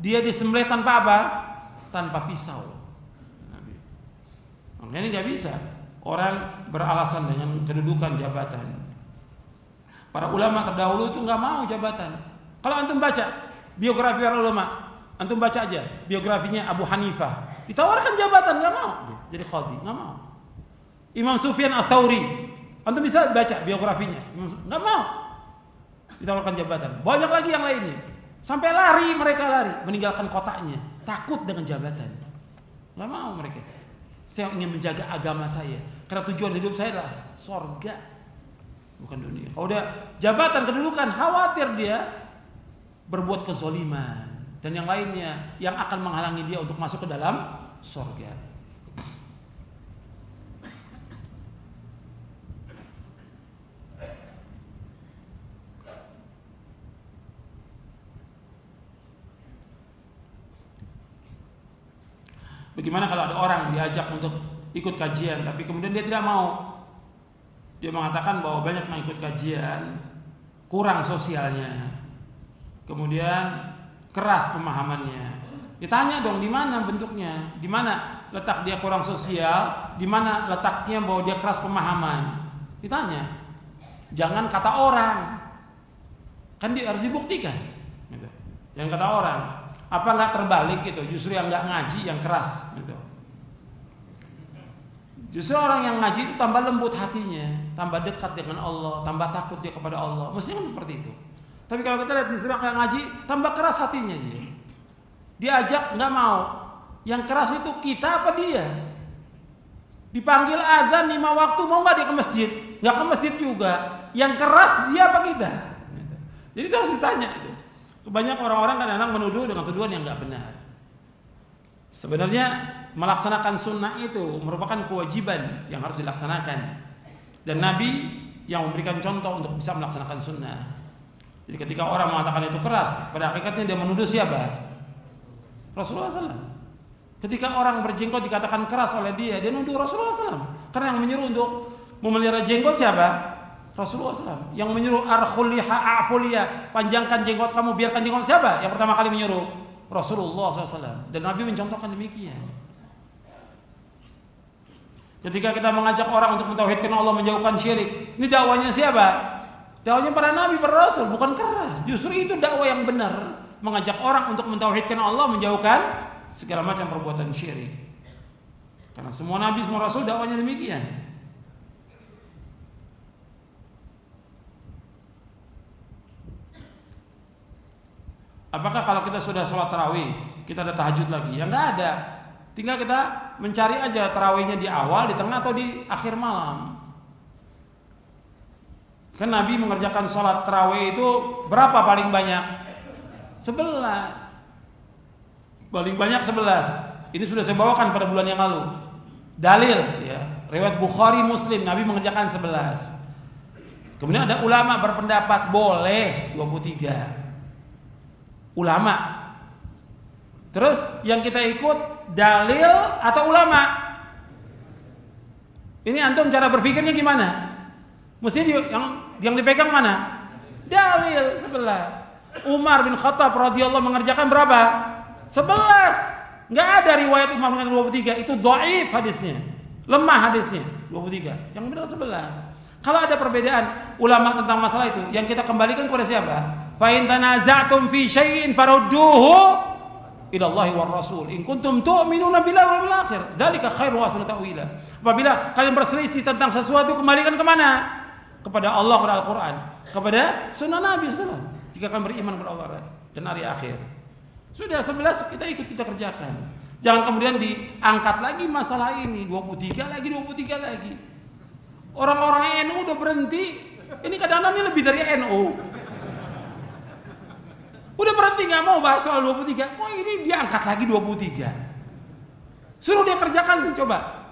Dia disembelih tanpa apa? Tanpa pisau. Nabi. Makanya nggak bisa orang beralasan dengan kedudukan jabatan. Para ulama terdahulu itu nggak mau jabatan. Kalau antum baca biografi para ulama, antum baca aja biografinya Abu Hanifah, ditawarkan jabatan nggak mau, jadi qadhi nggak mau. Imam Sufyan Ats-Tsauri, antum bisa baca biografinya, nggak mau ditawarkan jabatan. Banyak lagi yang lainnya, sampai mereka lari meninggalkan kotanya, takut dengan jabatan. Nggak mau mereka. Saya ingin menjaga agama saya, karena tujuan hidup saya adalah sorga, bukan dunia. Kalau udah jabatan, kedudukan, khawatir dia berbuat kezaliman dan yang lainnya yang akan menghalangi dia untuk masuk ke dalam sorga. Bagaimana kalau ada orang diajak untuk ikut kajian, tapi kemudian dia tidak mau? Dia mengatakan bahwa banyak yang ikut kajian kurang sosialnya, kemudian keras pemahamannya. Ditanya dong, di mana bentuknya, di mana letak dia kurang sosial, di mana letaknya bahwa dia keras pemahaman. Ditanya, jangan kata orang, kan dia harus dibuktikan. Jangan kata orang. Apa nggak terbalik gitu? Justru yang nggak ngaji yang keras gitu. Justru orang yang ngaji itu tambah lembut hatinya, tambah dekat dengan Allah, tambah takut dia kepada Allah. Mestinya kan seperti itu. Tapi kalau kita lihat justru yang ngaji tambah keras hatinya dia. Diajak nggak mau. Yang keras itu kita apa dia? Dipanggil adzan 5 waktu, mau nggak dia ke masjid? Nggak ke masjid juga. Yang keras dia apa kita? Jadi itu harus ditanya itu. Banyak orang-orang kadang-kadang menuduh dengan tuduhan yang nggak benar. Sebenarnya melaksanakan sunnah itu merupakan kewajiban yang harus dilaksanakan. Dan Nabi yang memberikan contoh untuk bisa melaksanakan sunnah. Jadi ketika orang mengatakan itu keras, pada hakikatnya dia menuduh siapa? Rasulullah SAW. Ketika orang berjenggot dikatakan keras oleh dia nuduh Rasulullah SAW. Karena yang menyuruh untuk memelihara jenggot siapa? Rasulullah SAW. Yang menyuruh arkhuliha a'fuliya, panjangkan jenggot kamu, biarkan jenggot siapa? Yang pertama kali menyuruh Rasulullah SAW. Dan Nabi mencontohkan demikian. Ketika kita mengajak orang untuk mentauhidkan Allah, menjauhkan syirik, ini dakwanya siapa? Dakwanya para nabi, para rasul, bukan keras. Justru itu dakwah yang benar, mengajak orang untuk mentauhidkan Allah, menjauhkan segala macam perbuatan syirik. Karena semua nabi, semua rasul dakwanya demikian. Apakah kalau kita sudah sholat tarawih, kita ada tahajud lagi? Ya nggak ada. Tinggal kita mencari aja tarawihnya di awal, di tengah, atau di akhir malam. Kan Nabi mengerjakan sholat tarawih itu berapa paling banyak? 11. Paling banyak 11. Ini sudah saya bawakan pada bulan yang lalu. Dalil, ya, riwayat Bukhari, Muslim, Nabi mengerjakan 11. Kemudian ada ulama berpendapat boleh 23. Ulama. Terus yang kita ikut dalil atau ulama? Ini antum cara berpikirnya gimana? Mesti yang dipegang mana? Dalil 11. Umar bin Khattab radhiyallahu mengerjakan berapa? 11. Enggak ada riwayat Umar dengan 23, itu dhaif hadisnya. Lemah hadisnya. 23. Yang benar 11. Kalau ada perbedaan ulama tentang masalah itu, yang kita kembalikan kepada siapa? Fa in tanaza'tum fi syai'in farudduhu ila Allahi war Rasul in kuntum tu'minuna billahi wal yawmil akhir. Dzalika khairu wa ahsanu ta'wila. Apabila kalian berselisih tentang sesuatu, kembalikan kemana? Kepada Allah, kepada Al-Qur'an, kepada sunnah Nabi sallallahu alaihi wasallam. Jika kalian beriman kepada Allah dan hari akhir. Sudah 11 kita kerjakan. Jangan kemudian diangkat lagi masalah ini 23 lagi. Orang-orang NU udah berhenti. Ini kadang-kadang ini lebih dari NU. Udah berhenti nggak mau bahas soal 23. Kok ini diangkat lagi 23? Suruh dia kerjakan coba.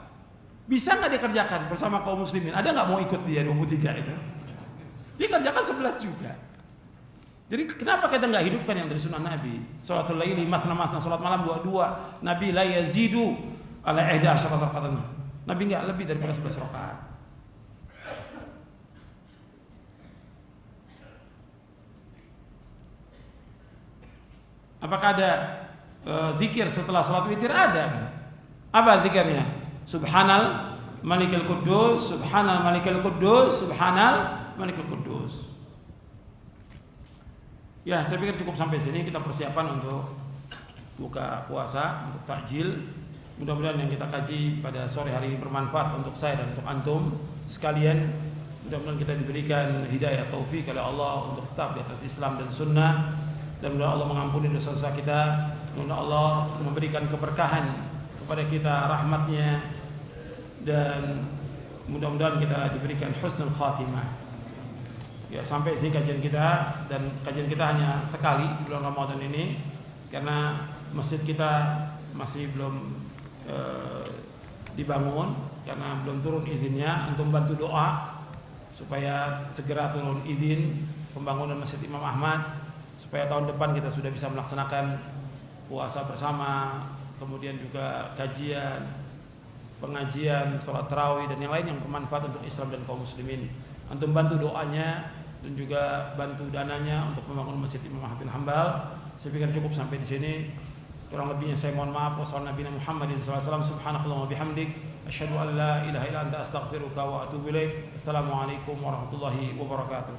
Bisa nggak dia kerjakan bersama kaum muslimin? Ada nggak mau ikut dia 23 itu? Dia kerjakan 11 juga. Jadi kenapa kita nggak hidupkan yang dari sunnah Nabi? Salatul laili mathna, salat malam 22. Nabi la yazidu ala 11 raka'atan. Nabi nggak lebih daripada 11 rakaat. Apakah ada zikir setelah salat witir? Ada kan? Apa zikirnya? Subhanal Malikul Quddus, Subhanal Malikul Quddus, Subhanal Malikul Quddus. Ya, saya pikir cukup sampai sini. Kita persiapan untuk buka puasa, untuk takjil. Mudah-mudahan yang kita kaji pada sore hari ini bermanfaat untuk saya dan untuk antum sekalian. Mudah-mudahan kita diberikan hidayah taufik oleh Allah untuk tetap di atas Islam dan Sunnah. Dan mudah-mudahan Allah mengampuni dosa-dosa kita. Mudah-mudahan Allah memberikan keberkahan kepada kita, rahmatnya, dan mudah-mudahan kita diberikan husnul khatimah. Ya, sampai sini kajian kita, dan kajian kita hanya sekali bulan Ramadan ini karena masjid kita masih belum dibangun karena belum turun izinnya. Untuk bantu doa supaya segera turun izin pembangunan Masjid Imam Ahmad, supaya tahun depan kita sudah bisa melaksanakan puasa bersama, kemudian juga kajian, pengajian, sholat tarawih dan yang lain yang bermanfaat untuk Islam dan kaum muslimin. Antum bantu doanya dan juga bantu dananya untuk membangun Masjid Imam Ahmad bin Hanbal. Saya pikir cukup sampai di sini. Kurang lebihnya saya mohon maaf. Wassalamualaikum warahmatullahi wabarakatuh. Subhanakallahumma wa bihamdik, asyhadu an la ilaha illa anta astaghfiruka wa atubu ilaik. Assalamualaikum warahmatullahi wabarakatuh.